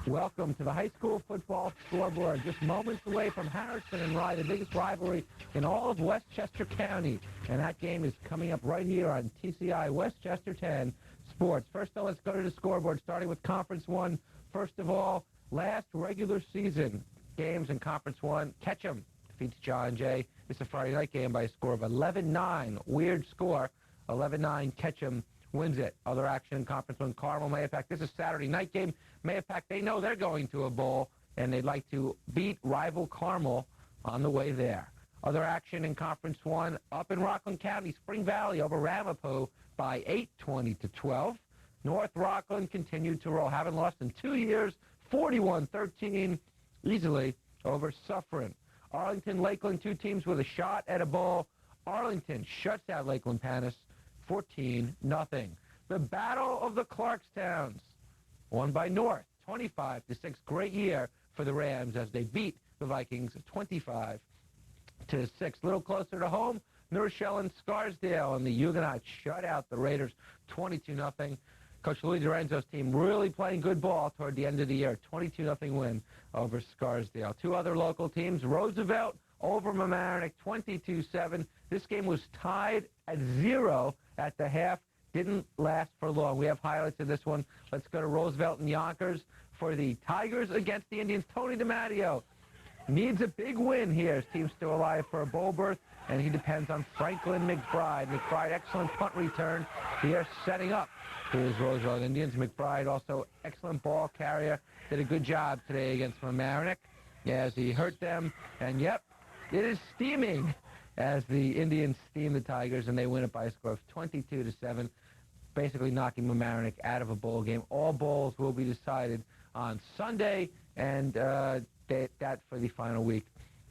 Welcome to the high school football scoreboard. Just moments away from Harrison and Rye, the biggest rivalry in all of Westchester County. And that game is coming up right here on TCI Westchester 10 Sports. First, though, let's go to the scoreboard, starting with Conference 1. First of all, last regular season games in Conference 1. Ketchum defeats John Jay. This is a Friday night game by a score of 11-9. Weird score. 11-9. Ketchum wins it. Other action in Conference 1, Carmel, Mahopac. This is a Saturday night game. Mahopac, they know they're going to a bowl, and they'd like to beat rival Carmel on the way there. Other action in Conference 1, up in Rockland County, Spring Valley over Ramapo by 8, 20-12. North Rockland continued to roll. Haven't lost in 2 years, 41-13, easily over Suffern. Arlington, Lakeland, two teams with a shot at a bowl. Arlington shuts out Lakeland Panis 14-0. The Battle of the Clarkstowns, won by North, 25-6. Great year for the Rams as they beat the Vikings 25-6. A little closer to home, New Rochelle and Scarsdale, and the Huguenots shut out the Raiders 22-0. Coach Louis Lorenzo's team really playing good ball toward the end of the year. 22-0 win over Scarsdale. Two other local teams, Roosevelt over Mamaroneck, 22-7. This game was tied at 0 at the half. Didn't last for long. We have highlights of this one. Let's go to Roosevelt and Yonkers for the Tigers against the Indians. Tony DiMatteo needs a big win here. His team's still alive for a bowl berth, and he depends on Franklin McBride. McBride, excellent punt return here, setting up his Roosevelt Indians. McBride, also excellent ball carrier, did a good job today against Mamaroneck as he hurt them. And, yep, it is steaming as the Indians steam the Tigers, and they win it by a score of 22-7, basically knocking Mamaroneck out of a bowl game. All bowls will be decided on Sunday, and that for the final week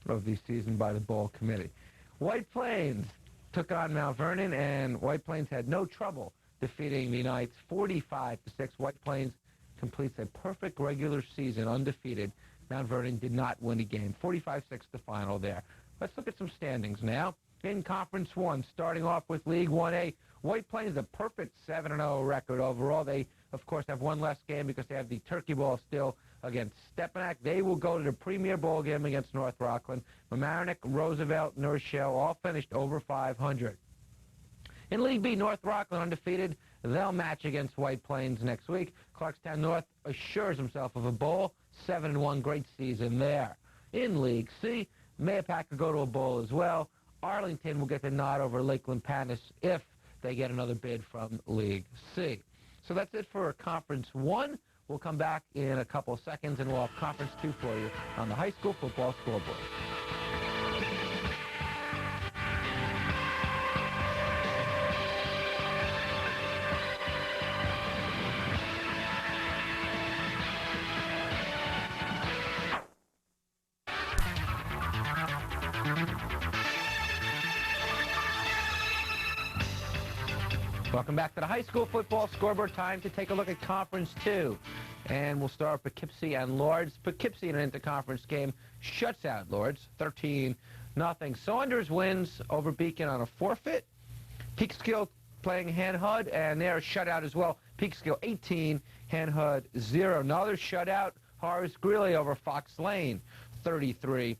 of the season by the bowl committee. White Plains took on Mount Vernon, and White Plains had no trouble defeating the Knights 45-6. White Plains completes a perfect regular season undefeated. Mount Vernon did not win a game. 45-6 the final there. Let's look at some standings now. In Conference 1, starting off with League 1A, White Plains a perfect 7-0 record overall. They, of course, have one less game because they have the Turkey Bowl still against Stepinac. They will go to the Premier Bowl game against North Rockland. Mamaroneck, Roosevelt, New Rochelle all finished over 500. In League B, North Rockland undefeated. They'll match against White Plains next week. Clarkstown North assures himself of a bowl. 7-1, great season there. In League C, Mahopac could go to a bowl as well. Arlington will get the nod over Lakeland Panis if they get another bid from League C. So that's it for Conference 1. We'll come back in a couple of seconds, and we'll have Conference 2 for you on the high school football scoreboard. Welcome back to the high school football scoreboard. Time to take a look at Conference 2. And we'll start with Poughkeepsie and Lords. Poughkeepsie in an interconference game shuts out Lords 13-0. Saunders wins over Beacon on a forfeit. Peekskill playing Hanhud, and they're a shutout as well. Peekskill 18, Hanhud 0. Another shutout, Horace Greeley over Fox Lane 33-0.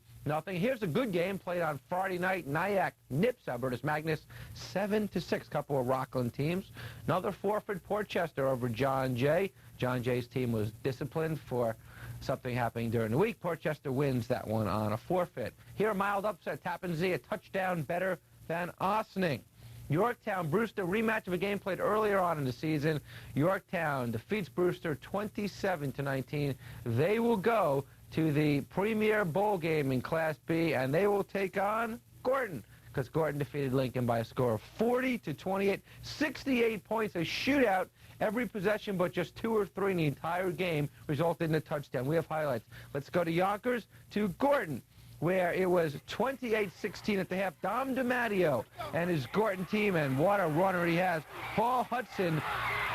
Here's a good game played on Friday night. Nyack nips Albertus Magnus 7-6. Couple of Rockland teams. Another forfeit, Portchester over John Jay. John Jay's team was disciplined for something happening during the week. Portchester wins that one on a forfeit. Here, a mild upset. Tappan Zee, a touchdown better than Ossining. Yorktown, Brewster, rematch of a game played earlier on in the season. Yorktown defeats Brewster 27-19. They will go to the Premier Bowl game in Class B, and they will take on Gordon, because Gordon defeated Lincoln by a score of 40-28. 68 points, a shootout. Every possession but just 2 or 3 in the entire game resulted in a touchdown. We have highlights. Let's go to Yonkers, to Gordon, where it was 28-16 at the half. Dom DiMatteo and his Gordon team, and what a runner he has. Paul Hudson,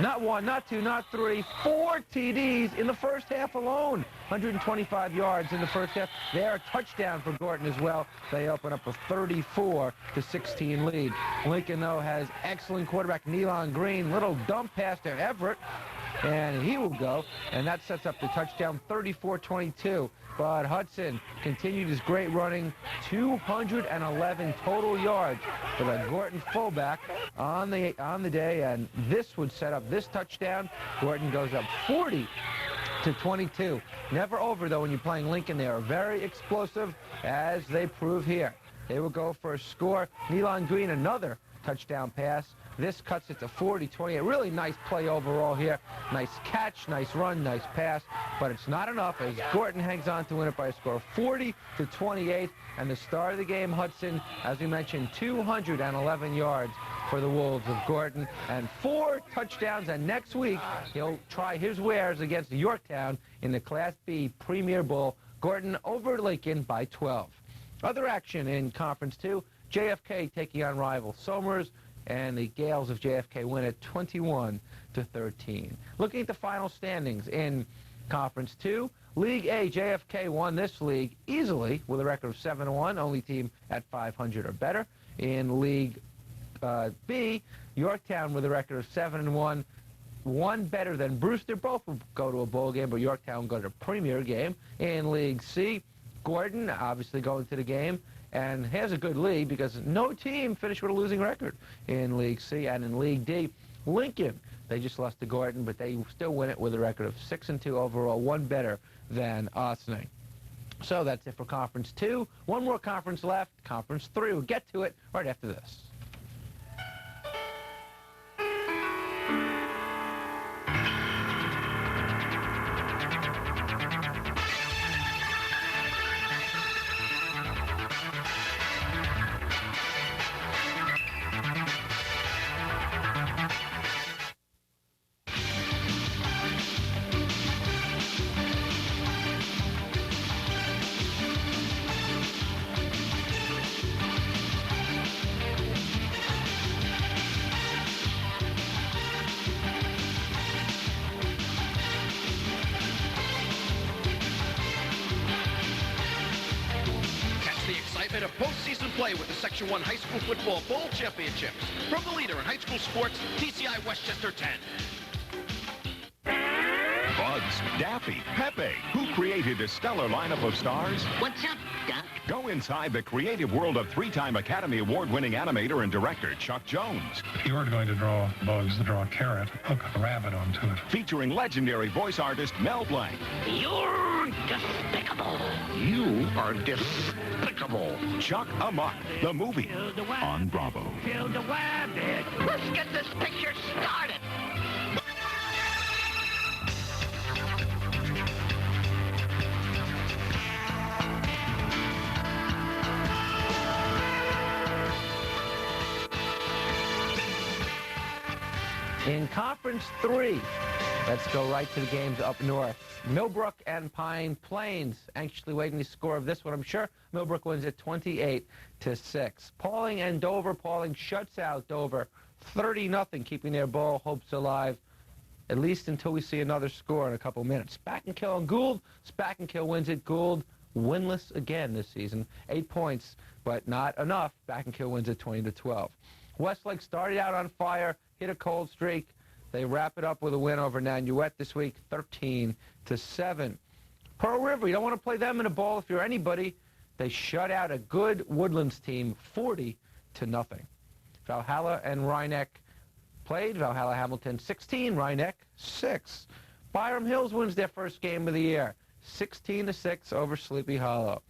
not 1, not 2, not 3, 4 TDs in the first half alone. 125 yards in the first half. They're a touchdown for Gordon as well. They open up a 34-16 lead. Lincoln, though, has excellent quarterback Nealon Green. Little dump pass to Everett. and he will go, and that sets up the touchdown 34-22. But Hudson continued his great running, 211 total yards for the Gorton fullback on the day, and this would set up this touchdown. Gorton goes up 40-22. Never over, though, when you're playing Lincoln. They are very explosive, as they prove here. They will go for a score. Nealon Green, another touchdown pass. This cuts it to 40-28. Really nice play overall here. Nice catch, nice run, nice pass. But it's not enough as Gorton hangs on to win it by a score of 40-28. And the star of the game, Hudson, as we mentioned, 211 yards for the Wolves of Gorton and 4 touchdowns. And next week, he'll try his wares against Yorktown in the Class B Premier Bowl. Gorton over Lincoln by 12. Other action in Conference 2, JFK taking on rival Somers, and the Gales of JFK win at 21-13. Looking at the final standings in Conference 2, League A, JFK won this league easily with a record of 7-1, only team at 500 or better. In League B, Yorktown with a record of 7-1, one better than Brewster. Both will go to a bowl game, but Yorktown will go to a premier game. In League C, Gordon obviously going to the game and has a good lead because no team finished with a losing record in League C. And in League D, Lincoln, they just lost to Gordon, but they still win it with a record of 6-2 overall, one better than Ossining. So that's it for Conference 2. One more conference left, Conference 3. We'll get to it right after this. Of postseason play with the Section 1 High School Football Bowl Championships. From the leader in high school sports, TCI Westchester 10. Bugs, Daffy, Pepe. Who created a stellar lineup of stars? What's up, Doc? Go inside the creative world of 3-time Academy Award-winning animator and director Chuck Jones. If you were going to draw bugs, to draw a carrot, hook a rabbit onto it. Featuring legendary voice artist Mel Blanc. You're despicable. You are despicable. Chuck Amok, the movie on Bravo. Build a rabbit. Let's get this picture started. In Conference 3, let's go right to the games up north. Millbrook and Pine Plains anxiously waiting the score of this one. I'm sure Millbrook wins it 28-6. Pauling and Dover. Pauling shuts out Dover 30-0, keeping their bowl hopes alive, at least until we see another score in a couple minutes. Spackenkill and Gould. Spackenkill wins it. Gould winless again this season. 8 points, but not enough. Spackenkill wins it 20-12. Westlake started out on fire, hit a cold streak. They wrap it up with a win over Nanuet this week, 13-7. Pearl River, you don't want to play them in a bowl if you're anybody. They shut out a good Woodlands team, 40-0. Valhalla and Rhinebeck played. Valhalla Hamilton 16, Rhinebeck 6. Byram Hills wins their first game of the year, 16-6 over Sleepy Hollow.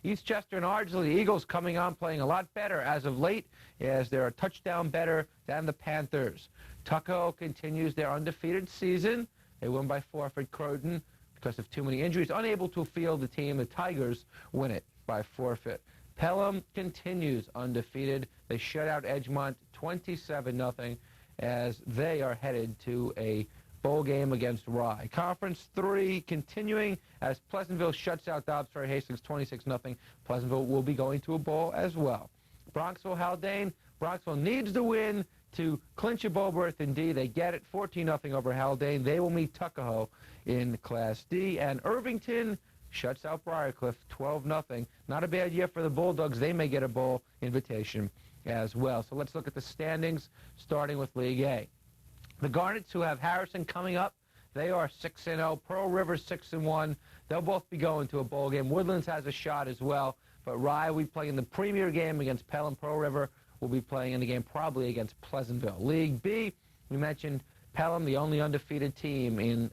Eastchester and Ardsley, the Eagles coming on, playing a lot better as of late, as they're a touchdown better than the Panthers. Tuckahoe continues their undefeated season. They win by forfeit. Croton, because of too many injuries, unable to field the team. The Tigers win it by forfeit. Pelham continues undefeated. They shut out Edgemont 27-0 as they are headed to a bowl game against Rye. Conference 3 continuing as Pleasantville shuts out Dobbs Ferry Hastings 26-0. Pleasantville will be going to a bowl as well. Bronxville Haldane. Bronxville needs to win to clinch a bowl berth in D. They get it 14-0 over Haldane. They will meet Tuckahoe in Class D. And Irvington shuts out Briarcliff 12-0. Not a bad year for the Bulldogs. They may get a bowl invitation as well. So let's look at the standings, starting with League A. The Garnets, who have Harrison coming up They are 6-0. Pearl River 6-1. They'll both be going to a bowl game. Woodlands has a shot as well. But Rye will be playing the premier game against Pelham. Pearl River will be playing in the game probably against Pleasantville. League B, we mentioned Pelham, the only undefeated team in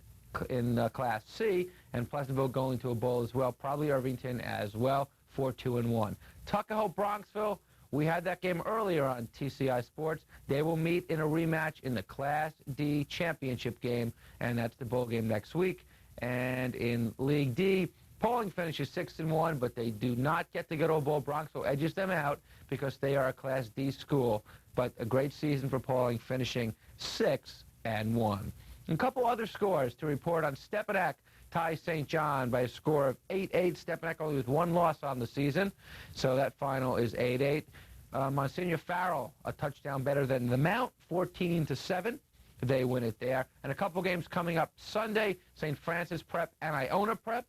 Class C, and Pleasantville going to a bowl as well. Probably Irvington as well, 4-2-1. Tuckahoe, Bronxville, we had that game earlier on TCI Sports. They will meet in a rematch in the Class D championship game, and that's the bowl game next week. And in League D, Pauling finishes 6-1, but they do not get to go to a bowl. Bronxville edges them out because they are a Class D school. But a great season for Pauling, finishing 6-1. A couple other scores to report on. Stepinac ties St. John by a score of 8-8. Stepinac only with one loss on the season, so that final is 8-8. Monsignor Farrell, a touchdown better than the Mount, 14-7. They win it there. And a couple games coming up Sunday, St. Francis Prep and Iona Prep,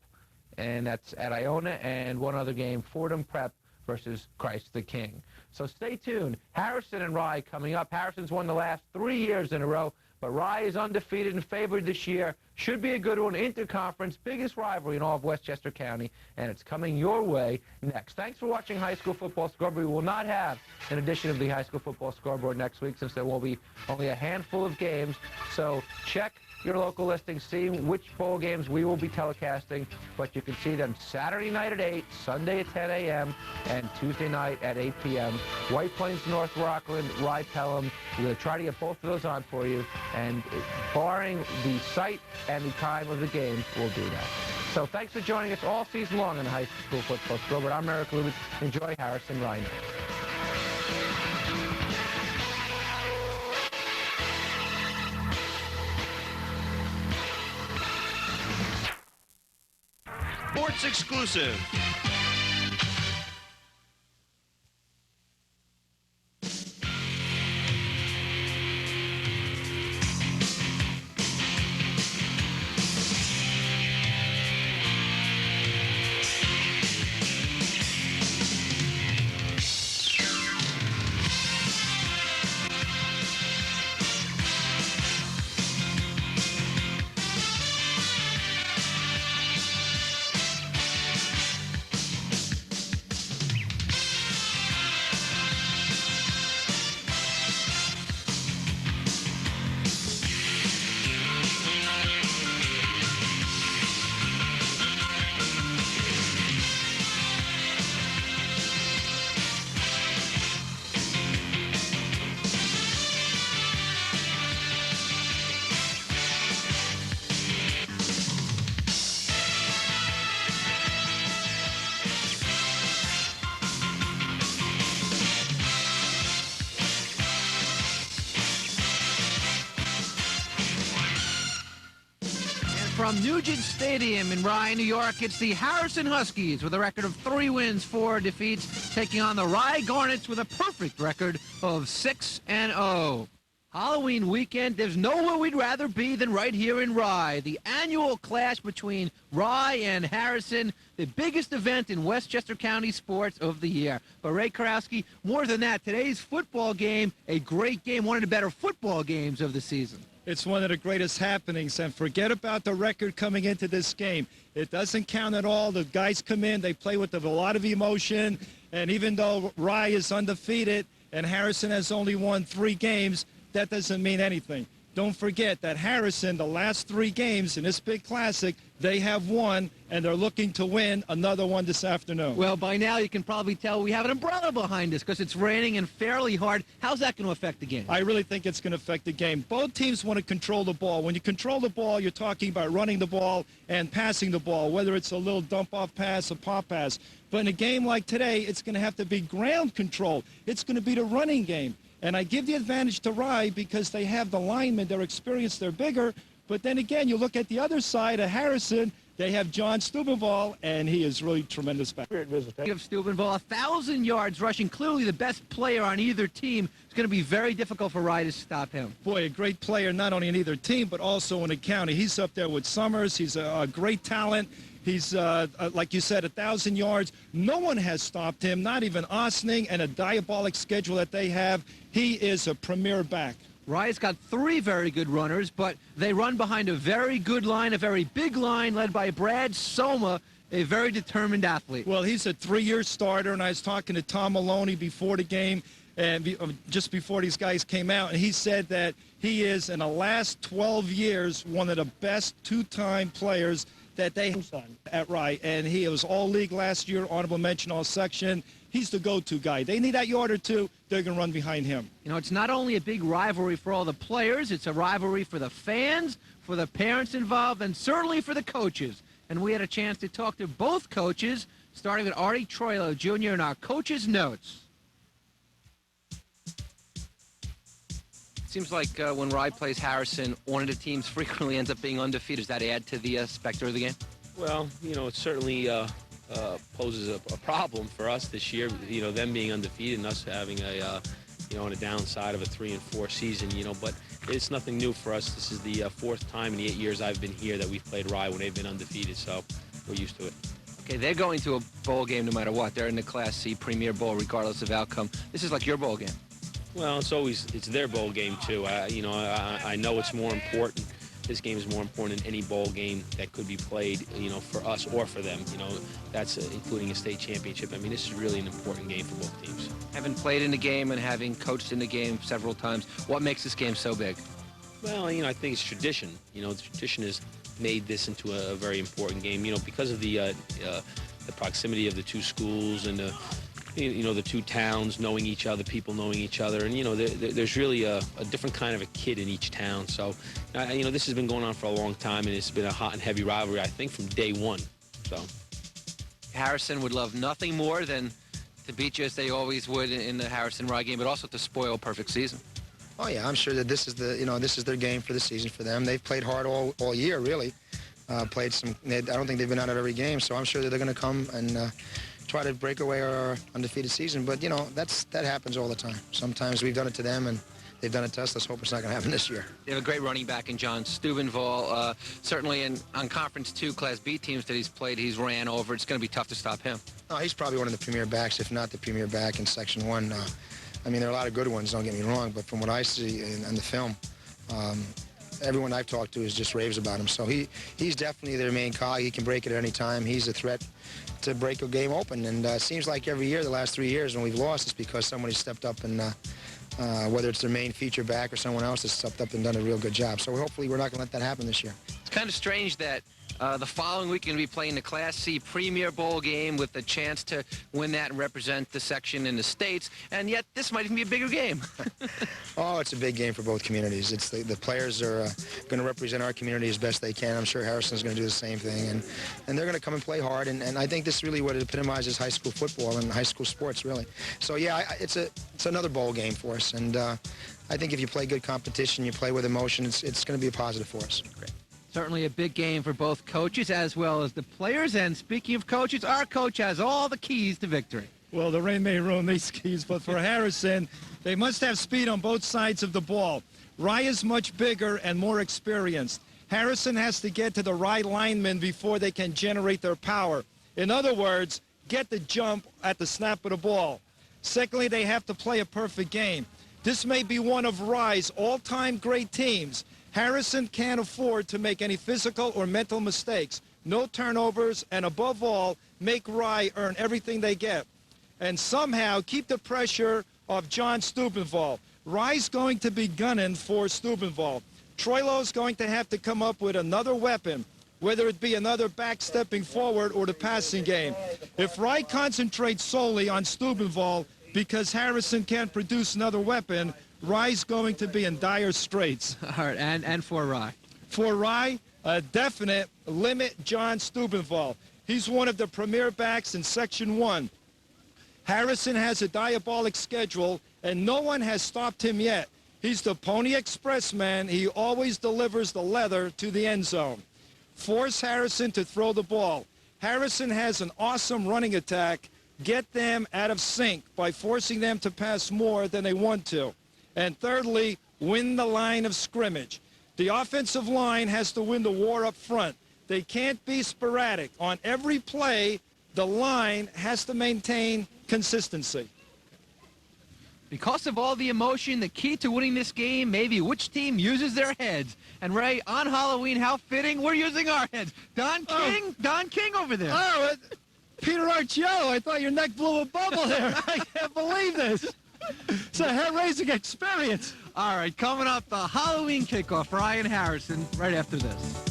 and that's at Iona, and one other game, Fordham Prep versus Christ the King. So stay tuned. Harrison and Rye coming up. Harrison's won the last 3 years in a row, but Rye is undefeated and favored this year. Should be a good one. Interconference, biggest rivalry in all of Westchester County, and it's coming your way next. Thanks for watching High School Football Scoreboard. We will not have an edition of the High School Football Scoreboard next week since there will be only a handful of games. So check your local listings, see which bowl games we will be telecasting, but you can see them Saturday night at 8, Sunday at 10 a.m., and Tuesday night at 8 p.m. White Plains, North Rockland, Rye, Pelham. We're going to try to get both of those on for you, and barring the site and the time of the games, we'll do that. So thanks for joining us all season long in the High School Football Scoreboard. I'm Eric Lubitz. Enjoy Harrison Rye. Sports exclusive. From Nugent Stadium in Rye, New York, it's the Harrison Huskies with a record of 3 wins, 4 defeats, taking on the Rye Garnets with a perfect record of 6-0. Halloween weekend, there's nowhere we'd rather be than right here in Rye. The annual clash between Rye and Harrison, the biggest event in Westchester County sports of the year. But Ray Karowski, more than that, today's football game, a great game, one of the better football games of the season. It's one of the greatest happenings, and forget about the record coming into this game. It doesn't count at all. The guys come in, they play with a lot of emotion, and even though Rye is undefeated and Harrison has only won 3 games, that doesn't mean anything. Don't forget that Harrison, the last 3 games in this big classic, they have won, and they're looking to win another one this afternoon. Well, by now you can probably tell we have an umbrella behind us because it's raining and fairly hard. How's that going to affect the game? I really think it's going to affect the game. Both teams want to control the ball. When you control the ball, you're talking about running the ball and passing the ball, whether it's a little dump-off pass or pop pass. But in a game like today, it's going to have to be ground control. It's going to be the running game. And I give the advantage to Rye because they have the linemen, they're experienced, they're bigger. But then again, you look at the other side of Harrison, they have John Steubenvall, and he is really tremendous back. Of Steubenvall, 1,000 yards rushing, clearly the best player on either team. It's going to be very difficult for Rye to stop him. Boy, a great player not only in either team, but also in the county. He's up there with Summers. He's a great talent. He's, like you said, 1,000 yards. No one has stopped him, not even Osning, and a diabolic schedule that they have. He is a premier back. Rye's got 3 very good runners, but they run behind a very good line, a very big line led by Brad Soma, a very determined athlete. Well, he's a 3-year starter, and I was talking to Tom Maloney before the game, and just before these guys came out, and he said that he is, in the last 12 years, one of the best 2-time players that they have at Rye. And he was all-league last year, honorable mention all-section. He's the go-to guy. They need that yard or two, they're going to run behind him. You know, it's not only a big rivalry for all the players, it's a rivalry for the fans, for the parents involved, and certainly for the coaches. And we had a chance to talk to both coaches, starting with Artie Troilo Jr. in our coaches' notes. Seems like when Rye plays Harrison, one of the teams frequently ends up being undefeated. Does that add to the specter of the game? Well, you know, it certainly poses a problem for us this year. You know, them being undefeated and us having a, you know, on the downside of a 3-4 season. You know, but it's nothing new for us. This is the 4th time in the 8 years I've been here that we've played Rye when they've been undefeated. So we're used to it. Okay, they're going to a bowl game no matter what. They're in the Class C Premier Bowl regardless of outcome. This is like your bowl game. Well, it's their bowl game too. You know, I know it's more important. This game is more important than any bowl game that could be played, you know, for us or for them. You know, that's including a state championship. I mean, this is really an important game for both teams. Having played in the game and having coached in the game several times, what makes this game so big? Well, you know, I think it's tradition. You know, the tradition has made this into a very important game. You know, because of the proximity of the 2 schools and you know, the 2 towns knowing each other, people knowing each other, and you know, there's really a different kind of a kid in each town. So, you know, this has been going on for a long time, and it's been a hot and heavy rivalry, I think, from day one. So, Harrison would love nothing more than to beat you as they always would in the Harrison-Rye game, but also to spoil a perfect season. Oh yeah, I'm sure that this is their game for the season for them. They've played hard all year, really. Played some. I don't think they've been out of every game, so I'm sure that they're going to come and try to break away our undefeated season. But, you know, that happens all the time. Sometimes we've done it to them, and they've done it to us. Let's hope it's not going to happen this year. They have a great running back in John Steubenvall. Certainly on Conference 2 Class B teams that he's played, he's ran over. It's going to be tough to stop him. No, he's probably one of the premier backs, if not the premier back in Section 1. I mean, there are a lot of good ones, don't get me wrong, but from what I see in the film, everyone I've talked to is just raves about him. So he's definitely their main cog. He can break it at any time. He's a threat to break a game open. And it seems like every year, the last 3 years, when we've lost, it's because somebody stepped up and whether it's their main feature back or someone else has stepped up and done a real good job. So hopefully we're not going to let that happen this year. It's kind of strange that the following week, you're going to be playing the Class C Premier Bowl game with the chance to win that and represent the section in the States, and yet this might even be a bigger game. Oh, it's a big game for both communities. It's the players are going to represent our community as best they can. I'm sure Harrison's going to do the same thing, and they're going to come and play hard, and I think this is really what it epitomizes high school football and high school sports, really. So, yeah, it's another bowl game for us, and I think if you play good competition, you play with emotion, it's going to be a positive for us. Great. Certainly a big game for both coaches as well as the players. And speaking of coaches, our coach has all the keys to victory. Well, the rain may ruin these keys, but for Harrison, they must have speed on both sides of the ball. Rye is much bigger and more experienced. Harrison has to get to the right linemen before they can generate their power. In other words, get the jump at the snap of the ball. Secondly, they have to play a perfect game. This may be one of Rye's all-time great teams. Harrison can't afford to make any physical or mental mistakes. No turnovers, and above all, make Rye earn everything they get. And somehow keep the pressure of John Steubenvall. Rye's going to be gunning for Steubenvall. Troilo's going to have to come up with another weapon, whether it be another back stepping forward or the passing game. If Rye concentrates solely on Steubenvall because Harrison can't produce another weapon, Rye's going to be in dire straits. All right, and for Rye? For Rye, a definite limit John Steubenvall. He's one of the premier backs in Section 1. Harrison has a diabolic schedule, and no one has stopped him yet. He's the Pony Express man. He always delivers the leather to the end zone. Force Harrison to throw the ball. Harrison has an awesome running attack. Get them out of sync by forcing them to pass more than they want to. And thirdly, win the line of scrimmage. The offensive line has to win the war up front. They can't be sporadic. On every play, the line has to maintain consistency. Because of all the emotion, the key to winning this game may be which team uses their heads. And Ray, on Halloween, how fitting, we're using our heads. Don King over there. Oh, Peter Arciello, I thought your neck blew a bubble there. I can't believe this. It's a hair-raising experience. All right, coming up, the Halloween kickoff, Ryan Harrison, right after this.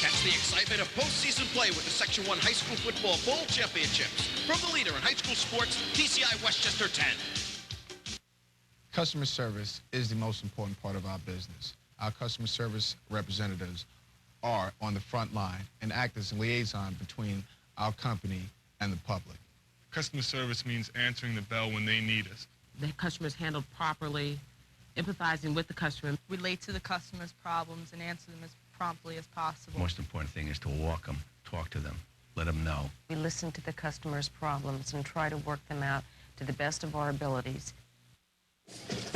Catch the excitement of postseason play with the Section 1 High School Football Bowl Championships. From the leader in high school sports, TCI Westchester 10. Customer service is the most important part of our business. Our customer service representatives are on the front line and act as a liaison between our company and the public. Customer service means answering the bell when they need us. The customer is handled properly, empathizing with the customer. Relate to the customer's problems and answer them as promptly as possible. Most important thing is to walk them, talk to them, let them know. We listen to the customer's problems and try to work them out to the best of our abilities.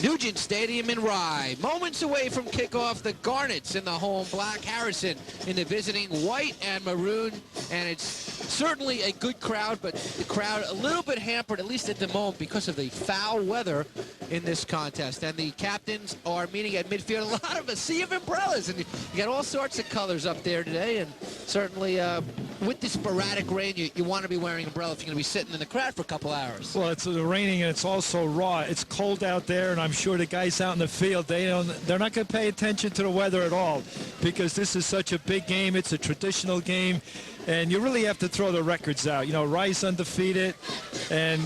Nugent Stadium in Rye. Moments away from kickoff, the Garnets in the home black, Harrison in the visiting white and maroon. And it's certainly a good crowd, but the crowd a little bit hampered, at least at the moment, because of the foul weather in this contest. And the captains are meeting at midfield. A lot of a sea of umbrellas, and you got all sorts of colors up there today. And certainly with the sporadic rain, you want to be wearing an umbrella if you're going to be sitting in the crowd for a couple hours. Well, it's raining and it's also raw. It's cold out there, and I'm sure the guys out in the field, they're not going to pay attention to the weather at all, because this is such a big game. It's a traditional game, and you really have to throw the records out. You know, Rye's undefeated, and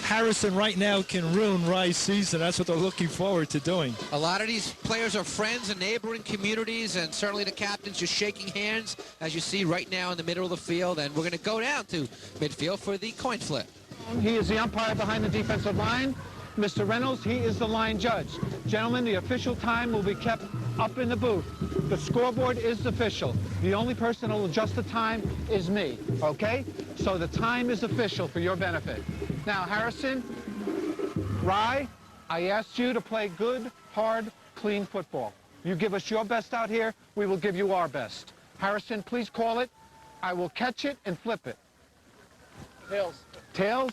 Harrison right now can ruin Rye's season. That's what they're looking forward to doing. A lot of these players are friends in neighboring communities, and certainly the captain's just shaking hands, as you see right now in the middle of the field. And we're going to go down to midfield for the coin flip. He is the umpire behind the defensive line. Mr. Reynolds, he is the line judge. Gentlemen, the official time will be kept up in the booth. The scoreboard is official. The only person who will adjust the time is me, okay? So the time is official for your benefit. Now, Harrison, Rye, I asked you to play good, hard, clean football. You give us your best out here, we will give you our best. Harrison, please call it. I will catch it and flip it. Tails. Tails?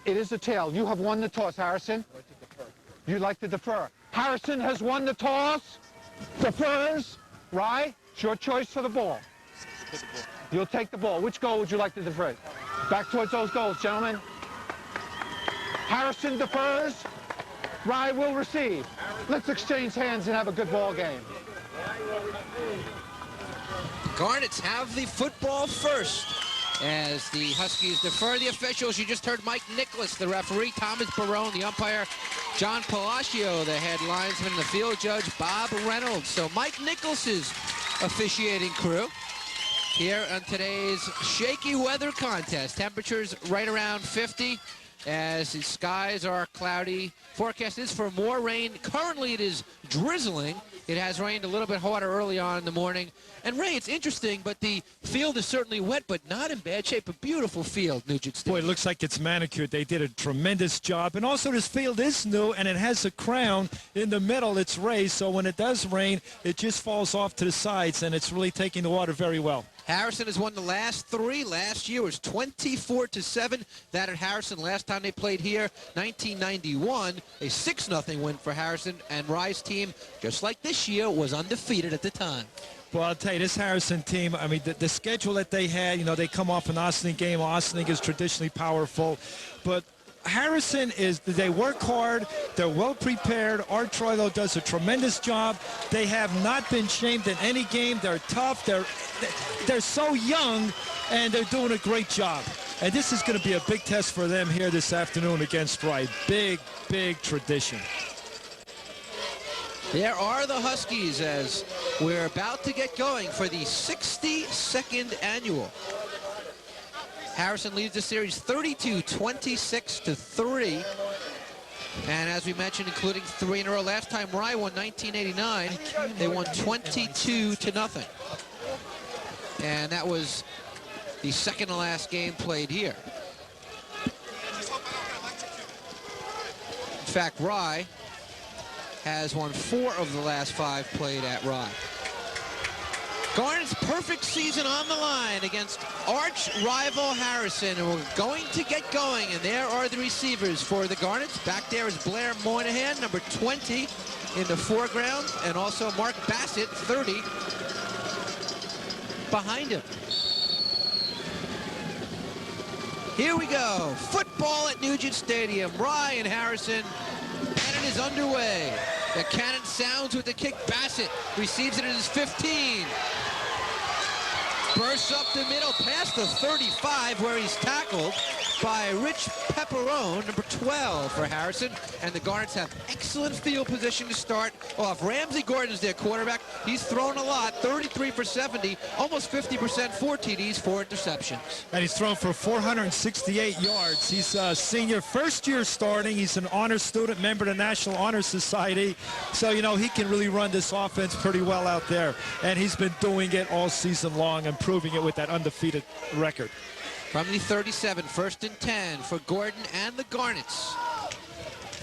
It is a tail. You have won the toss, Harrison. I'd like to defer. You'd like to defer. Harrison has won the toss. Defers. Rye, it's your choice for the ball. You'll take the ball. Which goal would you like to defer? Back towards those goals, gentlemen. Harrison defers. Rye will receive. Let's exchange hands and have a good ball game. Garnets have the football first as the Huskies defer the officials. You just heard Mike Nicholas, the referee, Thomas Barone, the umpire, John Palacio, the head linesman, and the field judge, Bob Reynolds. So Mike Nicholas's officiating crew here on today's shaky weather contest. Temperatures right around 50 as the skies are cloudy. Forecast is for more rain. Currently it is drizzling. It has rained a little bit harder early on in the morning. And Ray, it's interesting, but the field is certainly wet, but not in bad shape. A beautiful field, Nugent Stadium. Boy, it looks like it's manicured. They did a tremendous job. And also this field is new, and it has a crown in the middle. It's raised, so when it does rain, it just falls off to the sides, and it's really taking the water very well. Harrison has won the last three. Last year was 24-7. That at Harrison last time they played here, 1991, a 6-0 win for Harrison. And Rye's team, just like this year, was undefeated at the time. Well, I'll tell you, this Harrison team, I mean, the schedule that they had, you know, they come off an Ossining game. Ossining is traditionally powerful. But Harrison they work hard. They're well prepared. Art Troilo does a tremendous job. They have not been shamed in any game. They're tough. They're so young, and they're doing a great job. And this is going to be a big test for them here this afternoon against Rye. Big, big tradition. There are the Huskies as we're about to get going for the 62nd annual. Harrison leads the series 32-26-3. And as we mentioned, including 3 in a row. Last time Rye won 1989, they won 22-0. And that was the second to last game played here. In fact, Rye has won 4 of the last 5 played at Rye. Garnet's perfect season on the line against arch rival Harrison, and we're going to get going, and there are the receivers for the Garnets. Back there is Blair Moynihan, number 20 in the foreground, and also Mark Bassett, 30, behind him. Here we go. Football at Nugent Stadium. Rye and Harrison, and it is underway. The cannon sounds with the kick. Bassett receives it at his 15. Bursts up the middle past the 35 where he's tackled by Rich Pepperone, number 12 for Harrison. And the Garnets have excellent field position to start off. Ramsey Gordon's their quarterback. He's thrown a lot, 33 for 70, almost 50%, 4 TDs, 4 interceptions. And he's thrown for 468 yards. He's a senior, first year starting. He's an honor student, member of the National Honor Society. So, you know, he can really run this offense pretty well out there. And he's been doing it all season long, improving it with that undefeated record. From the 37, 1st and 10 for Gordon and the Garnets.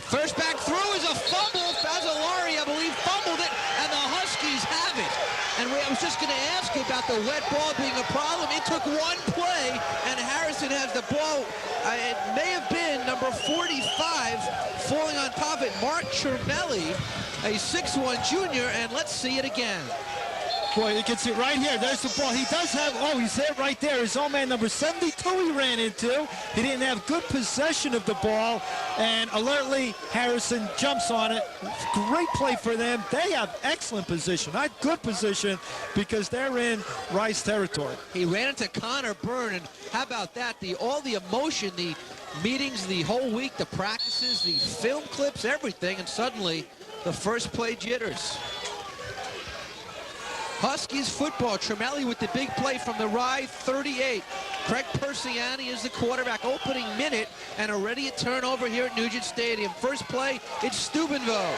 First back through is a fumble. Fazzolari, I believe, fumbled it, and the Huskies have it. And I was just going to ask you about the wet ball being a problem. It took one play, and Harrison has the ball. It may have been number 45 falling on top of it. Mark Chermelli, a 6'1 junior, and let's see it again. Boy, you can see it right here. There's the ball. He does have, oh, he's there right there. His own man, number 72, he ran into. He didn't have good possession of the ball, and alertly, Harrison jumps on it. Great play for them. They have excellent position, not good position, because they're in Rice territory. He ran into Connor Byrne, and how about that? All the emotion, the meetings the whole week, the practices, the film clips, everything, and suddenly the first play jitters. Huskies football. Tremelli with the big play from the Rye 38. Craig Persiani is the quarterback. Opening minute, and already a turnover here at Nugent Stadium. First play, it's Steubenville.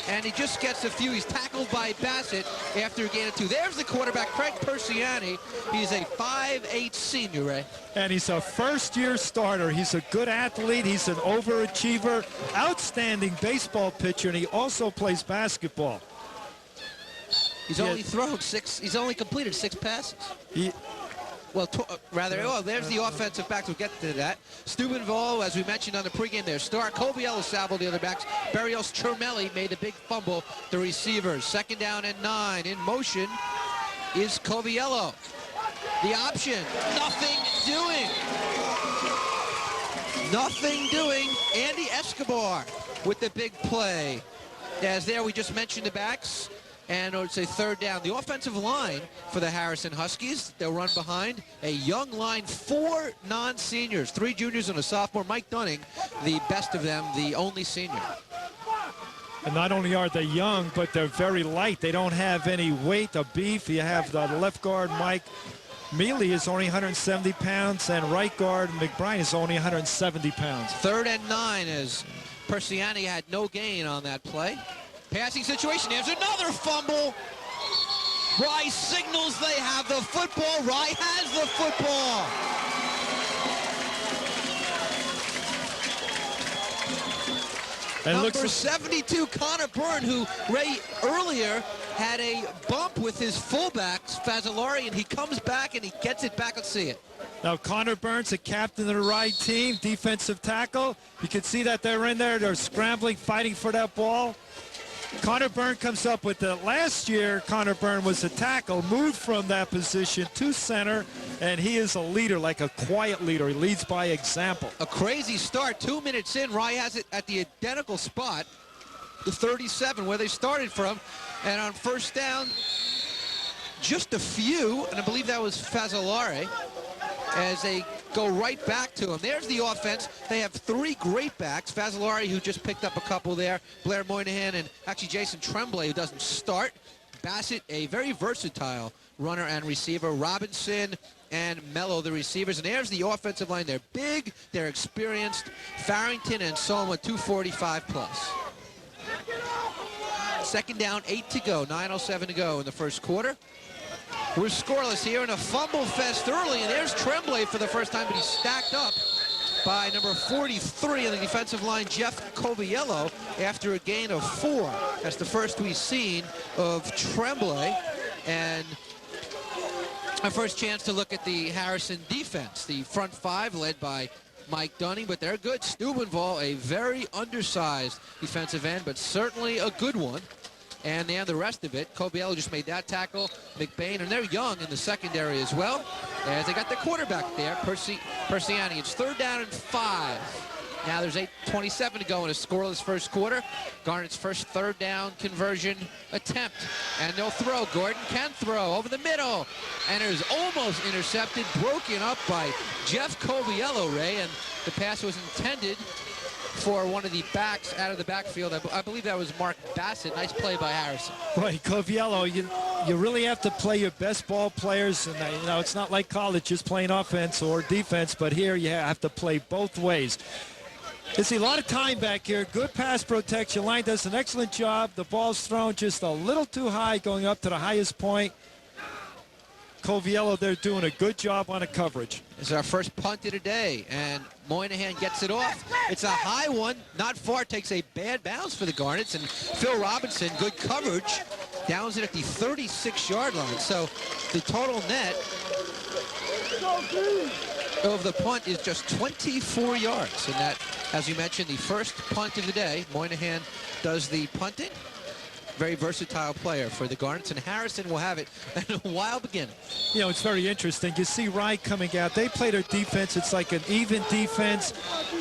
And he just gets a few. He's tackled by Bassett after a gain of 2. There's the quarterback, Craig Persiani. He's a 5'8 senior, Ray. And he's a first-year starter. He's a good athlete. He's an overachiever. Outstanding baseball pitcher, and he also plays basketball. He's only thrown 6. He's only completed 6 passes. There's the offensive backs. We'll get to that. Steubenville, as we mentioned on the pregame, their star. Coviello salvoed the other backs. Barrios Chermelli made the big fumble. The receivers. 2nd down and 9. In motion is Coviello. The option. Nothing doing. Nothing doing. Andy Escobar with the big play. As there, we just mentioned the backs. And it's a 3rd down. The offensive line for the Harrison Huskies, they'll run behind a young line, 4 non-seniors, 3 juniors and a sophomore. Mike Dunning, the best of them, the only senior. And not only are they young, but they're very light. They don't have any weight or beef. You have the left guard, Mike Mealy, is only 170 pounds, and right guard, McBride, is only 170 pounds. 3rd and 9 as Persiani had no gain on that play. Passing situation, there's another fumble. Rye signals they have the football. Rye has the football. And number 72, Connor Byrne, who Ray earlier had a bump with his fullbacks, Fazzolari, and he comes back and he gets it back. Let's see it. Now, Connor Burns, the captain of the Rye team, defensive tackle. You can see that they're in there. They're scrambling, fighting for that ball. Connor Byrne comes up with it. Last year, Connor Byrne was a tackle, moved from that position to center, and he is a leader, like a quiet leader. He leads by example. A crazy start. 2 minutes in, Rye has it at the identical spot, the 37, where they started from. And on 1st down, just a few, and I believe that was Fazzolari, as they go right back to him. There's the offense. They have 3 great backs. Fazzolari, who just picked up a couple there. Blair Moynihan, and actually Jason Tremblay, who doesn't start. Bassett, a very versatile runner and receiver. Robinson and Mello, the receivers. And there's the offensive line. They're big, they're experienced. Farrington and Soma, 245 plus. Second down, 8 to go, 9:07 to go in the first quarter. We're scoreless here in a fumble fest early, and there's Tremblay for the first time, but he's stacked up by number 43 on the defensive line, Jeff Coviello, after a gain of 4. That's the first we've seen of Tremblay. And our first chance to look at the Harrison defense. The front 5 led by Mike Dunning, but they're good. Steubenvall, a very undersized defensive end, but certainly a good one. And then the rest of it, Coviello just made that tackle. McBain, and they're young in the secondary as well, as they got the quarterback there, Persiani. It's 3rd down and 5. Now there's 8:27 to go in a scoreless first quarter. Garnet's first 3rd down conversion attempt. And they'll throw. Gordon can throw over the middle. And it is almost intercepted, broken up by Jeff Coviello, Ray. And the pass was intended for one of the backs out of the backfield. I believe that was Mark Bassett. Nice play by Harrison. Right, Coviello, you really have to play your best ball players. And, you know, it's not like college just playing offense or defense, but here you have to play both ways. You see a lot of time back here. Good pass protection. Line does an excellent job. The ball's thrown just a little too high going up to the highest point. Coviello, they're doing a good job on the coverage. This is our first punt of the day, and Moynihan gets it off. It's a high one, not far, takes a bad bounce for the Garnets, and Phil Robinson, good coverage, downs it at the 36-yard line. So the total net of the punt is just 24 yards, and that, as you mentioned, the first punt of the day. Moynihan does the punting. Very versatile player for the Garnets, and Harrison will have it in a wild beginning. You know, it's very interesting. You see Rye coming out. They play their defense. It's like an even defense,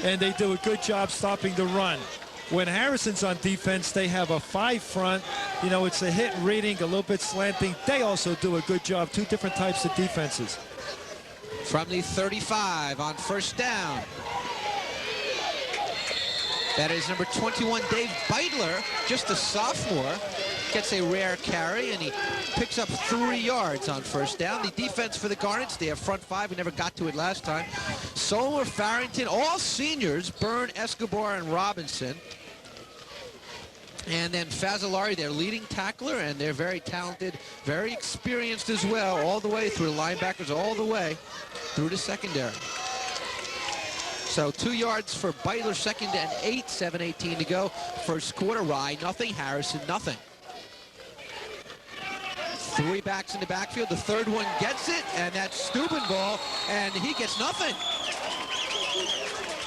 and they do a good job stopping the run. When Harrison's on defense, they have a 5 front. You know, it's a hit reading, a little bit slanting. They also do a good job. 2 different types of defenses. From the 35 on first down. That is number 21, Dave Beitler, just a sophomore, gets a rare carry, and he picks up 3 yards on first down. The defense for the Garnets, they have front 5. We never got to it last time. Solar, Farrington, all seniors, Byrne, Escobar, and Robinson. And then Fazzolari, their leading tackler, and they're very talented, very experienced as well, all the way through the linebackers, all the way through the secondary. So 2 yards for Beitler, 2nd and 8, 7:18 to go. First quarter, Rye, nothing. Harrison, nothing. 3 backs in the backfield. The 3rd one gets it, and that's Steubenvall, and he gets nothing.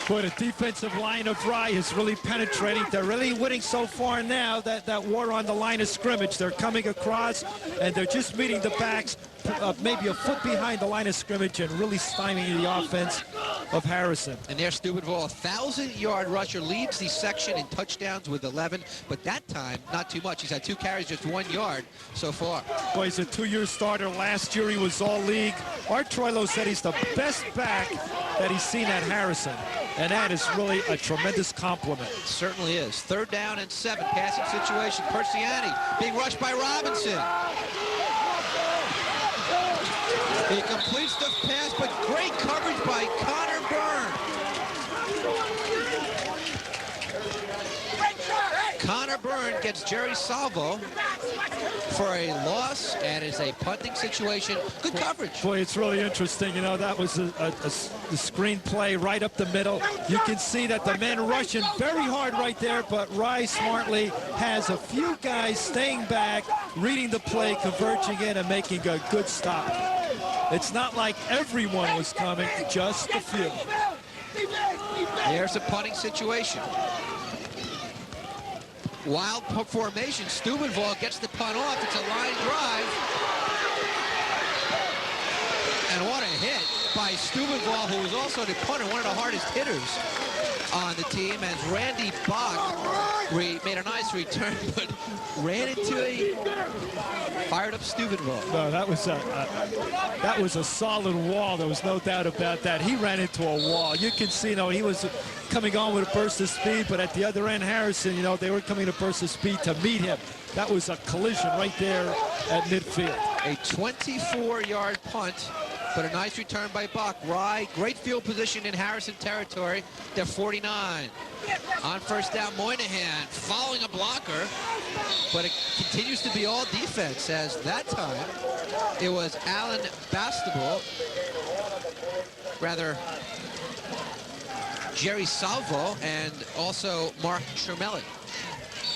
Boy, the defensive line of Rye is really penetrating. They're really winning so far now, that war on the line of scrimmage. They're coming across, and they're just meeting the backs maybe a foot behind the line of scrimmage and really stymieing the offense of Harrison. And there's Steubenvall, a 1,000-yard rusher, leads the section in touchdowns with 11, but that time, not too much. He's had 2 carries, just 1 yard so far. Boy, he's a 2-year starter. Last year he was all-league. Art Troilo said he's the best back that he's seen at Harrison, and that is really a tremendous compliment. It certainly is. 3rd down and 7, passing situation. Persiani being rushed by Robinson. He completes the pass, but great coverage by Connor Byrne. Connor Byrne gets Jerry Salvo for a loss, and it's a punting situation. Good coverage. Boy, it's really interesting. You know, that was the screen play right up the middle. You can see that the men rushing very hard right there, but Rye smartly has a few guys staying back, reading the play, converging in, and making a good stop. It's not like everyone was coming, just a few. There's a punting situation. Wild formation. Steubenvall gets the punt off. It's a line drive. And what a hit by Steubenvall, who was also the punter, one of the hardest hitters on the team, as Randy Bach made a nice return, but ran into a fired-up Steubenvall. No, that was a solid wall. There was no doubt about that. He ran into a wall. You can see, you know, he was coming on with a burst of speed, but at the other end, Harrison, you know, they were coming to burst of speed to meet him. That was a collision right there at midfield. A 24-yard punt, but a nice return by Buck. Rye, great field position in Harrison territory. They're 49. On first down, Moynihan following a blocker, but it continues to be all defense, as that time it was Alan Bastable, rather Jerry Salvo, and also Mark Tremelli.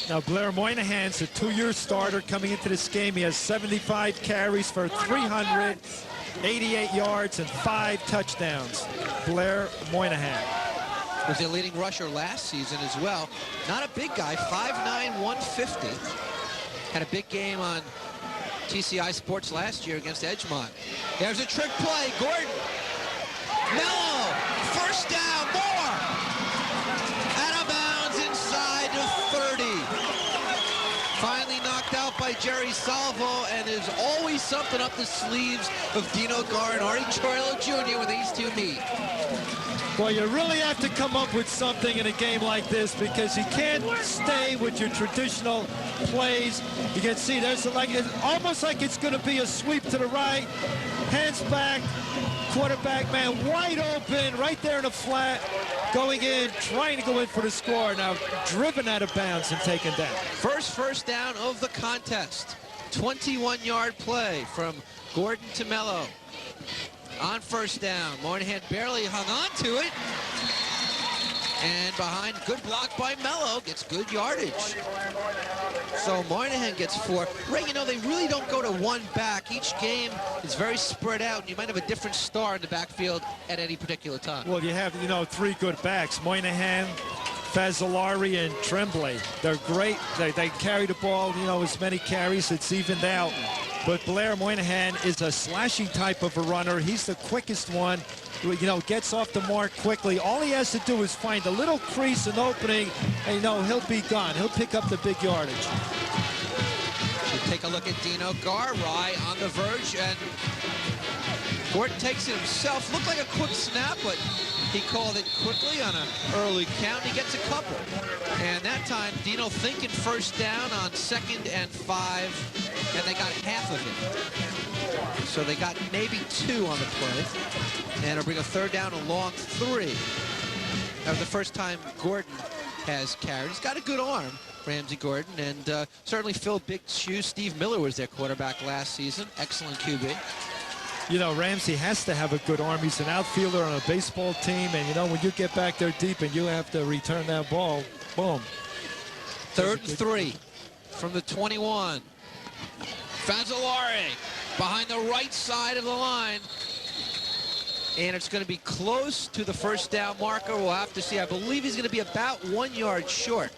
Now, Blair Moynihan's a 2-year starter coming into this game. He has 75 carries for 388 yards and 5 touchdowns. Blair Moynihan was their leading rusher last season as well. Not a big guy, 5'9", 150. Had a big game on TCI Sports last year against Edgemont. There's a trick play. Gordon. Mello. First down. More. Out of bounds inside the 30. Finally knocked out by Jerry Salvo, and there's always something up the sleeves of Dino Gar and Artie Troilo Jr. when these two meet. Well, you really have to come up with something in a game like this, because you can't stay with your traditional plays. You can see there's almost like it's going to be a sweep to the right, hands back, quarterback man wide open right there in the flat, going in, trying to go in for the score. Now driven out of bounds and taken down. First down of the contest. 21-yard play from Gordon to Mello. On first down, Moynihan barely hung on to it. And behind, good block by Mello, gets good yardage. So Moynihan gets 4. Ray, you know, they really don't go to one back. Each game is very spread out, and you might have a different star in the backfield at any particular time. Well, you have, 3 good backs, Moynihan, Fazzolari, and Tremblay. They're great. They carry the ball, as many carries. It's evened out. But Blair Moynihan is a slashing type of a runner. He's the quickest one, gets off the mark quickly. All he has to do is find a little crease and opening, and he'll be gone. He'll pick up the big yardage. We'll take a look at Dino Gar. Rye on the verge, and Gordon takes it himself. Looked like a quick snap, but he called it quickly on an early count. He gets a couple. And that time, Dino thinking first down on 2nd and 5, and they got half of it. So they got maybe 2 on the play. And it'll bring a 3rd down, a long 3. That was the first time Gordon has carried. He's got a good arm, Ramsey Gordon, and certainly filled big shoes. Steve Miller was their quarterback last season. Excellent QB. Ramsey has to have a good arm. He's an outfielder on a baseball team, and when you get back there deep and you have to return that ball, boom. 3rd and 3 from the 21. Fazzolari behind the right side of the line. And it's going to be close to the first down marker. We'll have to see. I believe he's going to be about 1 yard short.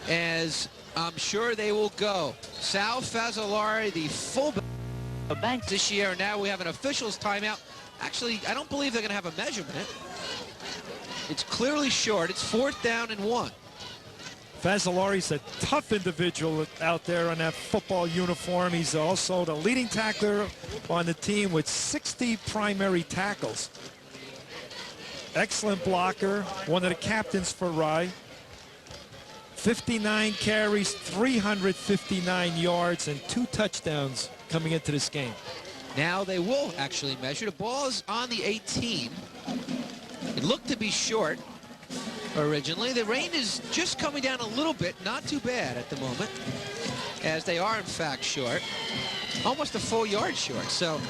As I'm sure they will go. Sal Fazzolari, the fullback this year. Now we have an official's timeout. Actually, I don't believe they're going to have a measurement. It's clearly short. It's 4th down and 1. Fazzolari's a tough individual out there in that football uniform. He's also the leading tackler on the team with 60 primary tackles. Excellent blocker, one of the captains for Rye. 59 carries, 359 yards, and 2 touchdowns coming into this game. Now they will actually measure. The ball is on the 18. It looked to be short originally. The rain is just coming down a little bit. Not too bad at the moment, as they are in fact short. Almost a full yard short. So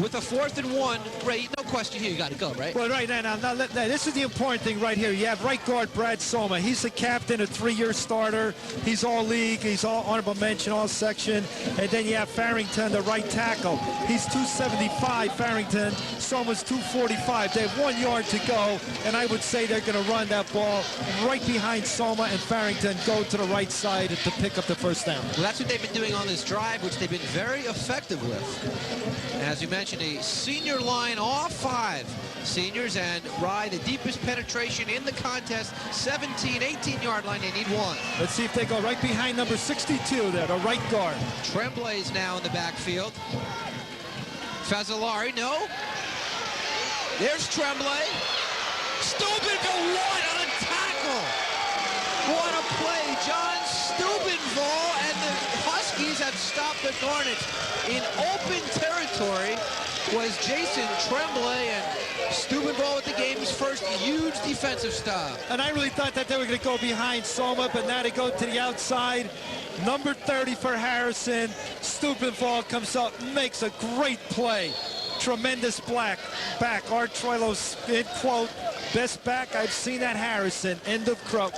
with a 4th and 1, Ray, no question here, you got to go, right? Well, right now, this is the important thing right here. You have right guard Brad Soma. He's the captain, a 3-year starter. He's all league. He's all honorable mention, all section. And then you have Farrington, the right tackle. He's 275, Farrington. Soma's 245. They have 1 yard to go, and I would say they're going to run that ball right behind Soma, and Farrington go to the right side to pick up the first down. Well, that's what they've been doing on this drive, which they've been very effective with. As you mentioned, a senior line, all 5 seniors, and Rye, the deepest penetration in the contest, 17, 18-yard line. They need 1. Let's see if they go right behind number 62 there, the right guard. Tremblay's now in the backfield. Fazzolari, no. There's Tremblay. Stupid go wide on a tackle. What a play stop the Garnets in open territory was Jason Tremblay, and Steubenville with the game's first huge defensive stop. And I really thought that they were going to go behind Soma, but now they go to the outside. Number 30 for Harrison. Steubenville comes up, makes a great play. Tremendous back. Art Troilo's in quote, best back I've seen at Harrison, end of quote.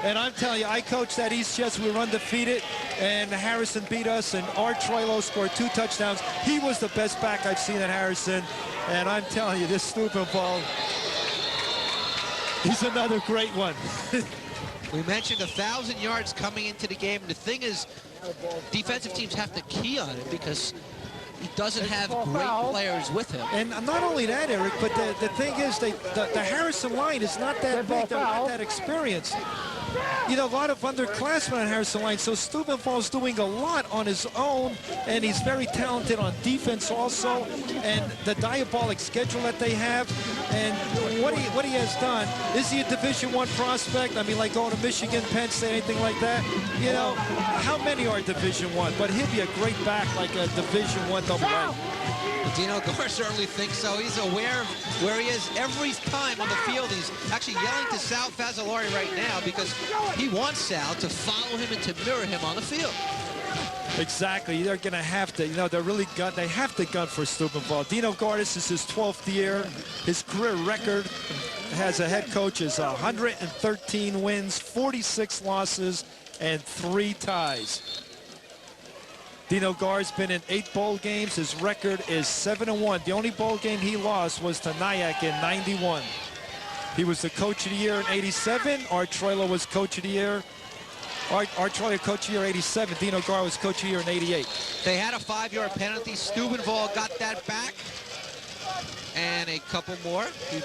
And I'm telling you, I coached at East Chest. We were undefeated, and Harrison beat us, and Art Troilo scored 2 touchdowns. He was the best back I've seen at Harrison, and I'm telling you, this Steubenville, he's another great one. We mentioned 1,000 yards coming into the game. The thing is, defensive teams have to key on it because he doesn't have great players with him. And not only that, Eric, but the thing is, the Harrison line is not that big. They're not that experienced. You know, a lot of underclassmen on Harrison line, so Steubenville's doing a lot on his own, and he's very talented on defense also, and the diabolic schedule that they have, and what he has done. Is he a Division I prospect? I mean, like going to Michigan, Penn State, anything like that? You know, how many are Division I? But he'll be a great back like a Division I AA. Dino Gore certainly thinks so. He's aware of where he is every time on the field. He's actually yelling to Sal Fazzolari right now because he wants Sal to follow him and to mirror him on the field. Exactly. They're going to have to, you know, they have to gun for Steubenville. Dino Gore, this is his 12th year. His career record as a head coach is 113 wins, 46 losses, and 3 ties. Dino Gore's been in 8 bowl games. His record is 7-1. The only bowl game he lost was to Nyack in '91. He was the coach of the year in '87. Art Troilo was coach of the year. Art Troilo coach of the year '87. Dino Gore was coach of the year in '88. They had a 5-yard penalty. Steubenville got that back. And a couple more. He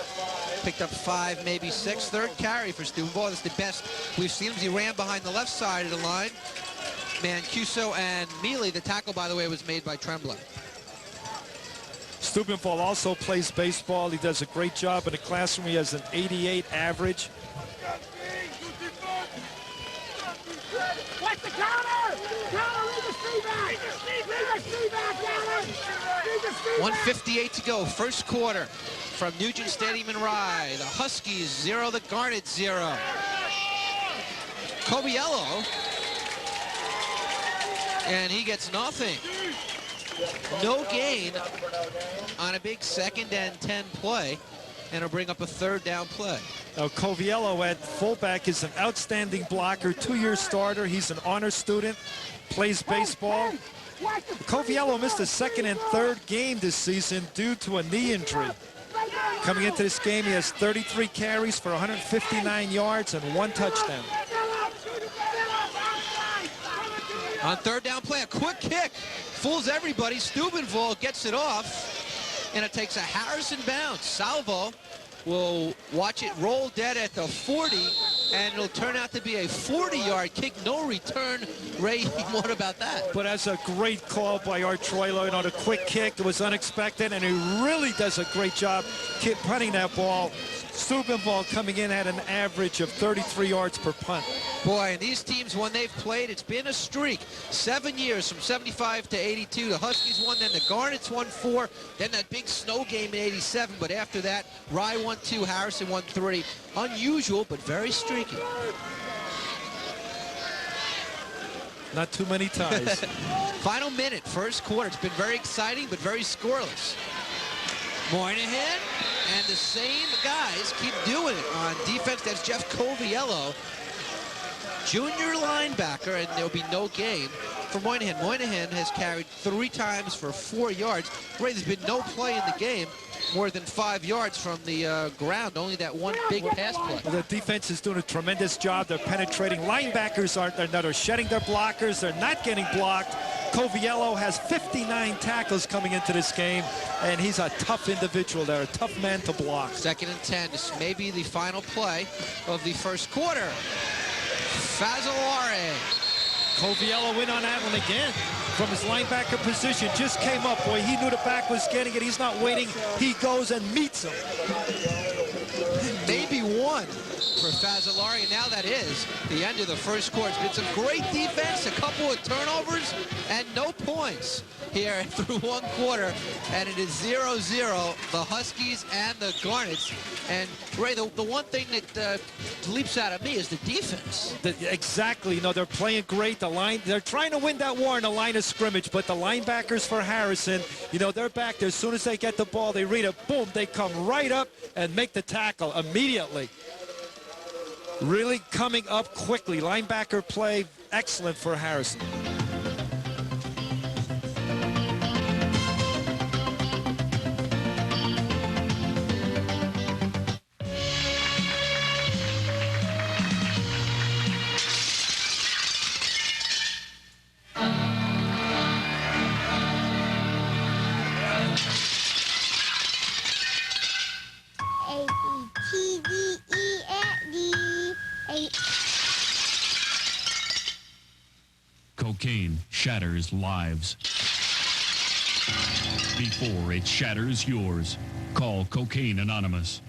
picked up 5, maybe 6. Third carry for Steubenville. That's the best we've seen him. He ran behind the left side of the line. Mancuso and Mealy. The tackle, by the way, was made by Tremblay. Steubenville also plays baseball. He does a great job in the classroom. He has an 88 average. What's the counter? Counter, read the feedback. Read the feedback, counter. Read the feedback. 1:58 to go, first quarter from Nugent Stadium in Rye. The Huskies 0, the Garnets 0. Coviello, and he gets nothing. No gain on a big 2nd and 10 play, and it'll bring up a 3rd down play. Now, Coviello at fullback is an outstanding blocker, 2-year starter. He's an honor student, plays baseball. Coviello missed a 2nd and 3rd game this season due to a knee injury. Coming into this game, he has 33 carries for 159 yards and 1 touchdown. On 3rd down play, a quick kick. Fools everybody. Steubenville gets it off, and it takes a Harrison bounce. Salvo will watch it roll dead at the 40, and it'll turn out to be a 40-yard kick. No return. Ray, what about that? But that's a great call by Art Troilo. You know, the quick kick, it was unexpected, and he really does a great job punting that ball. Steubenville coming in at an average of 33 yards per punt. Boy, and these teams, when they've played, it's been a streak. 7 years from 75 to 82. The Huskies won, then the Garnets won 4, then that big snow game in 87. But after that, Rye won 2, Harrison won 3. Unusual, but very streaky. Not too many ties. Final minute, first quarter. It's been very exciting, but very scoreless. Moynihan and the same guys keep doing it on defense. That's Jeff Coviello, junior linebacker, and there'll be no gain for Moynihan. Moynihan has carried 3 times for 4 yards. Ray, there's been no play in the game more than 5 yards from the ground. Only that one big pass play. Well, the defense is doing a tremendous job. They're penetrating. Linebackers they're shedding their blockers. They're not getting blocked. Coviello has 59 tackles coming into this game, and he's a tough individual. They're a tough man to block. 2nd and 10. This may be the final play of the first quarter. Fazzolari. Coviello in on that one again from his linebacker position. Just came up. Boy, he knew the back was getting it. He's not waiting. He goes and meets him. Maybe one. for Fazzolari, and now that is the end of the first quarter. It's been some great defense, a couple of turnovers, and no points here through one quarter, and it is 0-0, the Huskies and the Garnets. And Ray, the one thing that leaps out at me is the defense. Exactly. You know, they're playing great. They're trying to win that war in the line of scrimmage, but the linebackers for Harrison, you know, they're back there. As soon as they get the ball, they read it, boom, they come right up and make the tackle immediately. Really coming up quickly. Linebacker play, excellent for Harrison. Cocaine shatters lives before it shatters yours. Call Cocaine Anonymous.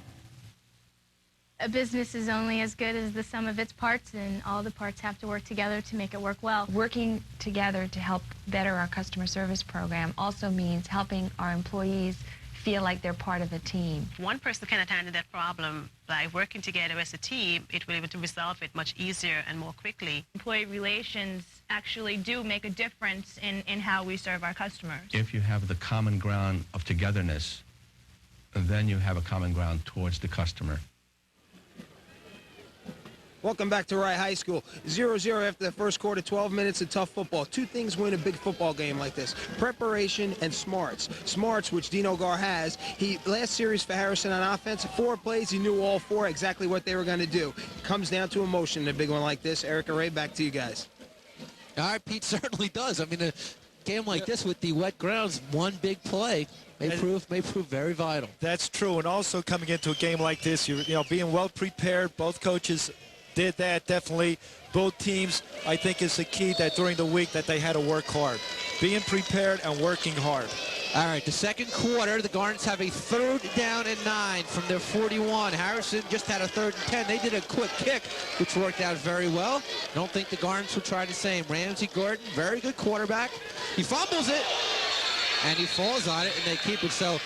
A business is only as good as the sum of its parts, and all the parts have to work together to make it work well. Working together to help better our customer service program also means helping our employees feel like they're part of a team. One person cannot handle that problem. By working together as a team, it will be able to resolve it much easier and more quickly. Employee relations actually do make a difference in how we serve our customers. If you have the common ground of togetherness, then you have a common ground towards the customer. Welcome back to Rye High School. 0-0 after the first quarter, 12 minutes of tough football. Two things win a big football game like this: preparation and smarts. Smarts, which Dino Gar has. Last series for Harrison on offense, 4 plays, he knew all 4 exactly what they were going to do. Comes down to emotion in a big one like this. Eric and Ray, back to you guys. All right, Pete, certainly does. I mean, a game like this with the wet grounds, one big play may prove very vital. That's true, and also coming into a game like this, you know, being well prepared. Both coaches did that, definitely. Both teams, I think, is the key that during the week that they had to work hard. Being prepared and working hard. All right, the second quarter, the Garnets have a 3rd down and 9 from their 41. Harrison just had a 3rd and 10. They did a quick kick, which worked out very well. I don't think the Garnets will try the same. Ramsey Gordon, very good quarterback. He fumbles it, and he falls on it, and they keep it. So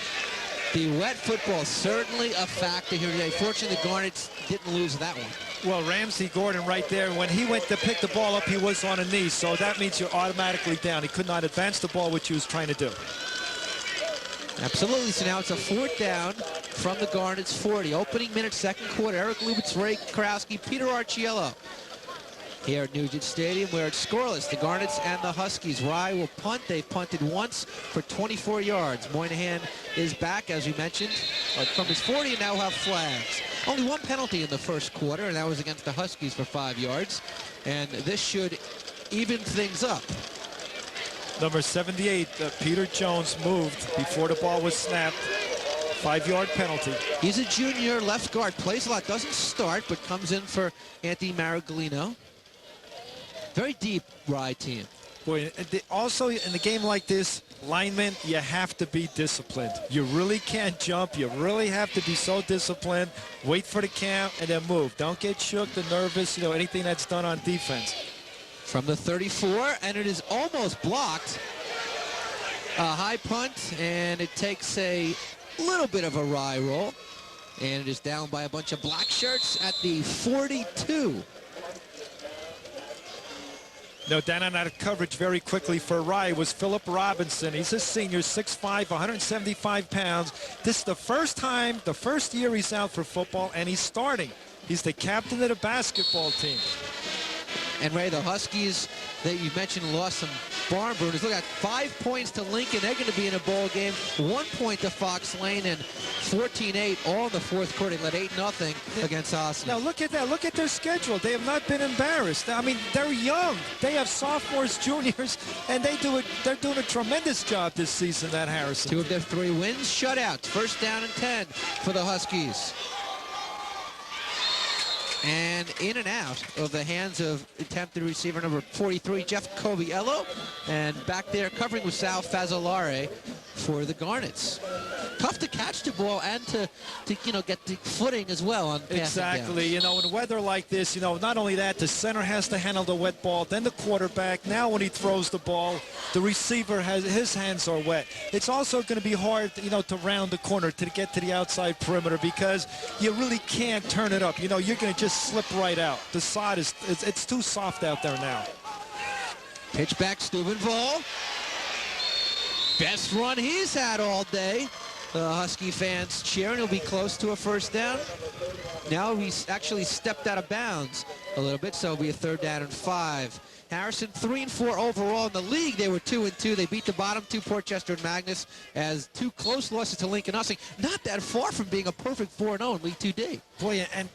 the wet football, certainly a factor here today. Fortunately, the Garnets didn't lose that one. Well, Ramsey Gordon right there, when he went to pick the ball up, he was on a knee, so that means you're automatically down. He could not advance the ball, which he was trying to do. Absolutely. So now it's a 4th down from the Garnets 40. Opening minute, second quarter. Eric Lubitz, Ray Karowski, Peter Archiello. Here at Nugent Stadium, where it's scoreless. The Garnets and the Huskies. Rye will punt. They've punted once for 24 yards. Moynihan is back, as we mentioned, from his 40, and now have flags. Only one penalty in the first quarter, and that was against the Huskies for 5 yards. And this should even things up. Number 78, Peter Jones, moved before the ball was snapped. 5-yard penalty. He's a junior left guard, plays a lot, doesn't start, but comes in for Anthony Maraglino. Very deep Rye team. Boy, also in a game like this, linemen, you have to be disciplined. You really can't jump. You really have to be so disciplined. Wait for the count and then move. Don't get shook or nervous, you know, anything that's done on defense. From the 34, and it is almost blocked. A high punt, and it takes a little bit of a Rye roll. And it is down by a bunch of black shirts at the 42. No, down on that coverage very quickly for Rye was Philip Robinson. He's a senior, 6'5", 175 pounds. This is the first year he's out for football, and he's starting. He's the captain of the basketball team. And Ray, the Huskies that you mentioned lost some barn burners. Look at 5 points to Lincoln. They're going to be in a ball game. 1 point to Fox Lane, and 14-8 all in the fourth quarter. They led 8-0 against Austin. Now look at that. Look at their schedule. They have not been embarrassed. I mean, they're young. They have sophomores, juniors, and they're doing a tremendous job this season at Harrison. 2 of their 3 wins, shutouts. 1st down and 10 for the Huskies. And in and out of the hands of attempted receiver number 43, Jeff Coviello. And back there covering with Sal Fazzolari for the Garnets. Tough to catch the ball and to get the footing as well on passing Exactly. downs. In weather like this, not only that, the center has to handle the wet ball, then the quarterback. Now when he throws the ball, the receiver his hands are wet. It's also going to be hard, to round the corner, to get to the outside perimeter, because you really can't turn it up. You're going to just slip right out. The side it's too soft out there now. Pitch back, Steubenvall. Best run he's had all day. The Husky fans cheering. He'll be close to a first down. Now he's actually stepped out of bounds a little bit, so it'll be a 3rd down and 5. Harrison 3-4 overall in the league. They were 2-2. They beat the bottom two, Port Chester and Magnus, as 2 close losses to Lincoln Ussing. Not that far from being a perfect 4-0 in League 2D. Boy, and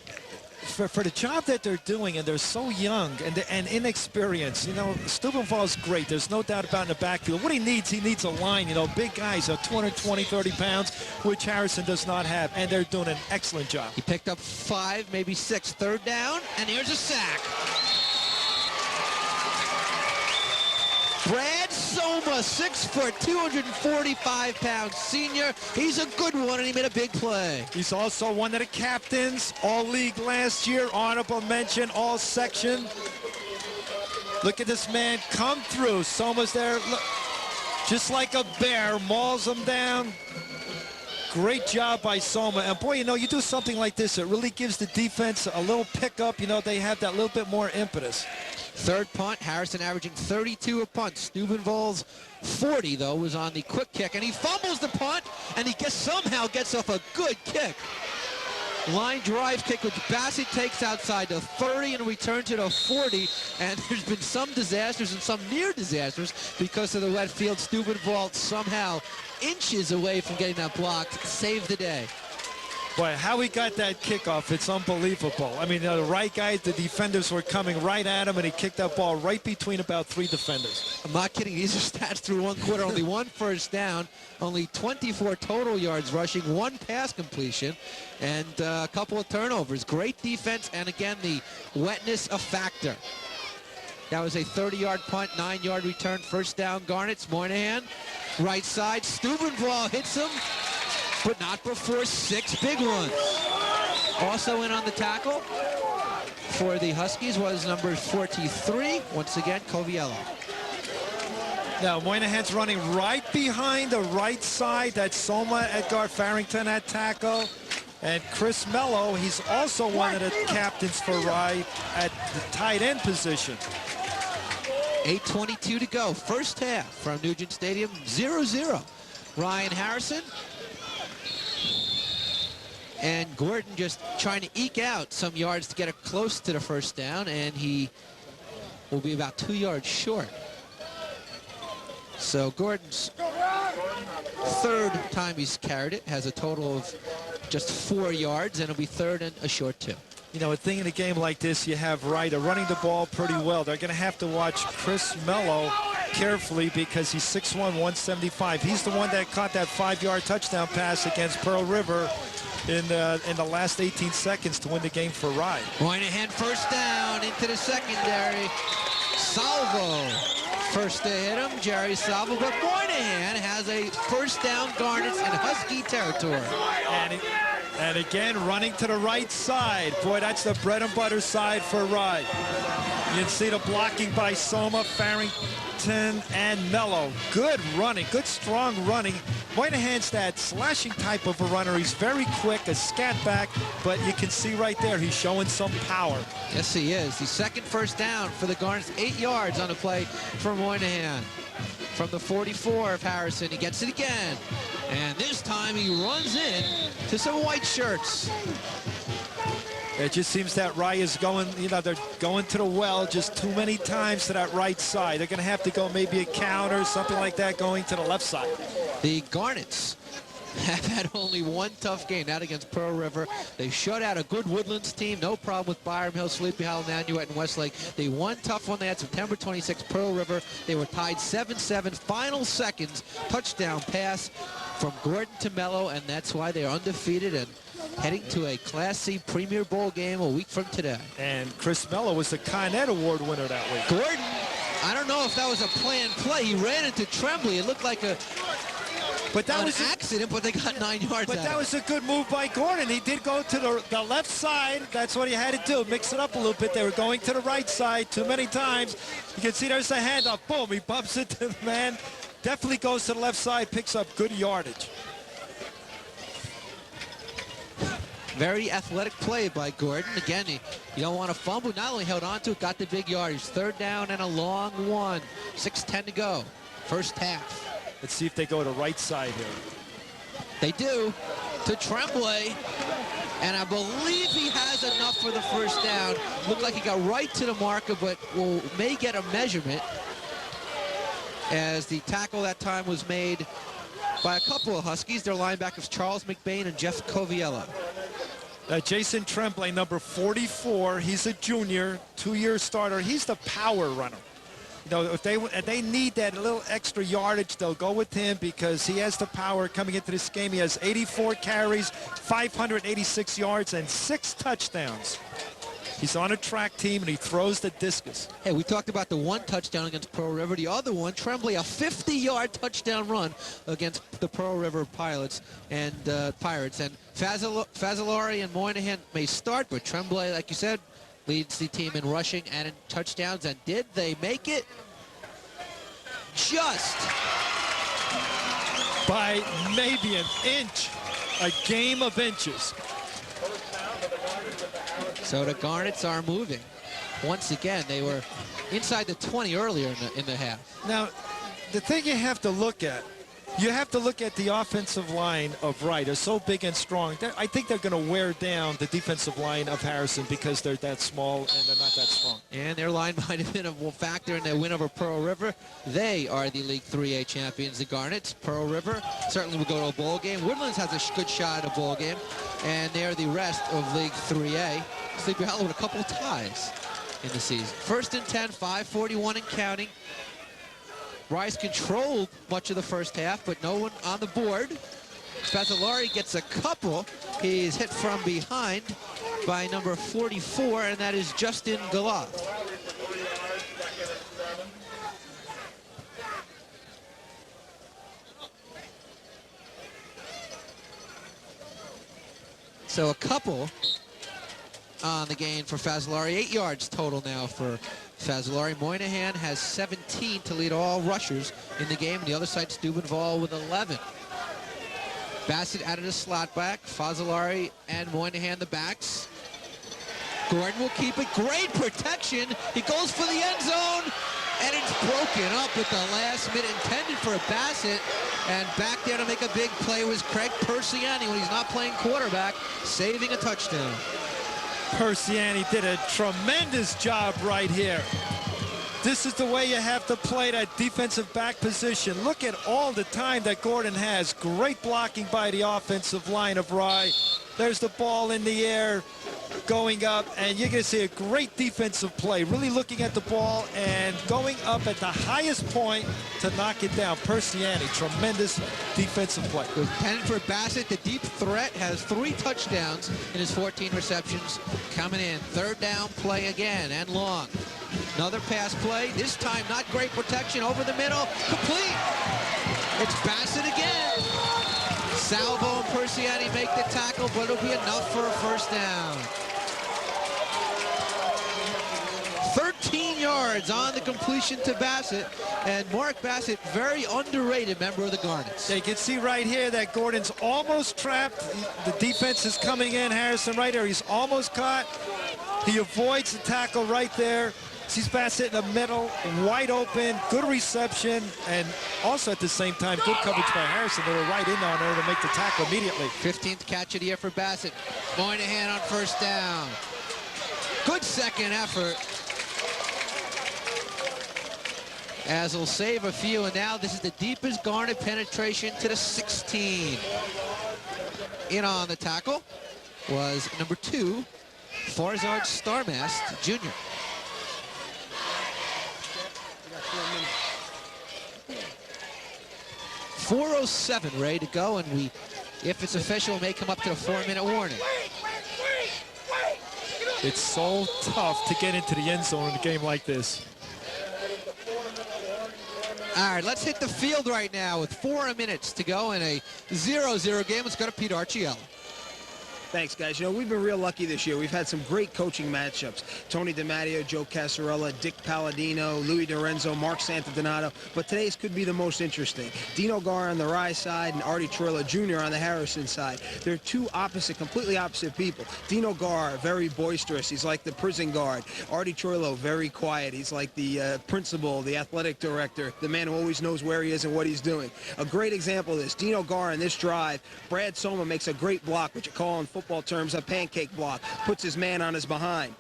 for the job that they're doing, and they're so young and inexperienced, Steubenvall's great. There's no doubt about in the backfield. What he needs a line, big guys, 220, 30 pounds, which Harrison does not have, and they're doing an excellent job. He picked up 5, maybe 6, 3rd down, and here's a sack. Brad Soma, 6 foot, 245-pound senior. He's a good one, and he made a big play. He's also one of the captains, all-league last year, honorable mention, all-section. Look at this man come through. Soma's there, look, just like a bear, mauls him down. Great job by Soma. And boy, you do something like this, it really gives the defense a little pickup. They have that little bit more impetus. 3rd punt, Harrison averaging 32 a punt. Steubenvall's 40, though, was on the quick kick, and he fumbles the punt, and he somehow gets off a good kick. Line drive kick, which Bassett takes outside the 30 and return to the 40, and there's been some disasters and some near disasters because of the wet field. Steubenvall somehow inches away from getting that blocked, saved the day. Boy, how he got that kickoff, it's unbelievable. I mean, the right guys, the defenders were coming right at him, and he kicked that ball right between about 3 defenders. I'm not kidding. These are stats through 1 quarter. Only 1 first down, only 24 total yards rushing, 1 pass completion, and a couple of turnovers. Great defense, and again, the wetness a factor. That was a 30-yard punt, 9-yard return, first down, Garnets. Moynihan, right side, Steubenvall hits him, but not before 6 big ones. Also in on the tackle for the Huskies was number 43, once again, Coviello. Now, Moynihan's running right behind the right side. That's Soma, Edgar Farrington at tackle. And Chris Mello, he's also one of the captains for Rye at the tight end position. 8:22 to go, first half from Nugent Stadium, 0-0. Ryan Harrison and Gordon just trying to eke out some yards to get it close to the first down, and he will be about 2 yards short. So Gordon's 3rd time he's carried it, has a total of just 4 yards, and it'll be 3rd and a short 2. A thing in a game like this, you have Ryder running the ball pretty well. They're going to have to watch Chris Mello carefully because he's 6'1", 175. He's the one that caught that 5-yard touchdown pass against Pearl River in the last 18 seconds to win the game for Rye. Moynihan first down into the secondary. Salvo first to hit him, Jerry Salvo, but Moynihan has a first down, Garnets in Husky territory. And again, running to the right side. Boy, that's the bread and butter side for Rye. You can see the blocking by Soma, Farrington, and Mello. Good running, good strong running. Moynihan's that slashing type of a runner. He's very quick, a scat back, but you can see right there he's showing some power. Yes, he is. The 2nd first down for the Garnets, 8 yards on the play for Moynihan. From the 44 of Harrison, he gets it again. And this time he runs in to some white shirts. It just seems that Rye is going, they're going to the well just too many times to that right side. They're going to have to go maybe a counter, something like that, going to the left side. The Garnets have had only 1 tough game, that against Pearl River. They shut out a good Woodlands team, no problem with Byram Hill, Sleepy Hollow, Nanuet, and Westlake. They won tough one. They had September 26, Pearl River. They were tied 7-7, final seconds, touchdown pass from Gordon to Mello, and that's why they're undefeated and heading to a Class C Premier Bowl game a week from today. And Chris Mello was the Connet Award winner that week. Gordon, I don't know if that was a planned play. He ran into Tremblay. It looked like a But that an was accident, but they got 9 yards But out that of was a good move by Gordon. He did go to the left side. That's what he had to do, mix it up a little bit. They were going to the right side too many times. You can see there's the handoff. Boom, he bumps it to the man. Definitely goes to the left side, picks up good yardage. Very athletic play by Gordon. Again, you don't want to fumble. Not only held on to it, got the big yardage. 3rd down and a long one. 6:10 to go. First half. Let's see if they go to right side here. They do. To Tremblay. And I believe he has enough for the first down. Looked like he got right to the marker, but may get a measurement, as the tackle that time was made by a couple of Huskies. Their linebackers, Charles McBain and Jeff Coviello. Jason Tremblay, number 44. He's a junior, 2-year starter. He's the power runner. You know, if they need that little extra yardage, they'll go with him because he has the power coming into this game. He has 84 carries, 586 yards, and 6 touchdowns. He's on a track team, and he throws the discus. Hey, we talked about the 1 touchdown against Pearl River. The other one, Tremblay, a 50-yard touchdown run against the Pearl River Pirates. And Fazzolari and Moynihan may start, but Tremblay, like you said, leads the team in rushing and in touchdowns. And did they make it? Just by maybe an inch, a game of inches. So the Garnets are moving. Once again, they were inside the 20 earlier in the half. Now, the thing you have to look at, the offensive line of Wright. They're so big and strong. I think they're going to wear down the defensive line of Harrison because they're that small and they're not that strong. And their line might have been a factor in their win over Pearl River. They are the League 3A champions, the Garnets. Pearl River certainly will go to a bowl game. Woodlands has a good shot at a bowl game. And they're the rest of League 3A. Sleepy Hollow with a couple of ties in the season. 1st and 10, 5:41 and counting. Rice controlled much of the first half, but no one on the board. Fazzolari gets a couple. He's hit from behind by number 44, and that is Justin Galoth. So a couple on the gain for Fazzolari. 8 yards total now for Fazzolari. Moynihan has 17 to lead all rushers in the game. On the other side, Steubenvall with 11. Bassett added a slot back. Fazzolari and Moynihan the backs. Gordon will keep it. Great protection. He goes for the end zone. And it's broken up at the last minute. Intended for a Bassett. And back there to make a big play was Craig Persiani when he's not playing quarterback, saving a touchdown. Persiani did a tremendous job right here. This is the way you have to play that defensive back position. Look at all the time that Gordon has. Great blocking by the offensive line of Rye. There's the ball in the air going up, and you're going to see a great defensive play. Really looking at the ball and going up at the highest point to knock it down. Persiani, tremendous defensive play. Intended for Bassett. The deep threat has 3 touchdowns in his 14 receptions coming in. 3rd down play again and long. Another pass play. This time not great protection over the middle. Complete. It's Bassett again. Salvo and Persiani make the tackle, but it'll be enough for a first down. 13 yards on the completion to Bassett, and Mark Bassett, very underrated member of the Garnets. You can see right here that Gordon's almost trapped. The defense is coming in. Harrison right there. He's almost caught. He avoids the tackle right there. Sees Bassett in the middle, wide open, good reception, and also at the same time, good coverage by Harrison. They were right in on there to make the tackle immediately. 15th catch of the year for Bassett. Moynihan on first down. Good second effort. As he'll save a few, and now this is the deepest Garnet penetration to the 16. In on the tackle was number 2, Farzad Starmast, Jr. 4:07 ready to go, and if it's official, may come up to the 4-minute warning. It's so tough to get into the end zone in a game like this. All right, let's hit the field right now with 4 minutes to go in a 0-0 game. Let's go to Pete Archiello. Thanks, guys. You know, we've been real lucky this year. We've had some great coaching matchups. Tony DiMatteo, Joe Casarella, Dick Palladino, Louis Lorenzo, Mark Santadonato. But today's could be the most interesting. Dino Gar on the Rye side and Artie Troilo Jr. on the Harrison side. They're two completely opposite people. Dino Gar, very boisterous. He's like the prison guard. Artie Troilo, very quiet. He's like the principal, the athletic director, the man who always knows where he is and what he's doing. A great example of this, Dino Gar in this drive, Brad Soma makes a great block, which you call in football terms a pancake block, puts his man on his behind,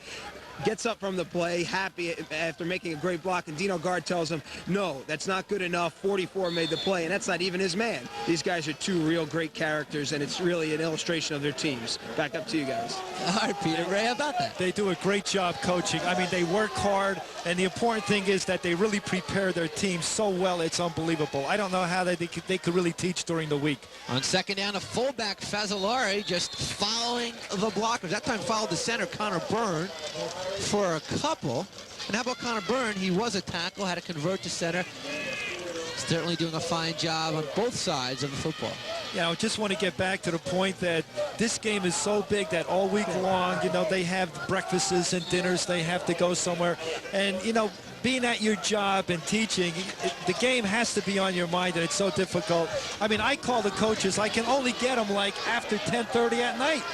gets up from the play happy after making a great block, and Dino Gar tells him, no, that's not good enough. 44 made the play, and that's not even his man. These guys are two real great characters, and it's really an illustration of their teams. Back up to you guys. All right, Peter Ray, how about that? They do a great job coaching. I mean, they work hard, and the important thing is that they really prepare their team so well, it's unbelievable. I don't know how they could really teach during the week. On second down, a fullback, Fazzolari, just following the blockers. That time followed the center, Connor Byrne, for a couple. And how about Connor Byrne? He was a tackle, had to convert to center. Certainly doing a fine job on both sides of the football. Yeah, I just want to get back to the point that this game is so big that all week long, you know, they have breakfasts and dinners, they have to go somewhere. And, you know, being at your job and teaching, the game has to be on your mind, and it's so difficult. I mean, I call the coaches. I can only get them, like, after 10:30 at night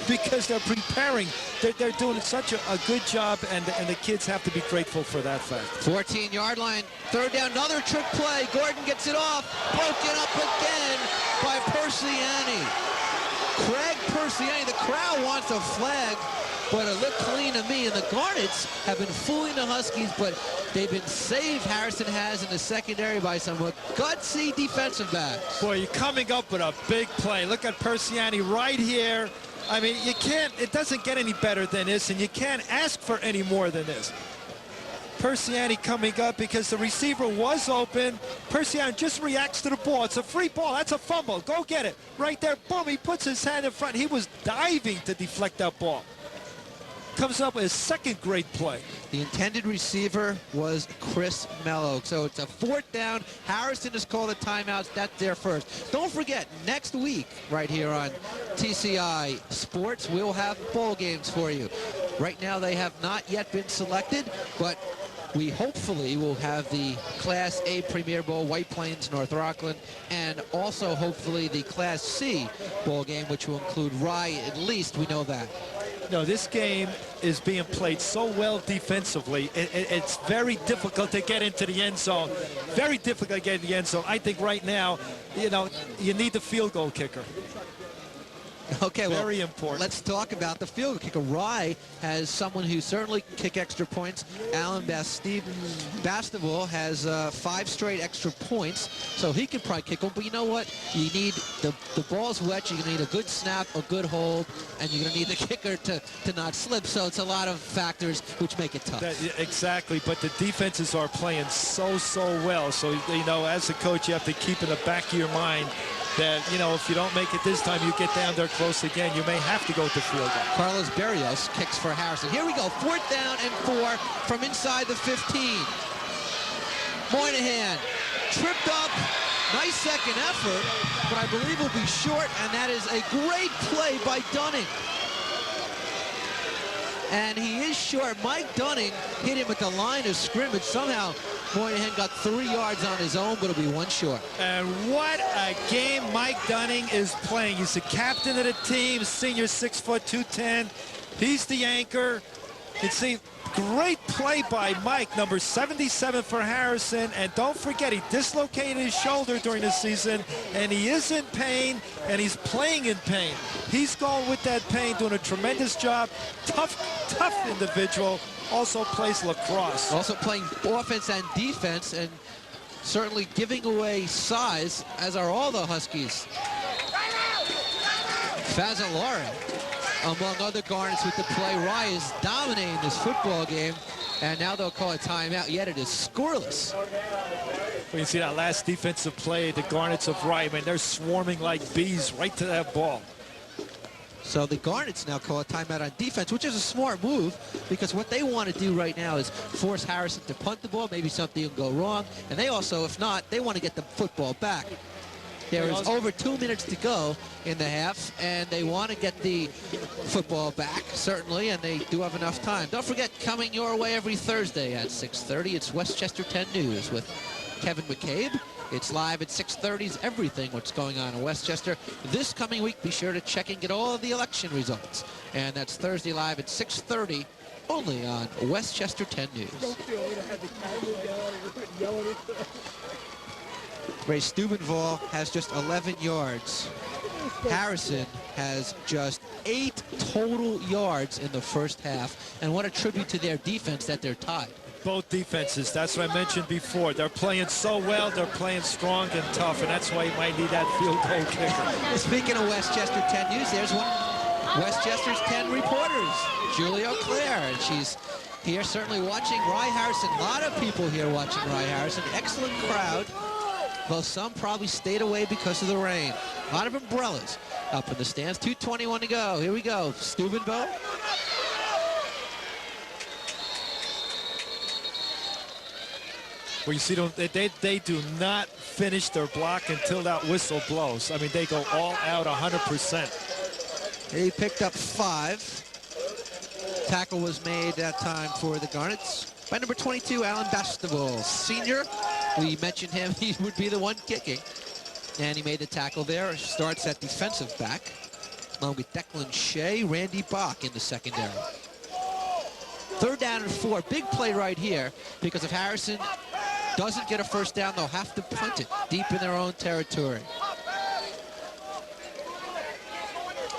because they're preparing. They're doing such a good job, and the kids have to be grateful for that fact. 14-yard line, third down, another trick play. Gordon gets it off, broken up again by Persiani. Craig Persiani, the crowd wants a flag, but it looked clean to me. And the Garnets have been fooling the Huskies, but they've been saved, Harrison has, in the secondary by some gutsy defensive backs. Boy, you're coming up with a big play. Look at Persiani right here. I mean, you can't, it doesn't get any better than this, and you can't ask for any more than this. Persiani coming up because the receiver was open. Persiani just reacts to the ball. It's a free ball. That's a fumble. Go get it. Right there. Boom. He puts his hand in front. He was diving to deflect that ball. Comes up with his second great play. The intended receiver was Chris Mello. So it's a fourth down. Harrison has called a timeout. That's there first. Don't forget, next week, right here on TCI Sports, we'll have bowl games for you. Right now, they have not yet been selected, but we hopefully will have the Class A Premier Bowl, White Plains, North Rockland, and also hopefully the Class C bowl game, which will include Rye at least. We know that. No, this game is being played so well defensively. It's very difficult to get into the end zone. Very difficult to get in the end zone. I think right now, you know, you need the field goal kicker. Okay, well, very important. Let's talk about the field goal kicker. Rye has someone who certainly can kick extra points. Alan Bastable has 5 straight extra points, so he can probably kick them. But you know what? You need the ball's wet. You're going to need a good snap, a good hold, and you're going to need the kicker to not slip. So it's a lot of factors which make it tough. Exactly, but the defenses are playing so well. So, you know, as a coach, you have to keep in the back of your mind that, you know, if you don't make it this time, you get down there close again, you may have to go to field goal. Carlos Berrios kicks for Harrison. Here we go, 4th down and 4 from inside the 15. Moynihan tripped up, nice second effort, but I believe will be short, and that is a great play by Dunning. And he is short. Mike Dunning hit him at the line of scrimmage. Somehow Moynihan got 3 yards on his own, but it'll be 1 short. And what a game Mike Dunning is playing. He's the captain of the team, senior 6 foot 210. He's the anchor. You see, great play by Mike, number 77 for Harrison. And don't forget, he dislocated his shoulder during the season, and he is in pain, and he's playing in pain. He's going with that pain, doing a tremendous job. Tough individual. Also plays lacrosse. Also playing offense and defense, and certainly giving away size, as are all the Huskies. Fazzolari, among other Garnets with the play. Rye is dominating this football game, and now they'll call a timeout, yet it is scoreless. When you see that last defensive play, the Garnets of Rye, man, they're swarming like bees right to that ball. So the Garnets now call a timeout on defense, which is a smart move because what they want to do right now is force Harrison to punt the ball. Maybe something will go wrong. And they also, if not, they want to get the football back. There is over 2 minutes to go in the half, and they want to get the football back, certainly, and they do have enough time. Don't forget, coming your way every Thursday at 6:30, it's Westchester 10 News with Kevin McCabe. It's live at 6:30's Everything, what's going on in Westchester. This coming week, be sure to check and get all of the election results. And that's Thursday live at 6:30, only on Westchester 10 News. Ray Steubenvall has just 11 yards. Harrison has just 8 total yards in the first half. And what a tribute to their defense that they're tied. Both defenses, that's what I mentioned before. They're playing so well, they're playing strong and tough, and that's why you might need that field goal kicker. Speaking of Westchester 10 News, there's one of Westchester's 10 reporters, Julie O'Clair, and she's here certainly watching Rye Harrison. A lot of people here watching Rye Harrison. Excellent crowd. Well, some probably stayed away because of the rain. A lot of umbrellas up in the stands. 2:21 to go. Here we go. Steubenvall. Well, you see, they do not finish their block until that whistle blows. I mean, they go all out 100%. He picked up 5. Tackle was made that time for the Garnets by number 22, Alan Bastable, senior. We mentioned him. He would be the one kicking. And he made the tackle there. Starts at defensive back, along with Declan Shea, Randy Bach in the secondary. 3rd down and 4. Big play right here, because if Harrison doesn't get a first down, they'll have to punt it deep in their own territory.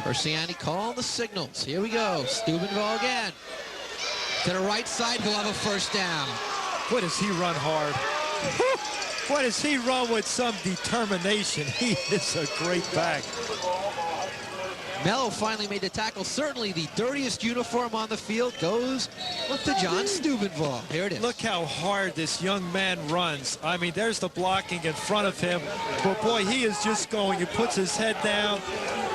Persiani calling the signals. Here we go. Steubenvall again. To the right side, he'll have a first down. Boy, does he run hard. Boy, does he run with some determination. He is a great back. Mello finally made the tackle. Certainly the dirtiest uniform on the field goes to John Steubenvall. Here it is. Look how hard this young man runs. I mean, there's the blocking in front of him. But boy, he is just going. He puts his head down.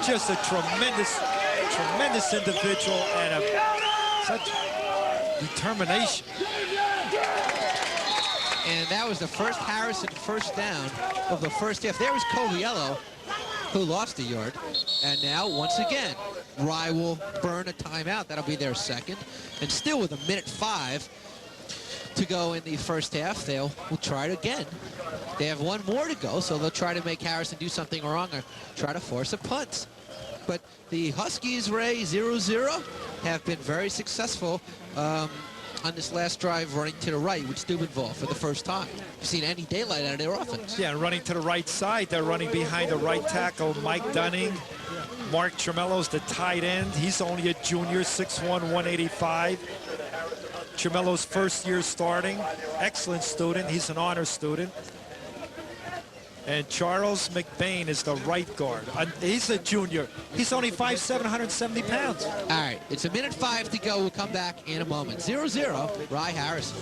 Just a tremendous individual and such determination. And that was the first Harrison first down of the first half. There was Coviello, who lost a yard. And now, once again, Rye will burn a timeout. That'll be their second. And still with 1:05 to go in the first half, will try it again. They have one more to go, so they'll try to make Harrison do something wrong or try to force a punt. But the Huskies, Ray, 0-0, have been very successful on this last drive, running to the right with Steubenvall for the first time. We've seen any daylight out of their offense. Yeah, running to the right side. They're running behind the right tackle, Mike Dunning. Mark Tremello's the tight end. He's only a junior, 6'1", 185. Tremello's first year starting. Excellent student. He's an honor student. And Charles McBain is the right guard. He's a junior. He's only 5'7", 170 pounds. All right, it's 1:05 to go. We'll come back in a moment. 0-0, Rye Harrison.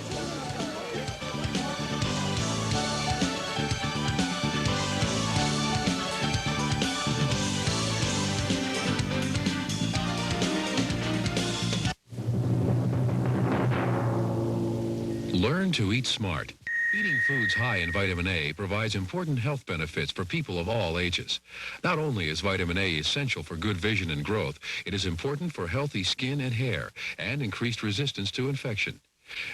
Learn to eat smart. Eating foods high in vitamin A provides important health benefits for people of all ages. Not only is vitamin A essential for good vision and growth, it is important for healthy skin and hair and increased resistance to infection.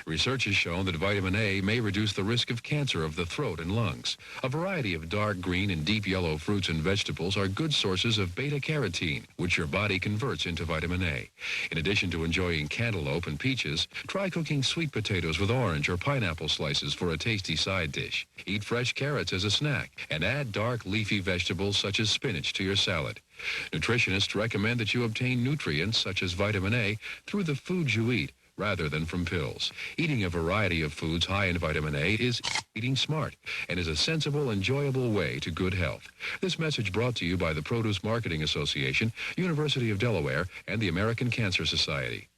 Research has shown that vitamin A may reduce the risk of cancer of the throat and lungs. A variety of dark green and deep yellow fruits and vegetables are good sources of beta-carotene, which your body converts into vitamin A. In addition to enjoying cantaloupe and peaches, try cooking sweet potatoes with orange or pineapple slices for a tasty side dish. Eat fresh carrots as a snack and add dark leafy vegetables such as spinach to your salad. Nutritionists recommend that you obtain nutrients such as vitamin A through the foods you eat, rather than from pills. Eating a variety of foods high in vitamin A is eating smart and is a sensible, enjoyable way to good health. This message brought to you by the Produce Marketing Association, University of Delaware, and the American Cancer Society.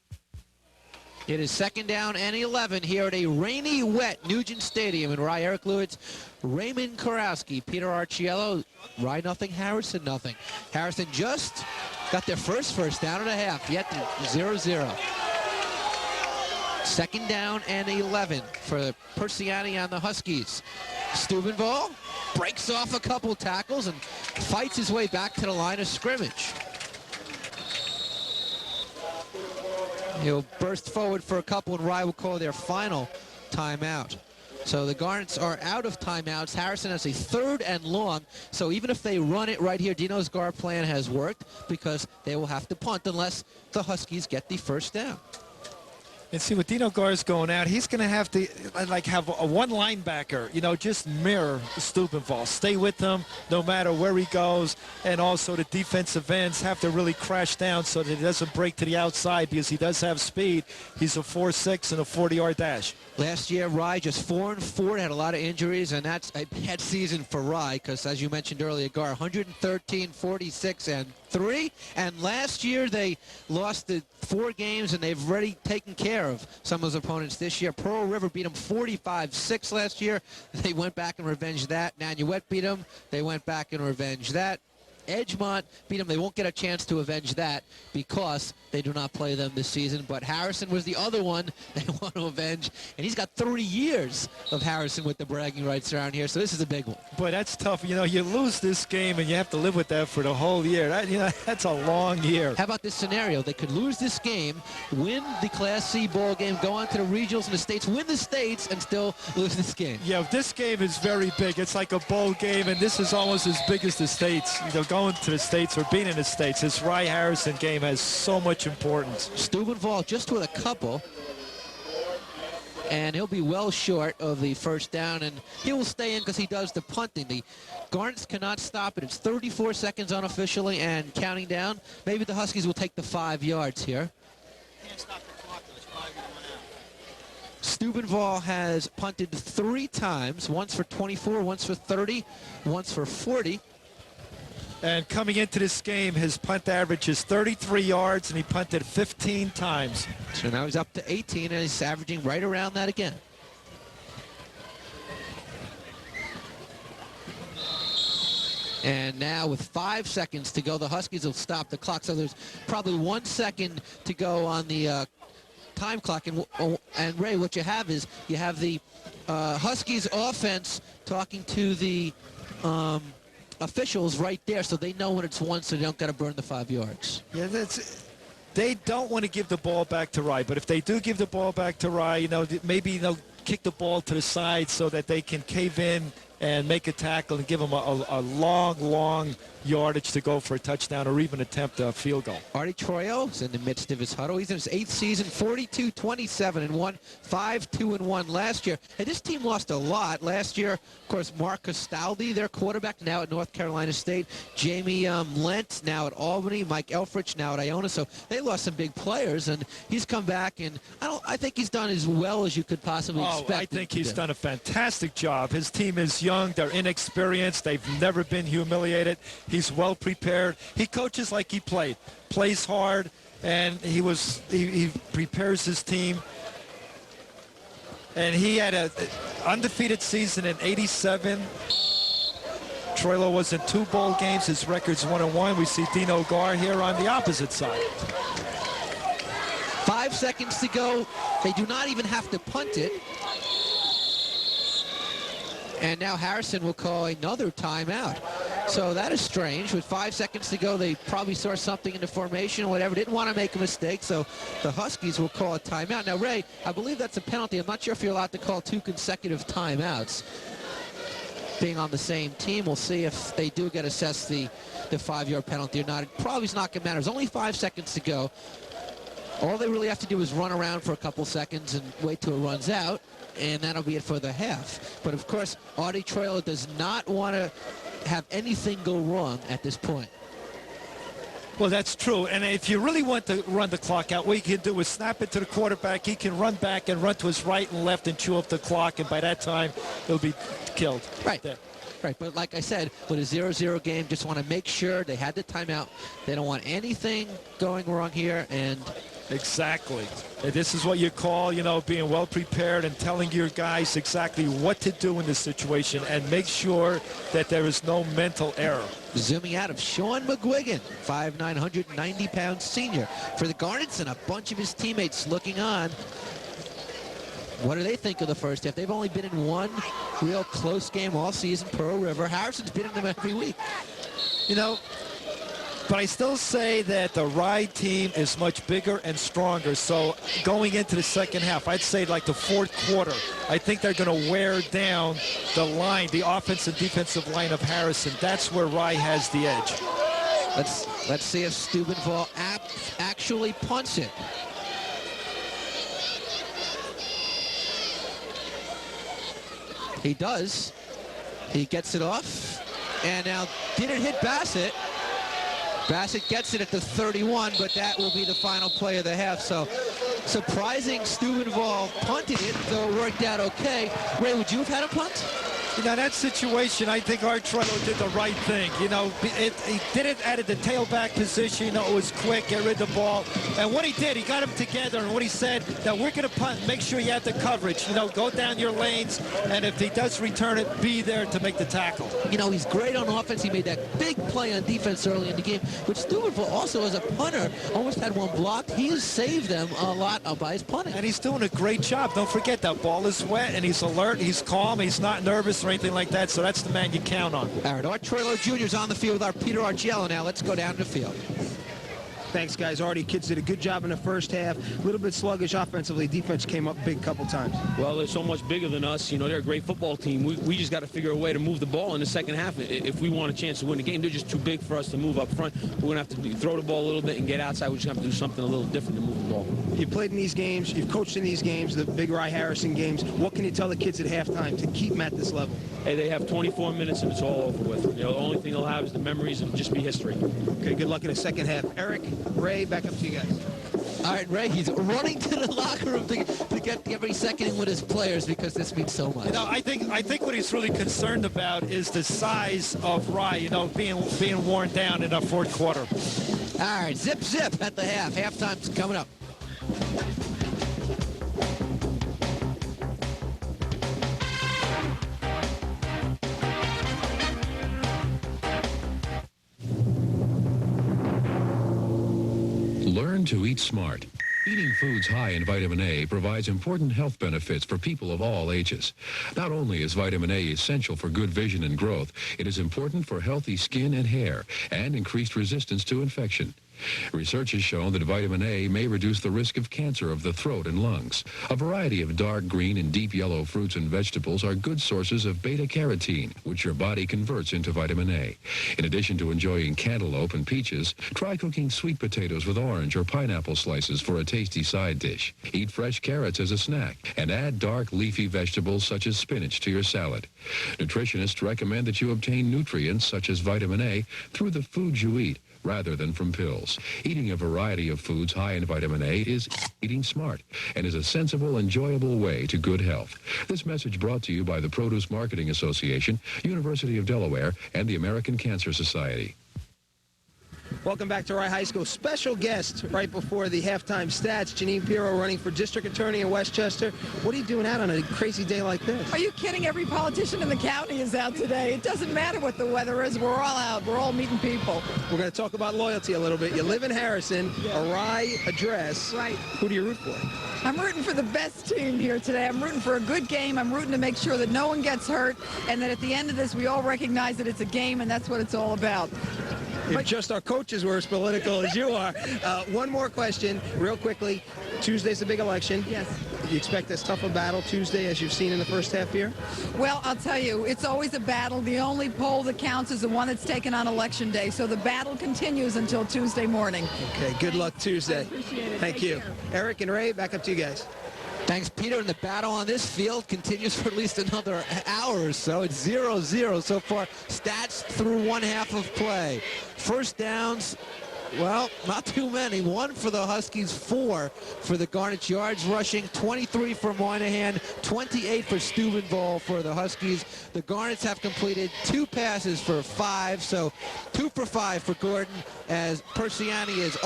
It is 2nd down and 11 here at a rainy, wet Nugent Stadium in Rye. Eric Lewitz, Raymond Kurowski, Peter Arciello. Rye nothing, Harrison nothing. Harrison just got their first down and a half, yet 0-0. Second down and 11 for Persiani on the Huskies. Steubenvall breaks off a couple tackles and fights his way back to the line of scrimmage. He'll burst forward for a couple, and Rye will call their final timeout. So the Garnets are out of timeouts. Harrison has a 3rd and long, so even if they run it right here, Dino's guard plan has worked because they will have to punt unless the Huskies get the first down. And see, with Dino Gar's going out, he's going to have to have a one linebacker, just mirror Steubenvall. Stay with him no matter where he goes. And also the defensive ends have to really crash down so that he doesn't break to the outside because he does have speed. He's a 4.6 and a 40-yard dash. Last year, Rye just 4-4, had a lot of injuries, and that's a bad season for Rye because, as you mentioned earlier, Gar 113, 46, and 3. And last year, they lost the 4 games, and they've already taken care of some of those opponents this year. Pearl River beat them 45-6 last year. They went back and revenged that. Nanuet beat them. They went back and revenged that. Edgemont beat them. They won't get a chance to avenge that because they do not play them this season. But Harrison was the other one they want to avenge. And he's got 30 years of Harrison with the bragging rights around here. So this is a big one. Boy, that's tough. You lose this game and you have to live with that for the whole year. That's a long year. How about this scenario? They could lose this game, win the Class C ball game, go on to the regionals in the states, win the states, and still lose this game. Yeah, this game is very big. It's like a bowl game, and this is almost as big as the states. Going to the states or being in the states. This Rye-Harrison game has so much importance. Steubenvall just with a couple, and he'll be well short of the first down, and he will stay in because he does the punting. The Garnets cannot stop it. It's 34 seconds unofficially and counting down. Maybe the Huskies will take the 5 yards here. Can't stop the clock, though. It's probably going to run out. Steubenvall has punted 3 times, once for 24, once for 30, once for 40. And coming into this game, his punt average is 33 yards, and he punted 15 times. So now he's up to 18, and he's averaging right around that again. And now with 5 seconds to go, the Huskies will stop the clock. So there's probably 1 second to go on the time clock. And Ray, what you have is you have the Huskies offense talking to the officials right there, so they know when it's 1, so they don't got to burn the 5 yards. Yeah, they don't want to give the ball back to Rye, but if they do give the ball back to Rye, maybe they'll kick the ball to the side so that they can cave in and make a tackle and give them a long yardage to go for a touchdown or even attempt a field goal. Artie Troyo is in the midst of his huddle. He's in his 8th season, 42-27-1, 5-2-1 last year. And this team lost a lot. Last year, of course, Mark Castaldi, their quarterback, now at North Carolina State. Jamie Lent, now at Albany. Mike Elfrich, now at Iona. So they lost some big players, and he's come back, and I think he's done as well as you could possibly expect. I think he's done a fantastic job. His team is young. They're inexperienced. They've never been humiliated. He's well prepared. He coaches like he plays hard, and he prepares his team. And he had an undefeated season in '87. Troilo was in 2 bowl games. His record's 1-1. We see Dino Gar here on the opposite side. 5 seconds to go. They do not even have to punt it. And now Harrison will call another timeout. So that is strange. With 5 seconds to go, they probably saw something in the formation or whatever. Didn't want to make a mistake, so the Huskies will call a timeout. Now, Ray, I believe that's a penalty. I'm not sure if you're allowed to call 2 consecutive timeouts. Being on the same team, we'll see if they do get assessed the 5-yard penalty or not. It probably is not going to matter. There's only 5 seconds to go. All they really have to do is run around for a couple seconds and wait till it runs out, and that'll be it for the half. But, of course, Artie Troilo does not want to have anything go wrong at this point. Well, that's true. And if you really want to run the clock out, what you can do is snap it to the quarterback. He can run back and run to his right and left and chew up the clock, and by that time, he'll be killed. Right. Right, but like I said, with a 0-0 game, just want to make sure they had the timeout. They don't want anything going wrong here, and Exactly. And this is what you call, being well prepared and telling your guys exactly what to do in this situation and make sure that there is no mental error. Zooming out of Sean McGuigan, 5'9", 190-pound senior for the Garnets, and a bunch of his teammates looking on. What do they think of the first half? They've only been in one real close game all season, Pearl River. Harrison's been in them every week. But I still say that the Rye team is much bigger and stronger. So going into the second half, I'd say like the fourth quarter, I think they're going to wear down the line, the offensive and defensive line of Harrison. That's where Rye has the edge. Let's see if Steubenville actually punts it. He does. He gets it off. And now, did it hit Bassett? Bassett gets it at the 31, but that will be the final play of the half. So, surprising Steubenville punted it, though it worked out okay. Ray, would you have had a punt? That situation, I think Art Troilo did the right thing. He did it at the tailback position. It was quick, get rid of the ball. And what he did, he got them together, and what he said, that we're going to punt, make sure you have the coverage. Go down your lanes, and if he does return it, be there to make the tackle. He's great on offense. He made that big play on defense early in the game, which Steubenville also, as a punter, almost had one blocked. He has saved them a lot by his punting. And he's doing a great job. Don't forget, that ball is wet, and he's alert, he's calm, he's not nervous or anything like that, so that's the man you count on. All right, Art Troilo Jr. is on the field with our Peter Argello now. Let's go down to the field. Thanks, guys. Artie, kids did a good job in the first half. A little bit sluggish offensively. Defense came up big a couple times. Well, they're so much bigger than us. They're a great football team. We just got to figure a way to move the ball in the second half. If we want a chance to win the game, they're just too big for us to move up front. We're going to have to throw the ball a little bit and get outside. We just have to do something a little different to move the ball. You played in these games. You've coached in these games, the big Rye Harrison games. What can you tell the kids at halftime to keep them at this level? Hey, they have 24 minutes and it's all over with. The only thing they'll have is the memories and just be history. Okay, good luck in the second half. Eric, Ray, back up to you guys. All right, Ray, he's running to the locker room to get every second in with his players because this means so much. I think what he's really concerned about is the size of Rye, being worn down in the fourth quarter. All right, zip at the half. Halftime's coming up. Learn to eat smart. Eating foods high in vitamin A provides important health benefits for people of all ages. Not only is vitamin A essential for good vision and growth, it is important for healthy skin and hair and increased resistance to infection. Research has shown that vitamin A may reduce the risk of cancer of the throat and lungs. A variety of dark green and deep yellow fruits and vegetables are good sources of beta-carotene, which your body converts into vitamin A. In addition to enjoying cantaloupe and peaches, try cooking sweet potatoes with orange or pineapple slices for a tasty side dish. Eat fresh carrots as a snack, and add dark leafy vegetables such as spinach to your salad. Nutritionists recommend that you obtain nutrients such as vitamin A through the foods you eat, rather than from pills. Eating a variety of foods high in vitamin A is eating smart and is a sensible, enjoyable way to good health. This message brought to you by the Produce Marketing Association, University of Delaware, and the American Cancer Society. Welcome back to Rye High School. Special guest right before the halftime stats, Janine Pirro running for district attorney in Westchester. What are you doing out on a crazy day like this? Are you kidding? Every politician in the county is out today. It doesn't matter what the weather is. We're all out. We're all meeting people. We're going to talk about loyalty a little bit. You live in Harrison, a Rye address. Right. Who do you root for? I'm rooting for the best team here today. I'm rooting for a good game. I'm rooting to make sure that no one gets hurt and that at the end of this we all recognize that it's a game and that's what it's all about. If just our coaches were as political as you are. One more question, real quickly. Tuesday's the big election. Yes. Do you expect as tough a battle Tuesday as you've seen in the first half here? Well, I'll tell you, it's always a battle. The only poll that counts is the one that's taken on Election Day. So the battle continues until Tuesday morning. Okay, good luck Tuesday. I appreciate it. Thank you. Eric and Ray, back up to you guys. Thanks, Peter. And the battle on this field continues for at least another hour or so. It's 0-0 so far. Stats through one half of play. First downs Well, not too many. 1 for the Huskies, 4 for the Garnets. Yards rushing, 23 for Moynihan, 28 for Steubenvall for the Huskies. The Garnets have completed 2 passes for 5, so 2 for 5 for Gordon, as Persiani is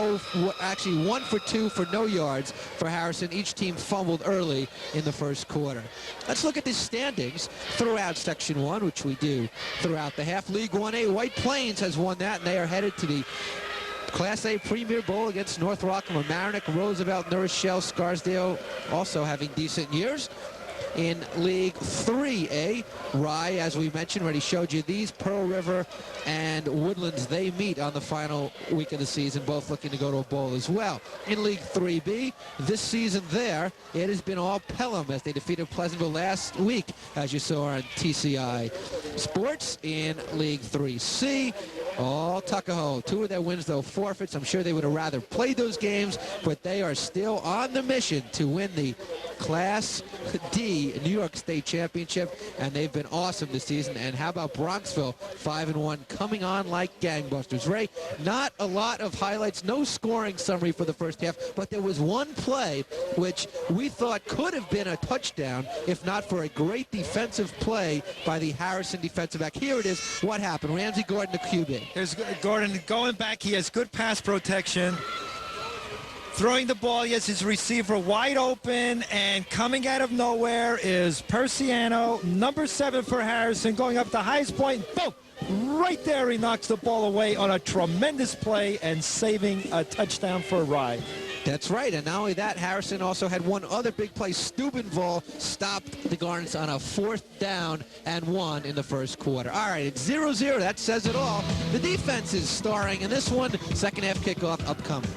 actually 1 for 2 for no yards for Harrison. Each team fumbled early in the first quarter. Let's look at the standings throughout Section 1, which we do throughout the half. League 1A, White Plains has won that, and they are headed to the Class A Premier Bowl against North Rockham, Mamaroneck, Roosevelt, New Rochelle, Scarsdale also having decent years. In League 3A, Rye, as we mentioned, already showed you these, Pearl River and Woodlands, they meet on the final week of the season, both looking to go to a bowl as well. In League 3B, this season there, it has been all Pelham as they defeated Pleasantville last week, as you saw on TCI Sports. In League 3C, all Tuckahoe. 2 of their wins, though, forfeits. I'm sure they would have rather played those games, but they are still on the mission to win the Class D New York State Championship, and they've been awesome this season. And how about Bronxville, 5-1, coming on like gangbusters. Ray, not a lot of highlights, no scoring summary for the first half, but there was one play which we thought could have been a touchdown if not for a great defensive play by the Harrison defensive back. Here it is. What happened? Ramsey Gordon, the QB. Here's Gordon going back. He has good pass protection. Throwing the ball, he has his receiver wide open, and coming out of nowhere is Persiano, number 7 for Harrison, going up the highest point. Boom! Right there, he knocks the ball away on a tremendous play and saving a touchdown for Rye. That's right, and not only that, Harrison also had one other big play. Steubenvall stopped the Garnets on a 4th down and 1 in the first quarter. All right, it's 0-0. That says it all. The defense is starring in this one. Second half kickoff upcoming.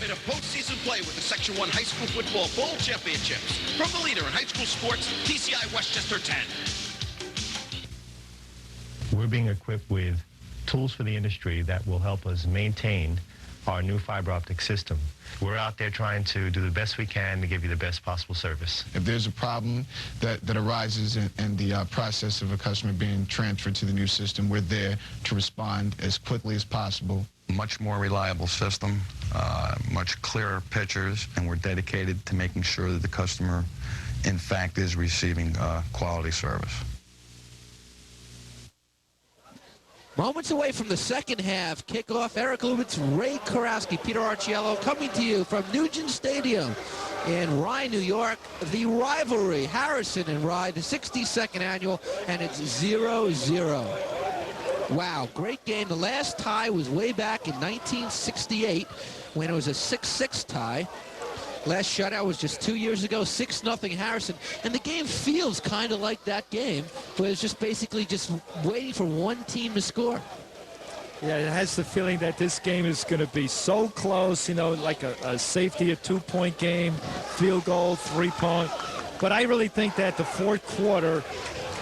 Of postseason play with the Section 1 High School Football Bowl Championships. From the leader in high school sports, TCI Westchester 10. We're being equipped with tools for the industry that will help us maintain our new fiber optic system. We're out there trying to do the best we can to give you the best possible service. If there's a problem that arises in the process of a customer being transferred to the new system, we're there to respond as quickly as possible. Much more reliable system, much clearer pictures, and we're dedicated to making sure that the customer, in fact, is receiving quality service. Moments away from the second half kickoff, Eric Lubitz, Ray Karowski, Peter Arciello coming to you from Nugent Stadium in Rye, New York. The rivalry, Harrison and Rye, the 62nd annual, and it's 0-0. Wow, great game. The last tie was way back in 1968 when it was a 6-6 tie. Last shutout was just 2 years ago, 6-0 Harrison. And the game feels kind of like that game, but it's just basically just waiting for one team to score. Yeah, it has the feeling that this game is going to be so close, you know, like a safety, a 2-point game, field goal, 3-point. But I really think that the fourth quarter,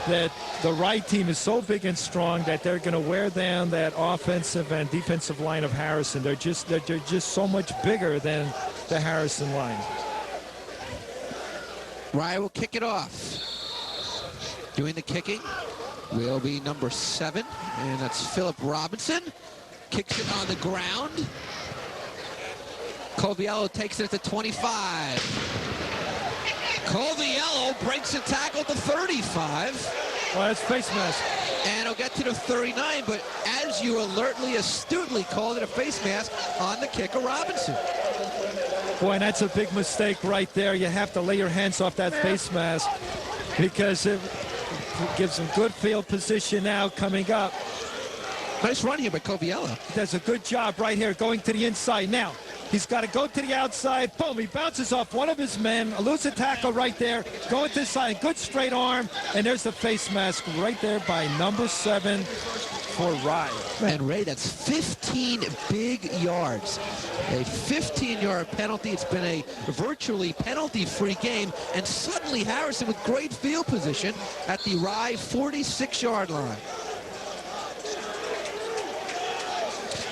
that the right team is so big and strong that they're going to wear down that offensive and defensive line of Harrison. They're just so much bigger than the Harrison line. Rye will kick it off. Doing the kicking will be number 7, and that's Philip Robinson. Kicks it on the ground. Coviello takes it at the 25. Coviello breaks a tackle at the 35. Well, that's face mask. And he'll get to the 39, but as you alertly, astutely called it, a face mask on the kicker, Robinson. Boy, and that's a big mistake right there. You have to lay your hands off that face mask because it gives them good field position now coming up. Nice run here by Coviello. Does a good job right here going to the inside. Now, he's got to go to the outside. Boom, he bounces off one of his men. A loose tackle right there. Going to the side. Good straight arm. And there's the face mask right there by number 7, for Rye. And Ray, that's 15 big yards. A 15-yard penalty. It's been a virtually penalty-free game. And suddenly Harrison with great field position at the Rye 46-yard line.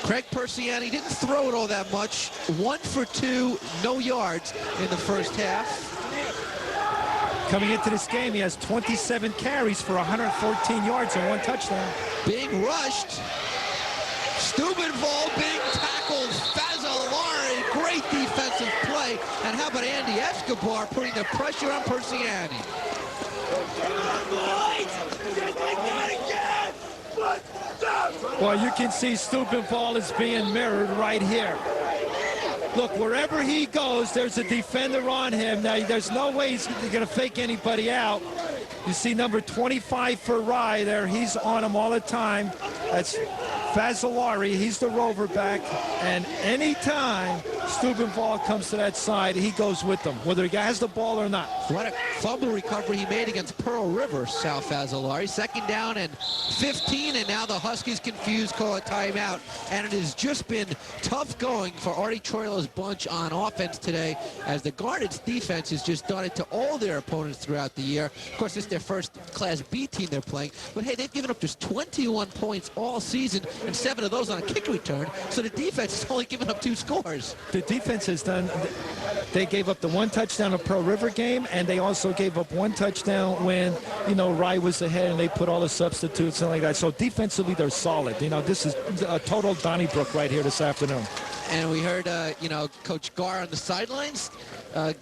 Craig Persiani didn't throw it all that much. 1 for 2, no yards in the first half. Coming into this game, he has 27 carries for 114 yards and 1 touchdown. Being rushed. Steubenvall being tackled. Fazzolari, great defensive play. And how about Andy Escobar putting the pressure on Persiani? Well, you can see Steubenvall is being mirrored right here. Look, wherever he goes, there's a defender on him. Now, there's no way he's going to fake anybody out. You see number 25 for Rye there. He's on him all the time. That's Fazzolari. He's the rover back. And anytime Steubenvall comes to that side, he goes with them, whether he has the ball or not. What a fumble recovery he made against Pearl River, Sal Fazzolari. 2nd down and 15, and now the Huskies confused, call a timeout. And it has just been tough going for Artie Troilo's bunch on offense today, as the Garnet's defense has just done it to all their opponents throughout the year. Of course, this is their first Class B team they're playing. But, hey, they've given up just 21 points all season, and 7 of those on a kick return. So the defense has only given up 2 scores. The defense has done, they gave up the 1 touchdown of Pearl River game, and they also gave up 1 touchdown when, you know, Rye was ahead and they put all the substitutes and like that. So defensively, they're solid. You know, this is a total Donnybrook right here this afternoon. And we heard, you know, Coach Gar on the sidelines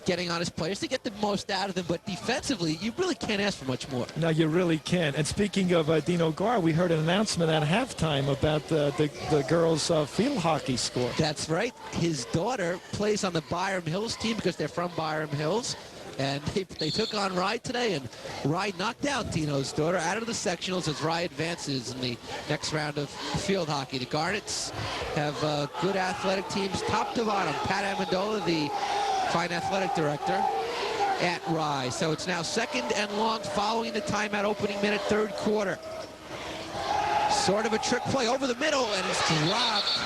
getting on his players to get the most out of them. But defensively, you really can't ask for much more. No, you really can't. And speaking of Dino Gar, we heard an announcement at halftime about the girls' field hockey score. That's right. His daughter plays on the Byram Hills team because they're from Byram Hills. And they took on Rye today, and Rye knocked out Dino's daughter out of the sectionals as Rye advances in the next round of field hockey. The Garnets have good athletic teams, top to bottom. Pat Amendola, the fine athletic director at Rye. So it's now 2nd and long following the timeout, opening minute, 3rd quarter. Sort of a trick play over the middle, and it's dropped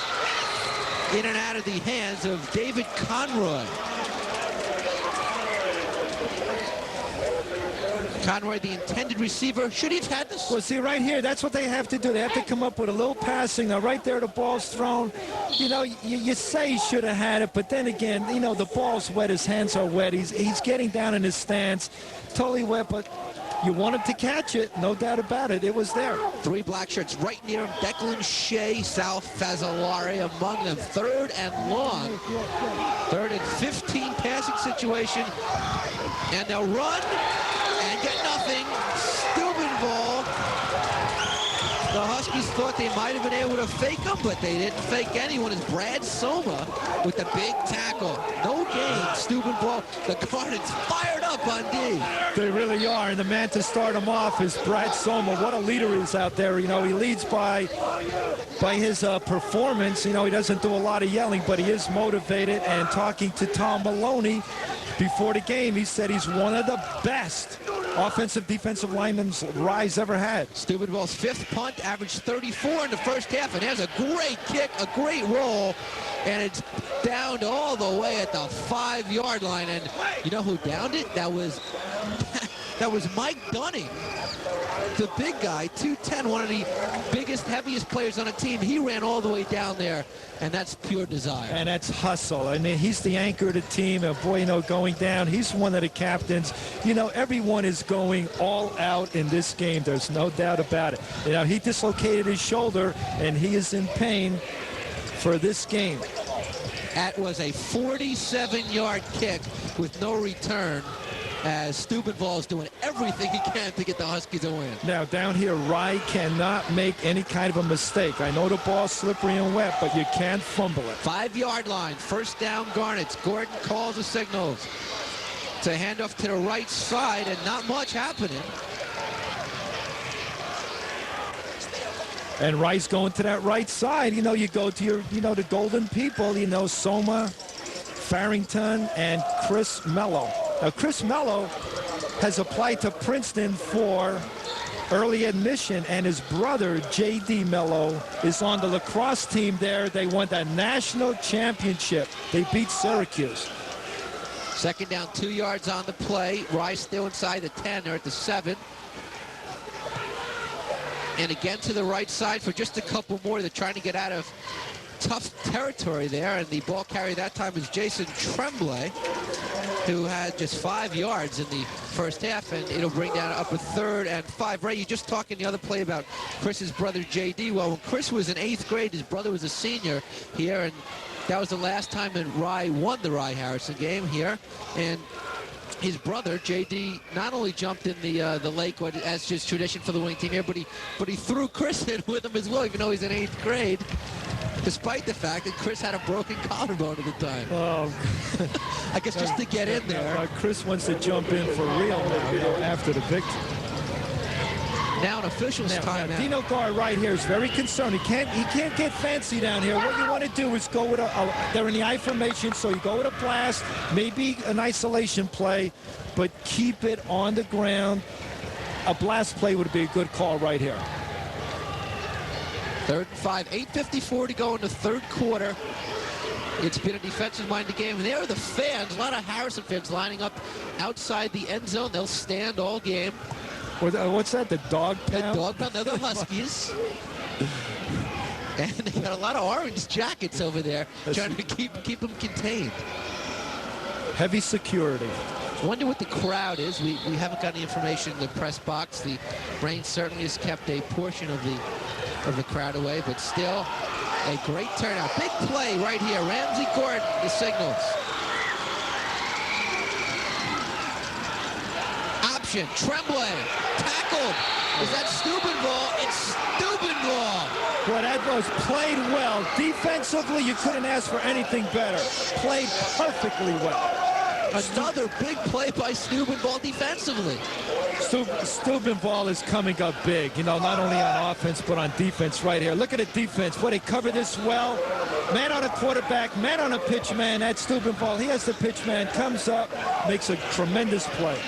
in and out of the hands of David Conroy. Conroy, the intended receiver, should he have had this? Well, see, right here, that's what they have to do. They have to come up with a little passing. Now, right there, the ball's thrown. You know, you say he should have had it, but then again, you know, the ball's wet. His hands are wet. He's getting down in his stance. Totally wet, but you want him to catch it. No doubt about it. It was there. 3 black shirts right near him. Declan Shea, Sal Fazzolari among them. 3rd and long. 3rd and 15 passing situation. And they'll run and get nothing. Steubenvall. The Huskies thought they might have been able to fake him, but they didn't fake anyone. It's Brad Soma with the big tackle. No gain. Steubenvall. The Garnets fired up on D. They really are, and the man to start him off is Brad Soma. What a leader he is out there. You know, he leads by his performance. You know, he doesn't do a lot of yelling, but he is motivated. And talking to Tom Maloney before the game, he said he's one of the best offensive defensive linemen Rye's ever had. Steubenvall's 5th punt averaged 34 in the first half, and has a great kick, a great roll, and it's downed all the way at the 5-yard line. And you know who downed it? That was Mike Dunning, the big guy, 210, one of the biggest, heaviest players on the team. He ran all the way down there, and that's pure desire. And that's hustle. I mean, he's the anchor of the team. And boy, you know, going down, he's one of the captains. You know, everyone is going all out in this game. There's no doubt about it. You know, he dislocated his shoulder, and he is in pain for this game. That was a 47-yard kick with no return, as Steubenvall is doing everything he can to get the Huskies a win. Now, down here, Rye cannot make any kind of a mistake. I know the ball's slippery and wet, but you can't fumble it. 5-yard line, 1st down Garnets. Gordon calls the signals to hand off to the right side, and not much happening. And Rice going to that right side. You know, you go to your, you know, the golden people, you know, Soma, Farrington, and Chris Mello. Now, Chris Mello has applied to Princeton for early admission, and his brother, J.D. Mello, is on the lacrosse team there. They won the national championship. They beat Syracuse. Second down, 2 yards on the play. Rye still inside the 10. They're at the 7. And again to the right side for just a couple more. They're trying to get out of tough territory there. And the ball carrier that time is Jason Tremblay, who had just 5 yards in the first half. And it'll bring down up a 3rd and 5. Ray, you just talking the other play about Chris's brother, J.D. Well, when Chris was in 8th grade, his brother was a senior here. And that was the last time that Rye won the Rye-Harrison game here. And his brother, J.D., not only jumped in the lake, as just tradition for the winning team here, but he threw Chris in with him as well, even though he's in 8th grade, despite the fact that Chris had a broken collarbone at the time. I guess just to get in there. Chris wants to jump in for real now, after the victory. Now an official's timeout. Dino Gar right here is very concerned. He can't get fancy down here. What you want to do is go with they're in the I formation, so you go with a blast, maybe an isolation play, but keep it on the ground. A blast play would be a good call right here. 3rd and 5, 8:54 to go in the 3rd quarter. It's been a defensive-minded game. And there are the fans, a lot of Harrison fans lining up outside the end zone. They'll stand all game. What's that, the dog pound? The dog pound, they're the Huskies. And they got a lot of orange jackets over there trying to keep them contained. Heavy security. I wonder what the crowd is. We haven't got any information in the press box. The rain certainly has kept a portion of the crowd away, but still a great turnout. Big play right here. Ramsey Gordon, the signals. Option, Tremblay, tackled. Is that Steubenvall? It's Steubenvall. Boy, that was played well. Defensively, you couldn't ask for anything better. Played perfectly well. Another big play by Steubenvall defensively. Steubenvall is coming up big, not only on offense, but on defense right here. Look at the defense. Boy, they cover this well. Man on a quarterback, man on a pitch man. That's Steubenvall. He has the pitch man, comes up, makes a tremendous play.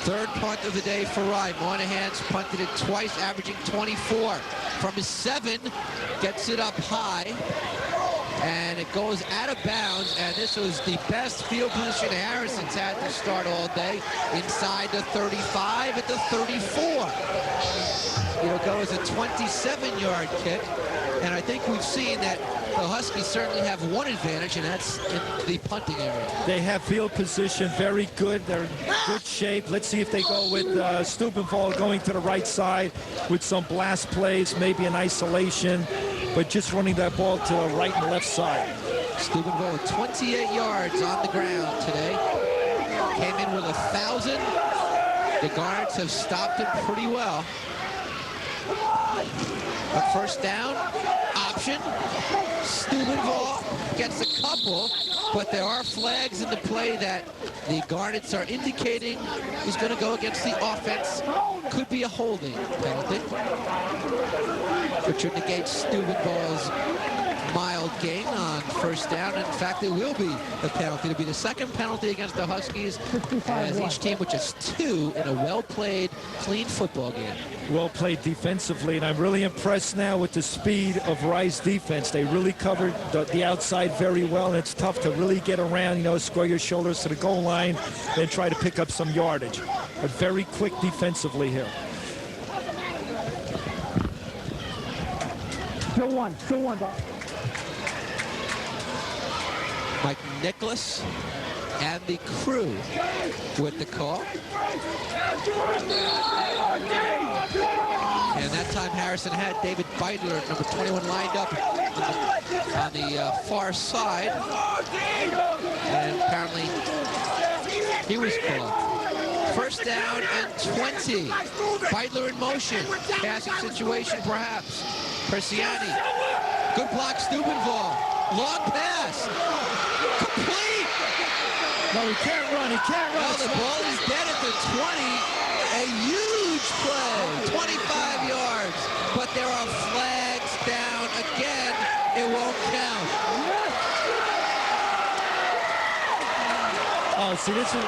3rd punt of the day for Rye. Moynihan's punted it twice, averaging 24. From his 7, gets it up high. And it goes out of bounds, and this was the best field position Harrison's had to start all day. Inside the 35 at the 34. It'll go as a 27-yard kick, and I think we've seen that the Huskies certainly have one advantage, and that's in the punting area. They have field position very good. They're in good shape. Let's see if they go with Steubenvall going to the right side with some blast plays, maybe an isolation, but just running that ball to the right and left side. Steubenvall with 28 yards on the ground today. Came in with 1,000. The Garnets have stopped him pretty well. A first down, option. Steubenvall gets a couple, but there are flags in the play that the Garnets are indicating is going to go against the offense. Could be a holding penalty, which would negate Steubenvall's mild gain on first down. In fact, it will be a penalty. It'll be the 2nd penalty against the Huskies, as each team with just 2 in a well-played, clean football game. Well played defensively, and I'm really impressed now with the speed of Rye's defense. They really covered the outside very well, and it's tough to really get around, square your shoulders to the goal line and try to pick up some yardage. But very quick defensively here. Still one, Bob. Mike Nicholas and the crew with the call. And that time Harrison had David Beidler, number 21, lined up on the far side. And apparently he was called. First down and 20. Beidler in motion. Passing situation perhaps. Persiani. Good block, Steubenvall. Long pass. Complete. No, he can't run. He can't run. No, the ball is dead at the 20. A huge play. 25 yards. But there are flags down again. It won't count. Oh, see, this is...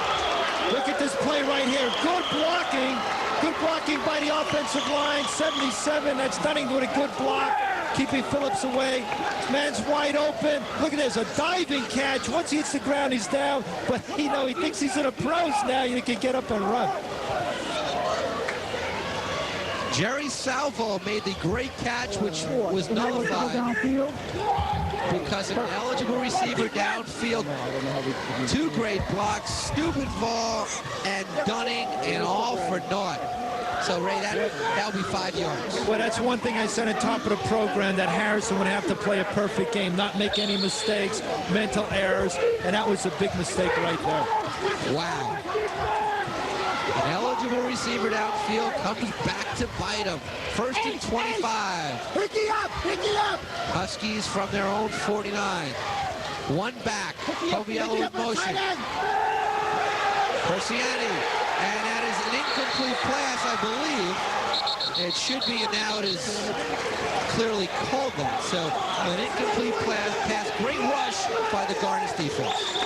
Look at this play right here. Good blocking. Good blocking by the offensive line. 77. That's Dunning with a good block, keeping Phillips away. Man's wide open. Look at this, a diving catch. Once he hits the ground, he's down. But, he thinks he's in the pros now. You can get up and run. Jerry Salvo made the great catch, which was nullified because an eligible receiver downfield. Two great blocks, Steubenvall and Dunning, and all for naught. So, Ray, that would be 5 yards. Well, that's one thing I said at top of the program, that Harrison would have to play a perfect game, not make any mistakes, mental errors, and that was a big mistake right there. Wow. An eligible receiver downfield comes back to bite him. First and 25. Picky up! Picky up! Huskies from their own 49. One back. Coviello in motion. Persiani. And that is an incomplete pass, I believe. It should be, and now it is clearly called that. So an incomplete pass. Great rush by the Garnets defense.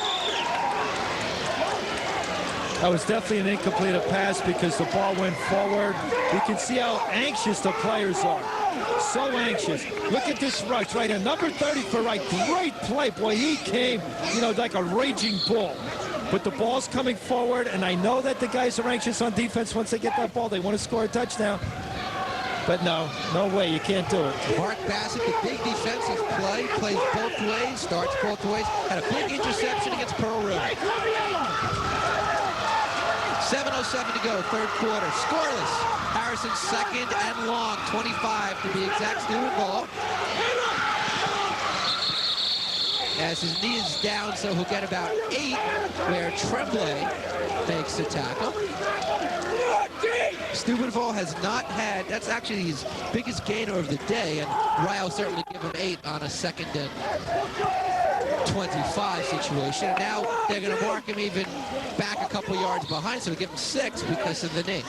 That was definitely an incomplete pass because the ball went forward. You can see how anxious the players are. So anxious. Look at this rush right here. Number 30 for Wright. Great play. Boy, he came, like a raging bull. But the ball's coming forward, and I know that the guys are anxious on defense. Once they get that ball, they want to score a touchdown. But no way, you can't do it. Mark Bassett, the big defensive play, plays both ways, starts both ways. Had a big interception against Pearl River. 7:07 to go, third quarter. Scoreless. Harrison second and long, 25 to be exact. Steubenvall. As his knee is down, so he'll get about 8, where Tremblay makes the tackle. Steubenvall has not had, that's actually his biggest gainer of the day, and Ryle certainly give him 8 on a second and 25 situation. And now they're going to mark him even back a couple yards behind, so they give him 6 because of the knee.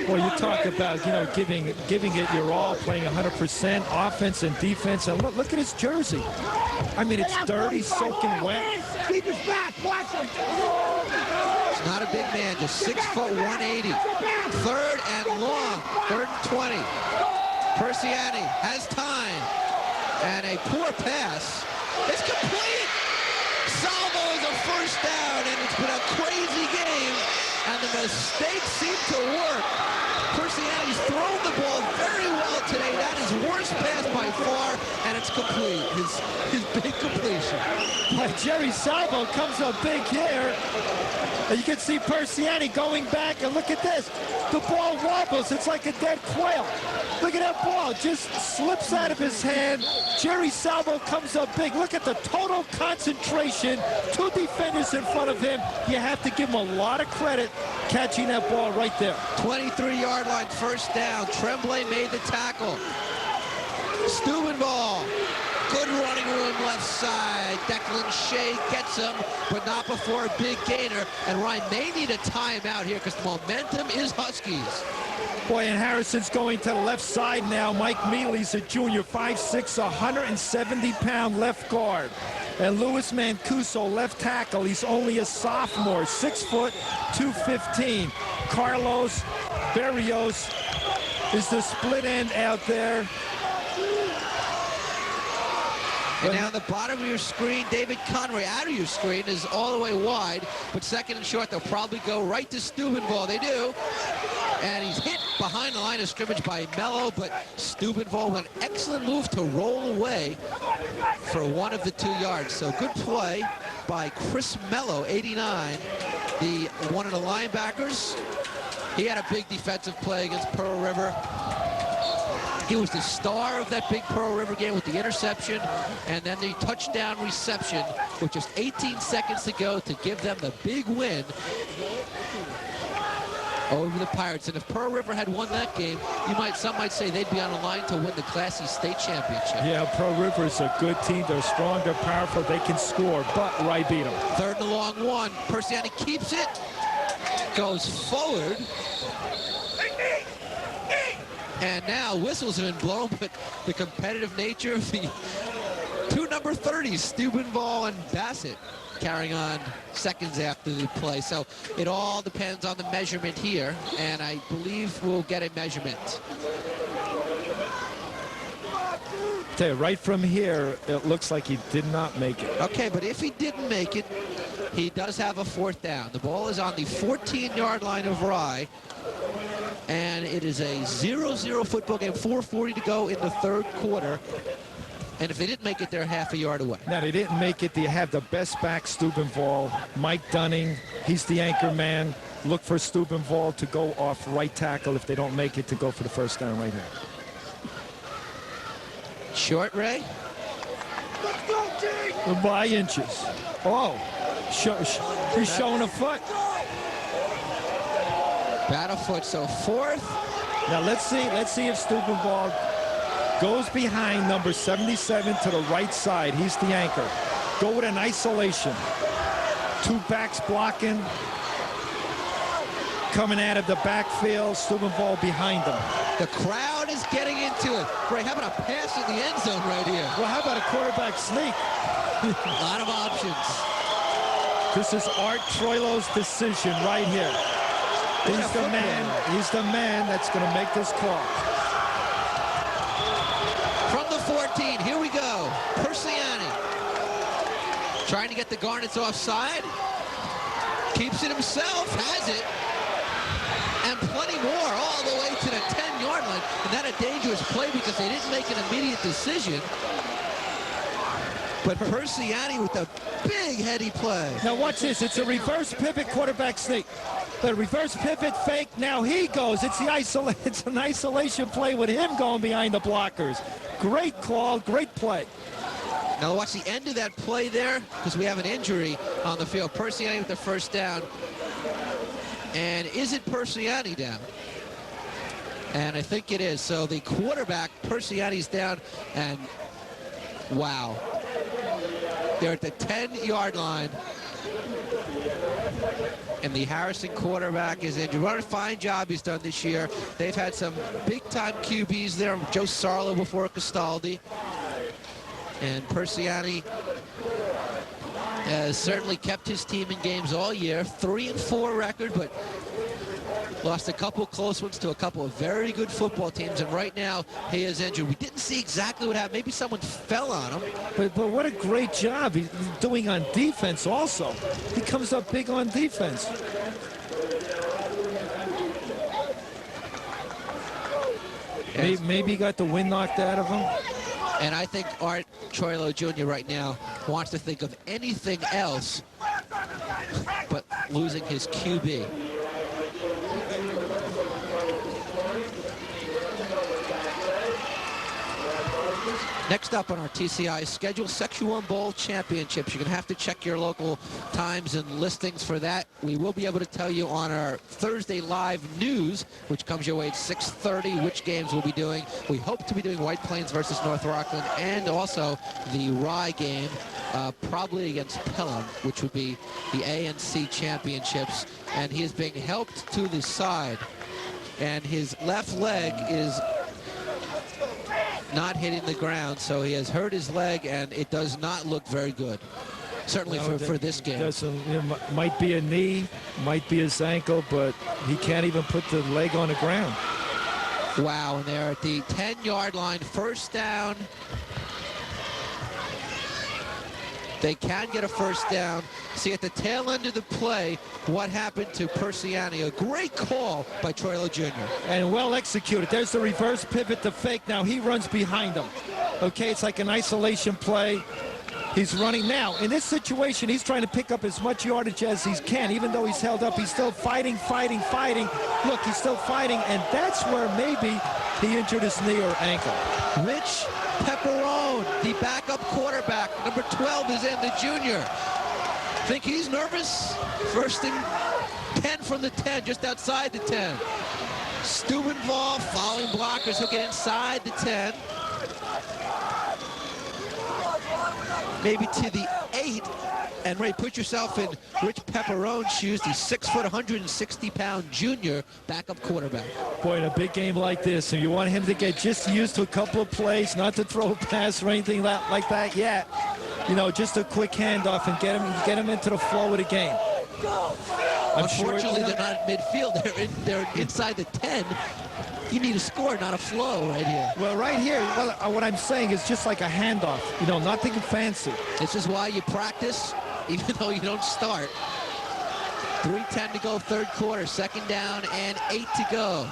Well, you talk about, giving it your all, playing 100% offense and defense. And look at his jersey. I mean, it's dirty, soaking wet. Keep his back. Watch him. It's not a big man, just 6 foot 180. Third and long, third and 20. Persiani has time. And a poor pass. It's complete. Salvo is a first down, and it's been a crazy game. And the mistakes seem to work. Persiani's thrown the ball very well today. That is worst pass by far, and it's complete. His big completion. Jerry Salvo comes up big here. And you can see Persiani going back, and look at this. The ball wobbles. It's like a dead quail. Look at that ball. Just slips out of his hand. Jerry Salvo comes up big. Look at the total concentration. 2 defenders in front of him. You have to give him a lot of credit catching that ball right there. 23-yard line, first down. Tremblay made the tackle. Steubenvall. Good running room left side. Declan Shea gets him, but not before a big gainer. And Ryan may need a timeout here because the momentum is Huskies. Boy, and Harrison's going to the left side now. Mike Mealy's a junior, 5'6", 170-pound left guard. And Louis Mancuso, left tackle. He's only a sophomore, 6 foot, 215. Carlos Berrios is the split end out there. And now the bottom of your screen, David Conway out of your screen is all the way wide, but second and short, they'll probably go right to Steubenvall. They do. And he's hit behind the line of scrimmage by Mello, but Steubenvall with an excellent move to roll away for 1 of the 2 yards. So good play by Chris Mello, 89, the one of the linebackers. He had a big defensive play against Pearl River. He was the star of that big Pearl River game with the interception and then the touchdown reception with just 18 seconds to go to give them the big win over the Pirates. And if Pearl River had won that game, some might say they'd be on the line to win the Class C state championship. Yeah, Pearl River is a good team. They're strong, they're powerful, they can score, but Rye beat them. Third and a long one. Persiani keeps it, goes forward. And now whistles have been blown, but the competitive nature of the 2 number 30, Steubenvall and Bassett carrying on seconds after the play. So it all depends on the measurement here, and I believe we'll get a measurement. Tell you, right from here, it looks like he did not make it. Okay, but if he didn't make it, he does have a 4th down. The ball is on the 14-yard line of Rye, and it is a 0-0 football game, 4:40 to go in the 3rd quarter. And if they didn't make it, they're half a yard away. Now, they didn't make it. They have the best back, Steubenvall. Mike Dunning, he's the anchor man. Look for Steubenvall to go off right tackle if they don't make it, to go for the 1st down right here. Short, Ray? Let's go, G! By inches. Oh, he's showing a foot. Bat a foot, so 4th. Now, let's see if Steubenvall goes behind number 77 to the right side. He's the anchor. Go with an isolation. 2 backs blocking. Coming out of the backfield, Steubenvall behind them. The crowd is getting into it. Ray, how about a pass in the end zone right here? Well, how about a quarterback sneak? A lot of options. This is Art Troilo's decision right here. He's the man. He's the man that's going to make this call. From the 14, here we go. Persiani trying to get the Garnets offside. Keeps it himself, has it. And plenty more all the way to the 10-yard line. And that a dangerous play because they didn't make an immediate decision. But Persiani with a big heady play. Now watch this. It's a reverse pivot quarterback sneak. The reverse pivot fake. Now he goes. It's an isolation play with him going behind the blockers. Great call. Great play. Now watch the end of that play there because we have an injury on the field. Persiani with the 1st down. And is it Persiani down? And I think it is. So the quarterback, Persiani's down, and wow. They're at the 10-yard line. And the Harrison quarterback is injured. What a fine job he's done this year. They've had some big-time QBs there. Joe Sarlo before Castaldi. And Persiani has certainly kept his team in games all year. 3-4 record, but lost a couple close ones to a couple of very good football teams. And right now, he is injured. We didn't see exactly what happened. Maybe someone fell on him. But what a great job he's doing on defense also. He comes up big on defense. Maybe he got the wind knocked out of him. And I think Art Troilo Jr. right now wants to think of anything else but losing his QB. Next up on our TCI schedule, Section 1 Bowl Championships. You're going to have to check your local times and listings for that. We will be able to tell you on our Thursday live news, which comes your way at 6:30, which games we'll be doing. We hope to be doing White Plains versus North Rockland and also the Rye game, probably against Pelham, which would be the A and C championships. And he is being helped to the side. And his left leg is not hitting the ground, so he has hurt his leg, and it does not look very good. Certainly for this game. It might be a knee, might be his ankle, but he can't even put the leg on the ground. Wow, and they're at the 10-yard line, 1st down. They can get a 1st down. See at the tail end of the play what happened to Persiani. A great call by Troilo Jr. And well executed. There's the reverse pivot to fake. Now he runs behind him. Okay, it's like an isolation play. He's running now. In this situation, he's trying to pick up as much yardage as he can. Even though he's held up, he's still fighting. Look, he's still fighting, and that's where maybe he injured his knee or ankle. Rich Pepperone, the backup quarterback. Number 12 is in, the junior. Think he's nervous? 1st and 10 from the 10, just outside the 10. Steubenvall following blockers. He'll get inside the 10. maybe to the 8. And Ray, put yourself in Rich Pepperone's shoes, the 6 foot, 160-pound junior backup quarterback. Boy, in a big game like this, and you want him to get just used to a couple of plays, not to throw a pass or anything like that yet. You know, just a quick handoff and get him into the flow of the game. Unfortunately, they're not at midfield. They're inside the 10. You need a score, not a flow right here. Well, right here, what I'm saying is just like a handoff. You know, nothing fancy. This is why you practice, even though you don't start. 3:10 to go, third quarter. Second down and 8 to go.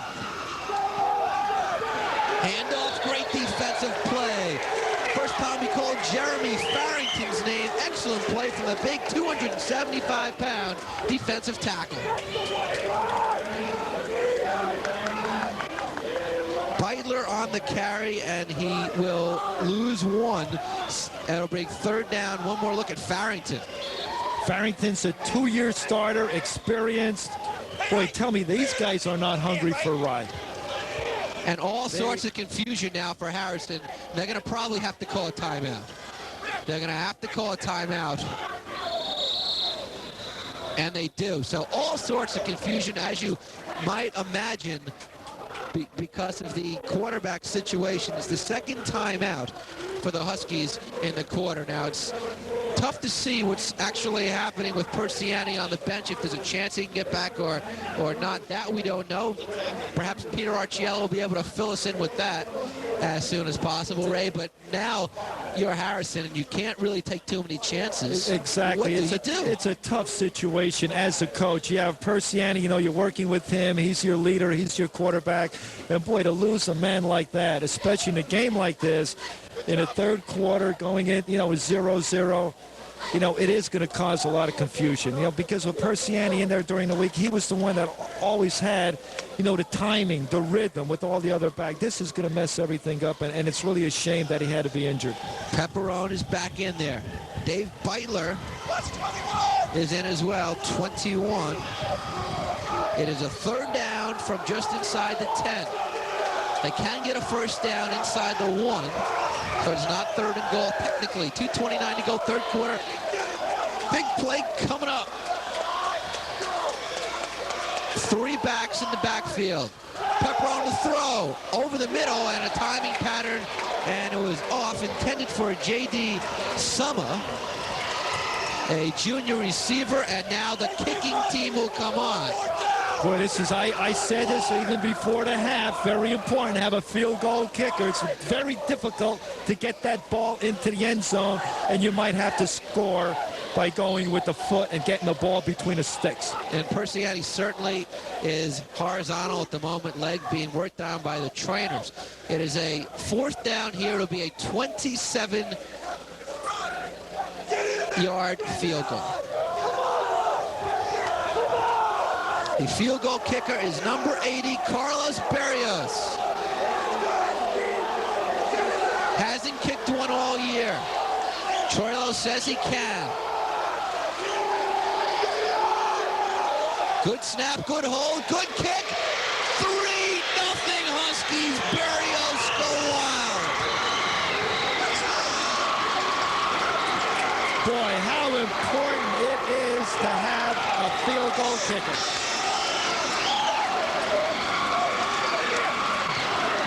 Handoff, great defensive play. First time we called Jeremy Farrington's name. Excellent play from the big 275-pound defensive tackle. Beitler on the carry, and he will lose one. It'll bring third down. One more look at Farrington. Farrington's a 2-year starter, experienced. Boy, tell me, these guys are not hungry for a ride. And all sorts of confusion now for Harrison. They're going to probably have to call a timeout. They're going to have to call a timeout. And they do. So all sorts of confusion, as you might imagine, because of the quarterback situation. It's the second timeout for the Huskies in the quarter. Now, it's tough to see what's actually happening with Persiani on the bench, if there's a chance he can get back or not. That we don't know. Perhaps Peter Arciello will be able to fill us in with that as soon as possible, Ray. But now you're Harrison, and you can't really take too many chances. Exactly. What do you do? It's a tough situation as a coach. You have Persiani, you know, you're working with him. He's your leader. He's your quarterback. And, boy, to lose a man like that, especially in a game like this, in a third quarter going in, you know, 0-0, you know, it is going to cause a lot of confusion, you know, because with Persiani in there during the week, he was the one that always had, you know, the timing, the rhythm with all the other back. This is going to mess everything up, and it's really a shame that he had to be injured. Pepperone is back in there. Dave Beitler is in as well, 21. It is a third down from just inside the 10. They can get a first down inside the 1. So it's not third and goal technically. 2:29 to go, third quarter. Big play coming up. 3 backs in the backfield. Pepperone to throw over the middle, and a timing pattern, and it was off, intended for J.D. Summer, a junior receiver, and now the kicking team will come on. Boy, this is, I said this even before the half, very important to have a field goal kicker. It's very difficult to get that ball into the end zone, and you might have to score by going with the foot and getting the ball between the sticks. And Persiani certainly is horizontal at the moment, leg being worked on by the trainers. It is a fourth down here. It'll be a 27-yard field goal. The field goal kicker is number 80, Carlos Berrios. Hasn't kicked one all year. Troilo says he can. Good snap, good hold, good kick. 3-0 Huskies. Berrios go wild. Boy, how important it is to have a field goal kicker.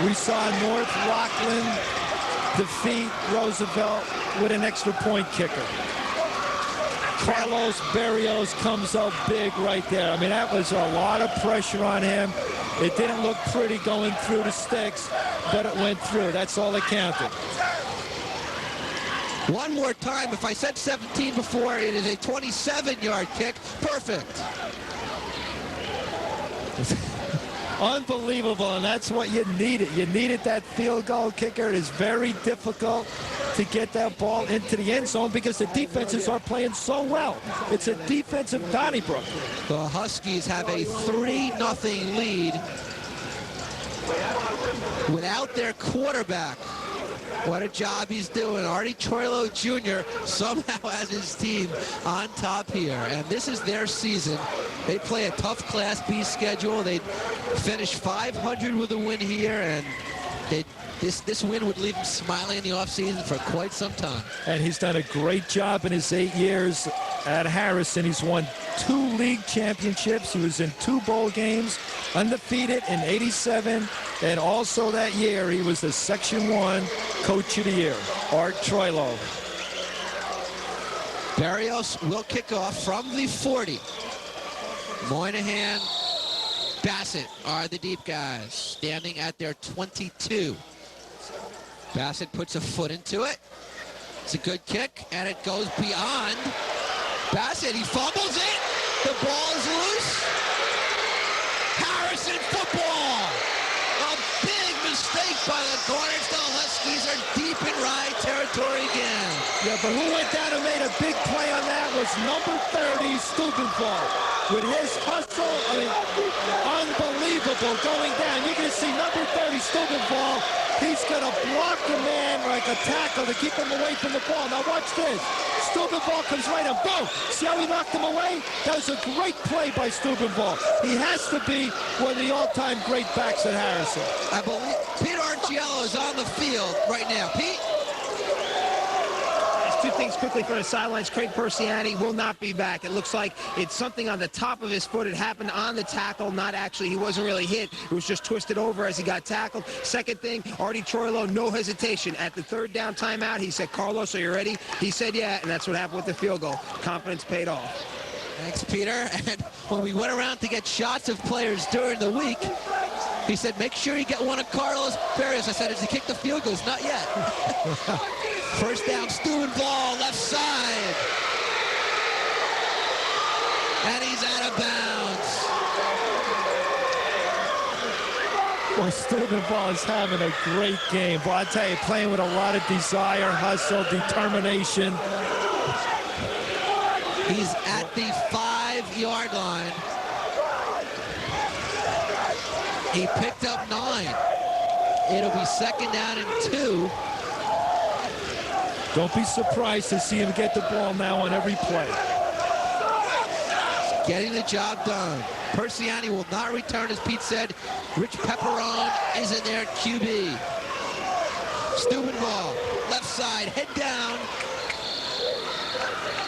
We saw North Rockland defeat Roosevelt with an extra point kicker. Carlos Berrios comes up big right there. I mean, that was a lot of pressure on him. It didn't look pretty going through the sticks, but it went through. That's all that counted. One more time. If I said 17 before, it is a 27-yard kick. Perfect. Unbelievable, and that's what you needed. You needed that field goal kicker. It is very difficult to get that ball into the end zone because the defenses are playing so well. It's a defensive Donnybrook. The Huskies have a 3-0 lead without their quarterback. What a job he's doing. Artie Troilo Jr. somehow has his team on top here. And this is their season. They play a tough Class B schedule. They finished 500 with a win here, and they This win would leave him smiling in the offseason for quite some time. And he's done a great job in his 8 years at Harrison. He's won 2 league championships. He was in 2 bowl games, undefeated in '87. And also that year, he was the Section 1 Coach of the Year, Art Troilo. Berrios will kick off from the 40. Moynihan, Bassett are the deep guys, standing at their 22. Bassett puts a foot into it. It's a good kick, and it goes beyond. Bassett, he fumbles it. The ball is loose. Harrison football. A big mistake by the Garnets. The Huskies are deep in Rye territory again. Yeah, but who went down and made a big play on that was number 30, Steubenvall. With his hustle, I mean, unbelievable going down. You're going to see number 30, Steubenvall. He's going to block the man like a tackle to keep him away from the ball. Now watch this. Steubenvall comes right up. Boom! See how he knocked him away? That was a great play by Steubenvall. He has to be one of the all-time great backs at Harrison. I believe Pete Archiello is on the field right now. Pete? Two things quickly from the sidelines. Craig Persiani will not be back. It looks like it's something on the top of his foot. It happened on the tackle, not actually. He wasn't really hit. It was just twisted over as he got tackled. Second thing, Artie Troilo, no hesitation. At the 3rd down timeout, he said, "Carlos, are you ready?" He said, "Yeah," and that's what happened with the field goal. Confidence paid off. Thanks, Peter. And when we went around to get shots of players during the week, he said, "Make sure you get one of Carlos Berrios." I said, "Has he kicked the field goals?" Not yet. First down, Steubenvall, left side. And he's out of bounds. Well, Steubenvall is having a great game. Boy, I tell you, playing with a lot of desire, hustle, determination. He's at the 5-yard line. He picked up 9. It'll be 2nd down and 2. Don't be surprised to see him get the ball now on every play. Getting the job done. Persiani will not return, as Pete said. Rich Pepperone is in there, QB. Steubenvall, left side, head down.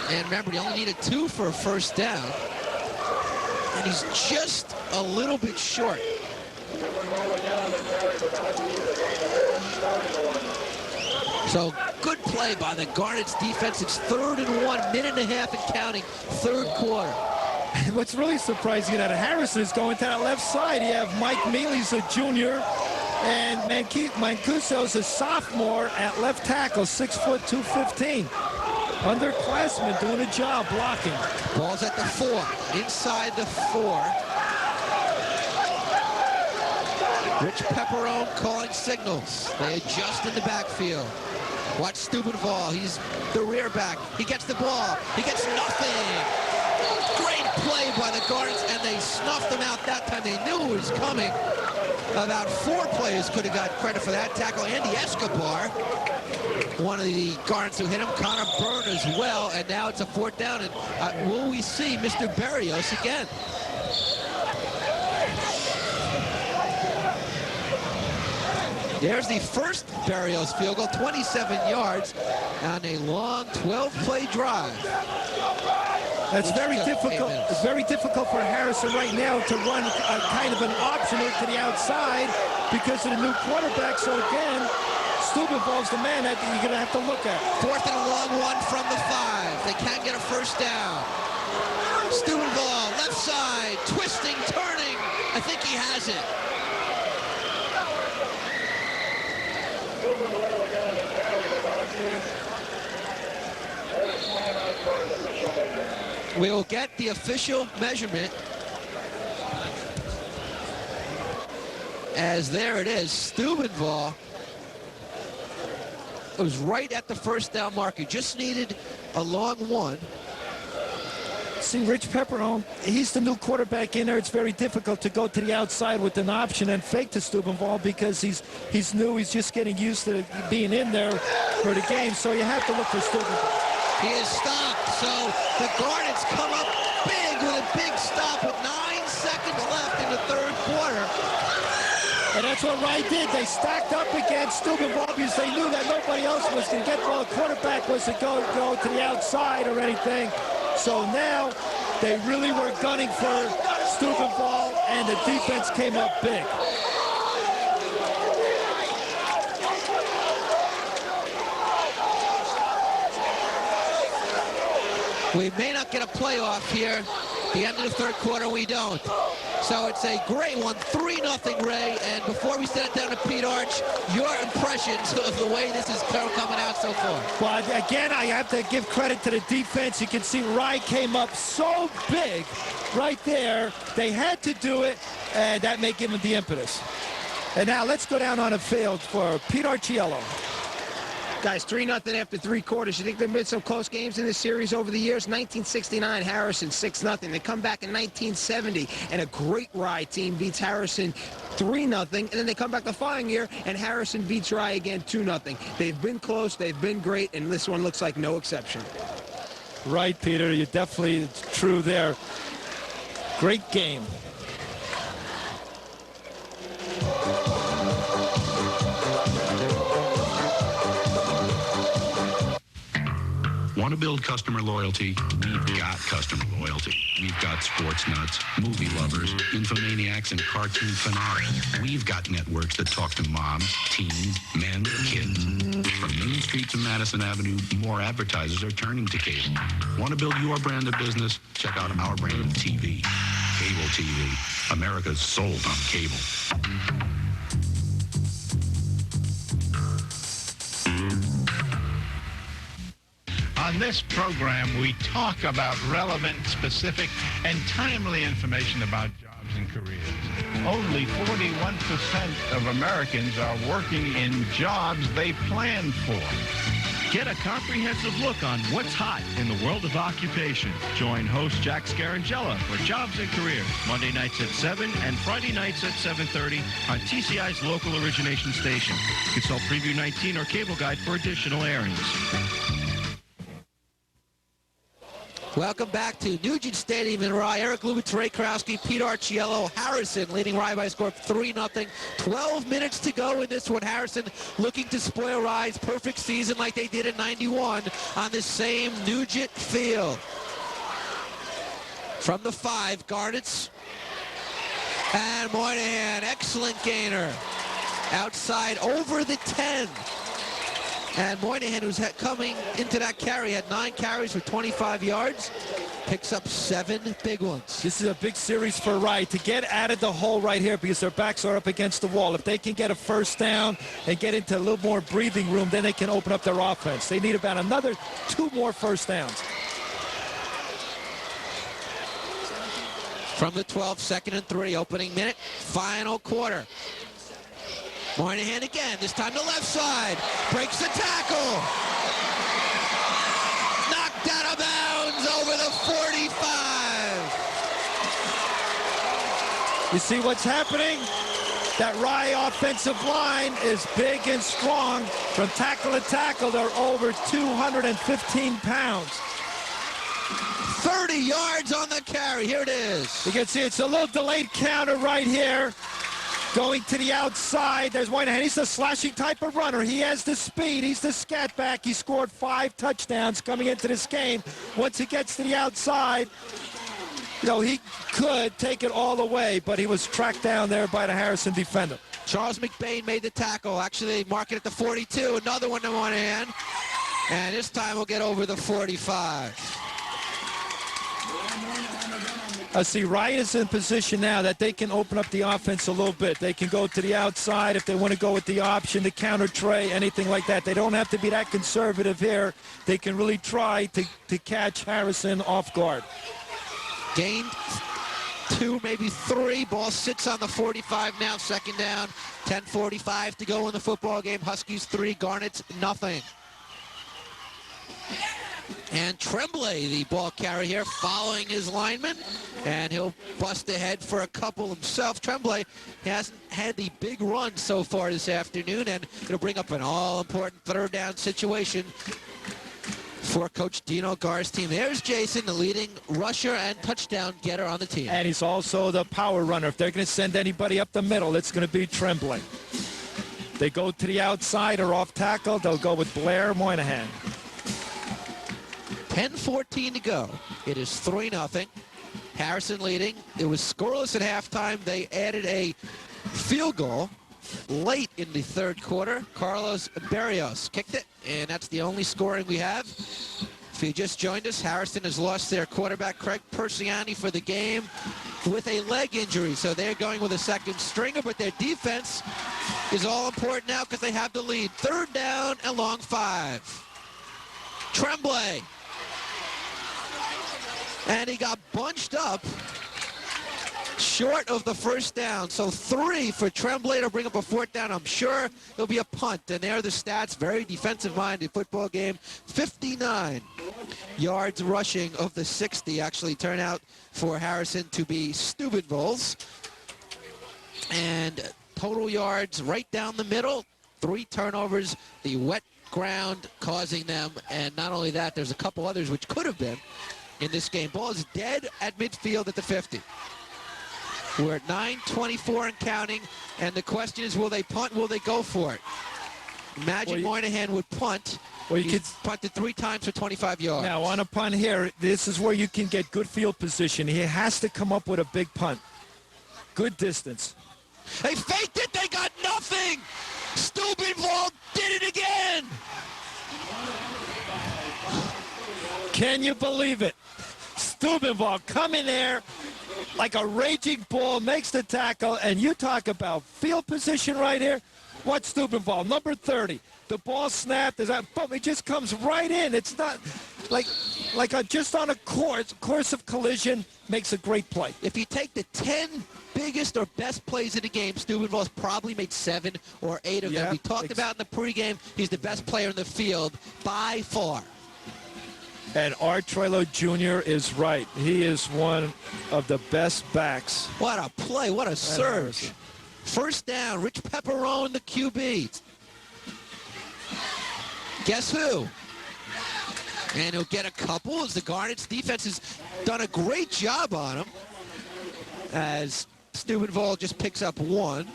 And remember, he only needed 2 for a first down. And he's just a little bit short. So good play by the Garnets defense. It's 3rd and 1, minute and a half and counting, 3rd quarter. What's really surprising that Harrison is going to that left side. You have Mike Mealy's a junior, and Mancuso's a sophomore at left tackle, 6 foot 215. Underclassmen doing a job blocking. Ball's at the 4, inside the 4. Rich Pepperone calling signals. They adjust in the backfield. Watch Steubenvall. He's the rear back. He gets the ball. He gets nothing. Great play by the Garnets, and they snuffed him out that time. They knew it was coming. About 4 players could have got credit for that tackle. Andy Escobar, one of the Garnets who hit him. Connor Byrne as well, and now it's a 4th down. And will we see Mr. Berrios again? There's the first Berrios field goal, 27 yards on a long 12-play drive. That's very difficult. It's very difficult for Harrison right now to run a kind of an option to the outside because of the new quarterback. So again, Steubenvall's the man that you're going to have to look at. 4th and a long 1 from the 5. They can't get a first down. Steubenvall, left side, twisting, turning. I think he has it. We'll get the official measurement. As there it is, Steubenvall was right at the first down marker. Just needed a long 1. See, Rich Pepperone, he's the new quarterback in there. It's very difficult to go to the outside with an option and fake to Steubenvall because he's new. He's just getting used to being in there for the game. So you have to look for Steubenvall. He is stopped. So the Garnets come up big with a big stop with 9 seconds left in the 3rd quarter. And That's what Wright did. They stacked up against Steubenvall because they knew that nobody else was going to get the ball. The quarterback was to go to the outside or anything. So now they really were gunning for Steubenvall, and the defense came up big. We may not get a playoff here. The end of the third quarter, we don't. So it's a great one, 3-0, Ray. And before we send it down to Pete Arch, your impressions of the way this is coming out so far. Well, again, I have to give credit to the defense. You can see Rye came up so big right there. They had to do it, and that may give them the impetus. And now let's go down on the field for Pete Archiello. Guys, 3-0 after 3 quarters. You think there have been some close games in this series over the years? 1969, Harrison, 6-0. They come back in 1970, and a great Rye team beats Harrison 3-0. And then they come back the following year, and Harrison beats Rye again 2-0. They've been close, they've been great, and this one looks like no exception. Right, Peter. You're definitely true there. Great game. Want to build customer loyalty? We've got customer loyalty. We've got sports nuts, movie lovers, infomaniacs, and cartoon fanatics. We've got networks that talk to moms, teens, men, kids. From Main Street to Madison Avenue, more advertisers are turning to cable. Want to build your brand of business? Check out our brand of TV. Cable TV. America's sold on cable. On this program, we talk about relevant, specific, and timely information about jobs and careers. Only 41% of Americans are working in jobs they planned for. Get a comprehensive look on what's hot in the world of occupation. Join host Jack Scarangella for Jobs and Careers, Monday nights at 7 and Friday nights at 7:30 on TCI's local origination station. Consult Preview 19 or Cable Guide for additional airings. Welcome back to Nugent Stadium in Rye. Eric Lubitz, Ray Krowski, Pete Archiello, Harrison leading Rye by a score of 3-0. 12 minutes to go in this one. Harrison looking to spoil Rye's perfect season like they did in '91 on this same Nugent field. From the 5, Garnitz and Moynihan, excellent gainer. Outside over the 10. And Moynihan, who's coming into that carry, had 9 carries for 25 yards, picks up 7 big ones. This is a big series for Rye to get out of the hole right here because their backs are up against the wall. If they can get a first down and get into a little more breathing room, then they can open up their offense. They need about another 2 more first downs. From the 12, 2nd and 3, opening minute, final quarter. Moynihan again, this time the left side, breaks the tackle. Knocked out of bounds over the 45. You see what's happening? That Rye offensive line is big and strong. From tackle to tackle, they're over 215 pounds. 30 yards on the carry, here it is. You can see it's a little delayed counter right here. Going to the outside, there's Moynihan. He's the slashing type of runner. He has the speed. He's the scat back. He scored 5 touchdowns coming into this game. Once he gets to the outside, you know, he could take it all away, but he was tracked down there by the Harrison defender. Charles McBain made the tackle. Actually, they mark it at the 42. Another one to Moynihan. And this time we'll get over the 45. See, Rye is in position now that they can open up the offense a little bit. They can go to the outside if they want to go with the option, the counter tray, anything like that. They don't have to be that conservative here. They can really try to catch Harrison off guard. Gained 2, maybe 3. Ball sits on the 45 now, 2nd down. 10:45 to go in the football game. Huskies 3, Garnets nothing. And Tremblay, the ball carrier here, following his lineman. And he'll bust ahead for a couple himself. Tremblay hasn't had the big run so far this afternoon, and it'll bring up an all-important 3rd down situation for Coach Dino Gar's team. There's Jason, the leading rusher and touchdown getter on the team. And he's also the power runner. If they're going to send anybody up the middle, it's going to be Tremblay. They go to the outside or off tackle, they'll go with Blair Moynihan. 10:14 to go. It is 3-0. Harrison leading. It was scoreless at halftime. They added a field goal late in the third quarter. Carlos Berrios kicked it, and that's the only scoring we have. If you just joined us, Harrison has lost their quarterback, Craig Persiani, for the game with a leg injury. So they're going with a second stringer, but their defense is all important now because they have the lead. Third down and long 5. Tremblay. And he got bunched up short of the first down. So 3 for Tremblay to bring up a 4th down. I'm sure it'll be a punt. And there are the stats. Very defensive-minded football game. 59 yards rushing of the 60 actually turn out for Harrison to be Steubenville's. And total yards right down the middle. 3 turnovers. The wet ground causing them. And not only that, there's a couple others which could have been in this game. Ball is dead at midfield at the 50. We're at 9:24 and counting, and the question is, will they punt? Will they go for it? Imagine Moynihan would punt. Well, you He's punted 3 times for 25 yards. Now, on a punt here, this is where you can get good field position. He has to come up with a big punt. Good distance. They faked it. They got nothing. Steubenville did it again. Can you believe it? Steubenville come in there like a raging bull, makes the tackle, and you talk about field position right here. What's Steubenville? Number 30. The ball snapped. Boom, it just comes right in. It's not like just on a course of collision, makes a great play. If you take the 10 biggest or best plays in the game, Steubenville's probably made 7 or 8 of them. We talked about in the pregame, he's the best player in the field by far. And Art Troilo Jr. is right. He is one of the best backs. What a play. What a surge. First down, Rich Pepperone, the QB. Guess who? And he'll get a couple as the Garnets defense has done a great job on him. As Steubenville just picks up 1.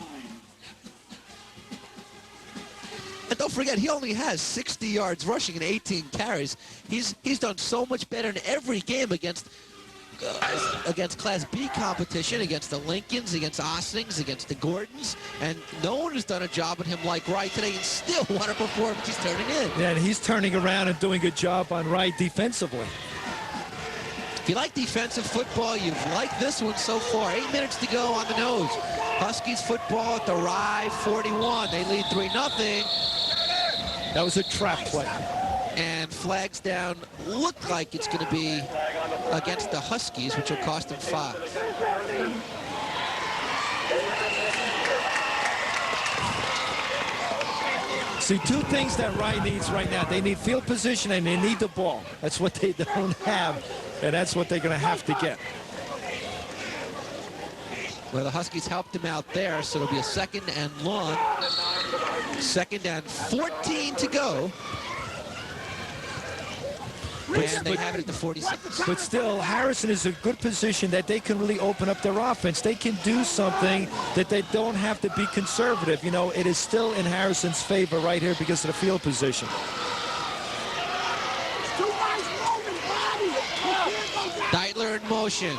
And don't forget, he only has 60 yards rushing and 18 carries. He's done so much better in every game against Class B competition, against the Lincolns, against Ossings, against the Gordons. And no one has done a job with him like Wright today, and still what a performance he's turning in. Yeah, and he's turning around and doing a job on Wright defensively. If you like defensive football, you've liked this one so far. 8 minutes to go on the nose. Huskies football at the Rye 41. They lead 3-0. That was a trap play. And flags down. Look like it's going to be against the Huskies, which will cost them 5. See, 2 things that Rye needs right now. They need field position and they need the ball. That's what they don't have, and that's what they're going to have to get. Well, the Huskies helped him out there, so it'll be a 2nd and long. 2nd and 14 to go. And they have it at the 46. But still, Harrison is in a good position that they can really open up their offense. They can do something that they don't have to be conservative. You know, it is still in Harrison's favor right here because of the field position. Deitler in motion.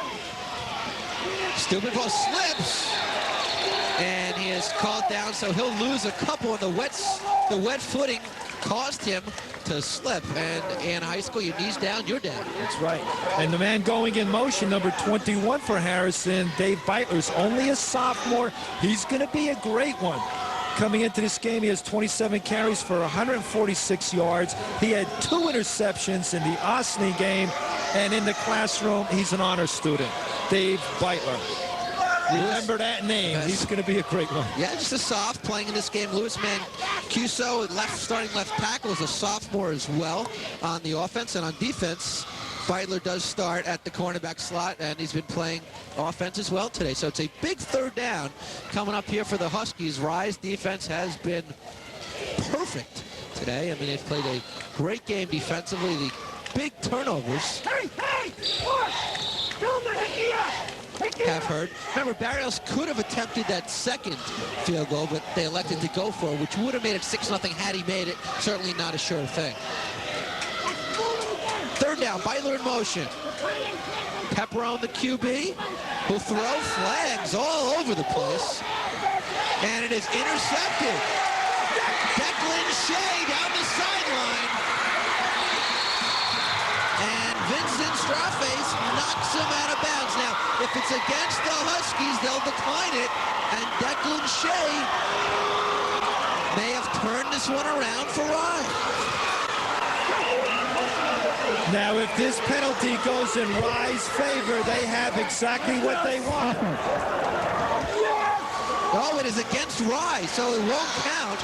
Steubenville slips, and he is called down, so he'll lose a couple. The wet footing caused him to slip, and in high school, your knees down, you're down. That's right. And the man going in motion, number 21 for Harrison, Dave Beitler's only a sophomore. He's going to be a great one. Coming into this game, he has 27 carries for 146 yards. He had 2 interceptions in the Osney game, and in the classroom, he's an honor student. Dave Beitler. Remember that name. He's going to be a great one. Yeah, just a soft playing in this game. Louis Mancuso, starting left tackle, is a sophomore as well on the offense. And on defense, Beitler does start at the cornerback slot, and he's been playing offense as well today. So it's a big 3rd down coming up here for the Huskies. Rye's defense has been perfect today. I mean, they've played a great game defensively. The big turnovers have hurt. Remember, Barrios could have attempted that second field goal, but they elected to go for it, which would have made it 6-0 had he made it. Certainly not a sure thing. Third down, Beitler in motion. Pepperone, the QB, will throw flags all over the place. And it is intercepted. Declan Shea down the sideline. And Vincent Straface knocks him out of bounds. Now, if it's against the Huskies, they'll decline it. And Declan Shea may have turned this one around for Rye. Now, if this penalty goes in Rye's favor, they have exactly what they want. Oh, it is against Rye, so it won't count.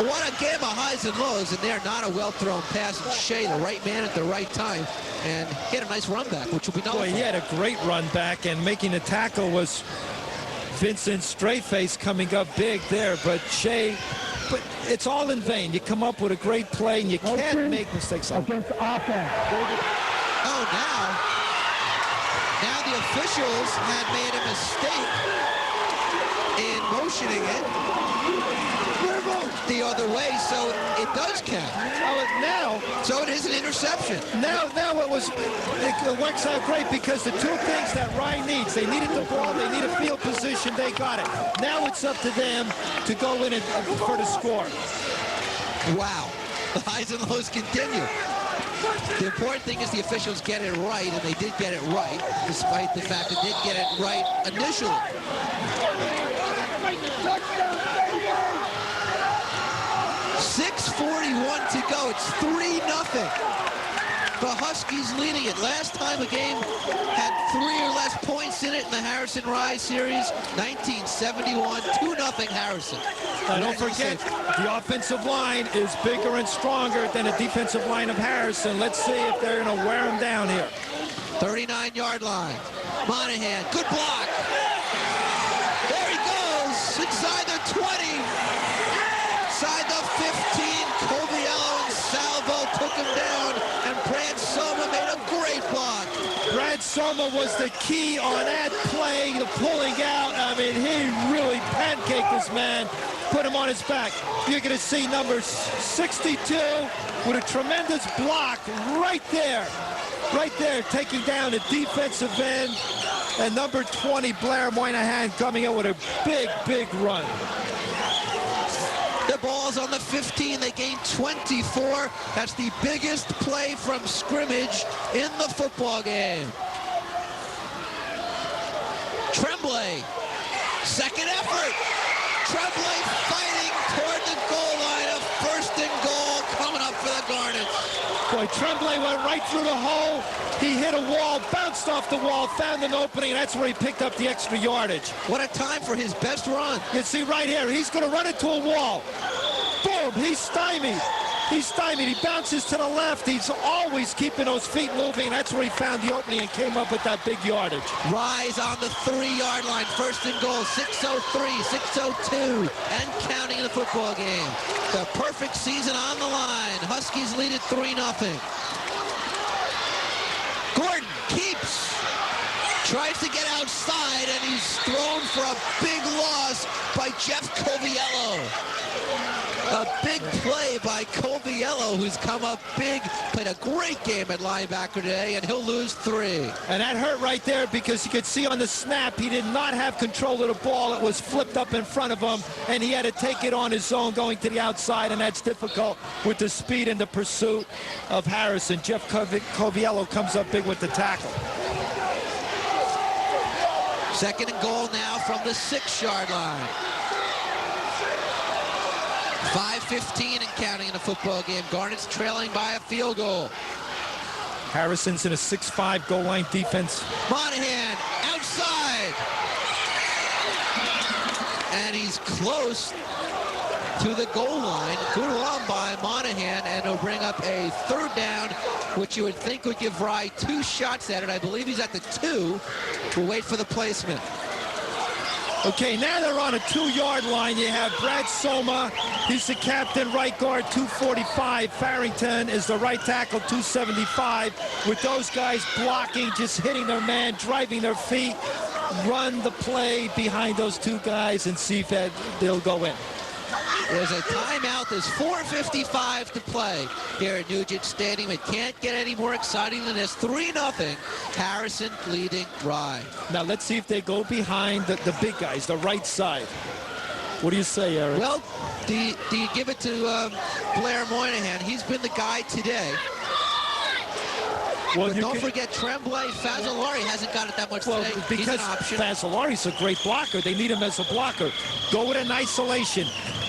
What a game of highs and lows, and they're not a well-thrown pass. And Shea, the right man at the right time, and he had a nice run back, which will be nullified. Boy, he had a great run back, and making the tackle was Vincent Straightface coming up big there, but Shea, but it's all in vain. You come up with a great play, and you can't make mistakes like that. Against offense. Oh, now the officials had made a mistake in motioning it the other way, so it does count. So it is an interception. Now it works out great because the two things that Rye needs, they needed the ball, they need a field position, they got it. Now it's up to them to go in and for the score. Wow, the highs and lows continue. The important thing is the officials get it right, and they did get it right, despite the fact that they did get it right initially. 6:41 to go. It's 3-0. The Huskies leading it. Last time a game had 3 or less points in it in the Harrison-Rye series, 1971, 2-0 Harrison. Now don't forget, the offensive line is bigger and stronger than the defensive line of Harrison. Let's see if they're going to wear him down here. 39-yard line. Monahan, good block. There he goes, inside the 20. Inside the 15, Coviello and Salvo took him down, and Brad Soma made a great block. Brad Soma was the key on that play, the pulling out. I mean, he really pancaked this man, put him on his back. You're going to see number 62 with a tremendous block right there, taking down the defensive end. And number 20, Blair Moynihan, coming in with a big run. The ball's on the 15. They gain 24. That's the biggest play from scrimmage in the football game. Tremblay, second effort. Tremblay fighting toward the goal line. A 1st and goal coming up for the Garnets. Boy, Tremblay went right through the hole. He hit a wall, bounced off the wall, found an opening, and that's where he picked up the extra yardage. What a time for his best run. You see right here, he's going to run into a wall. Boom, he's stymied. He's stymied. He bounces to the left. He's always keeping those feet moving. That's where he found the opening and came up with that big yardage. Rise on the 3-yard line. 1st and goal. 6:03, 6:02, and counting in the football game. The perfect season on the line. Huskies lead it 3-0. Gordon keeps. Tries to get outside, and he's thrown for a big loss by Jeff Coviello. A big play by Coviello, who's come up big, played a great game at linebacker today, and he'll lose 3. And that hurt right there because you could see on the snap he did not have control of the ball. It was flipped up in front of him, and he had to take it on his own going to the outside, and that's difficult with the speed and the pursuit of Harrison. Jeff Coviello comes up big with the tackle. 2nd and goal now from the 6-yard line. 5:15 and counting in the football game. Garnet's trailing by a field goal. Harrison's in a 6-5 goal line defense. Monahan outside. And he's close to the goal line. Good run by Monahan, and he'll bring up a 3rd down, which you would think would give Rye 2 shots at it. I believe he's at the 2. We'll wait for the placement. Okay, now they're on a 2-yard line. You have Brad Soma. He's the captain, right guard, 245. Farrington is the right tackle, 275. With those guys blocking, just hitting their man, driving their feet. Run the play behind those two guys and see if they'll go in. There's a timeout. There's 4:55 to play here at Nugent Stadium. It can't get any more exciting than this. 3-0. Harrison leading Rye. Now let's see if they go behind the big guys, the right side. What do you say, Eric? Well, do you give it to Blair Moynihan? He's been the guy today. Well, but don't forget Tremblay. Fazzolari hasn't got it that much today. Because Fazzolari's a great blocker. They need him as a blocker. Go with an isolation.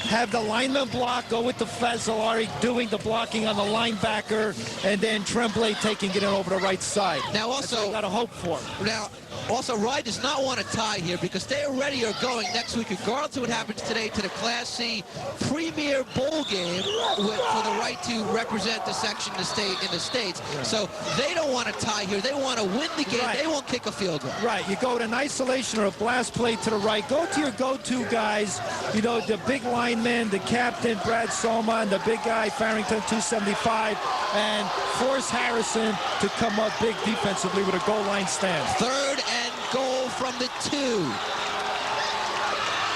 Have the lineman block. Go with the Fazzolari doing the blocking on the linebacker. And then Tremblay taking it over the right side. Now also, got to hope for. Now, also, Rye does not want to tie here because they already are going next week, regardless of what happens today, to the Class C Premier Bowl game for the right to represent the section in the States. Right. So they don't want to tie here. They want to win the game. Right. They won't kick a field goal. Right. You go to an isolation or a blast play to the right. Go to your go-to guys. You know, the big lineman, the captain, Brad Soma, and the big guy, Farrington, 275, and force Harrison to come up big defensively with a goal line stand. 3rd and goal from the 2.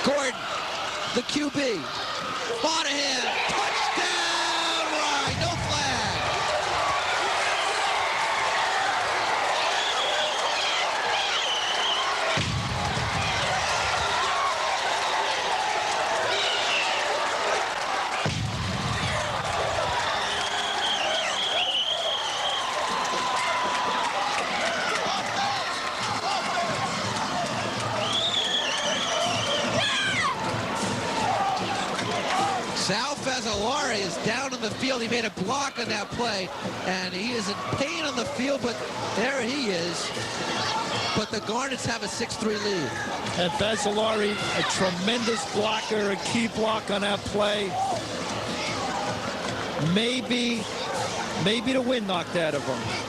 Gordon, the QB. Monahan, touchdown, Rye, no flag. Sal Fazzolari is down on the field. He made a block on that play, and he is in pain on the field, but there he is. But the Garnets have a 6-3 lead. And Fazzolari, a tremendous blocker, a key block on that play. Maybe the wind knocked out of him.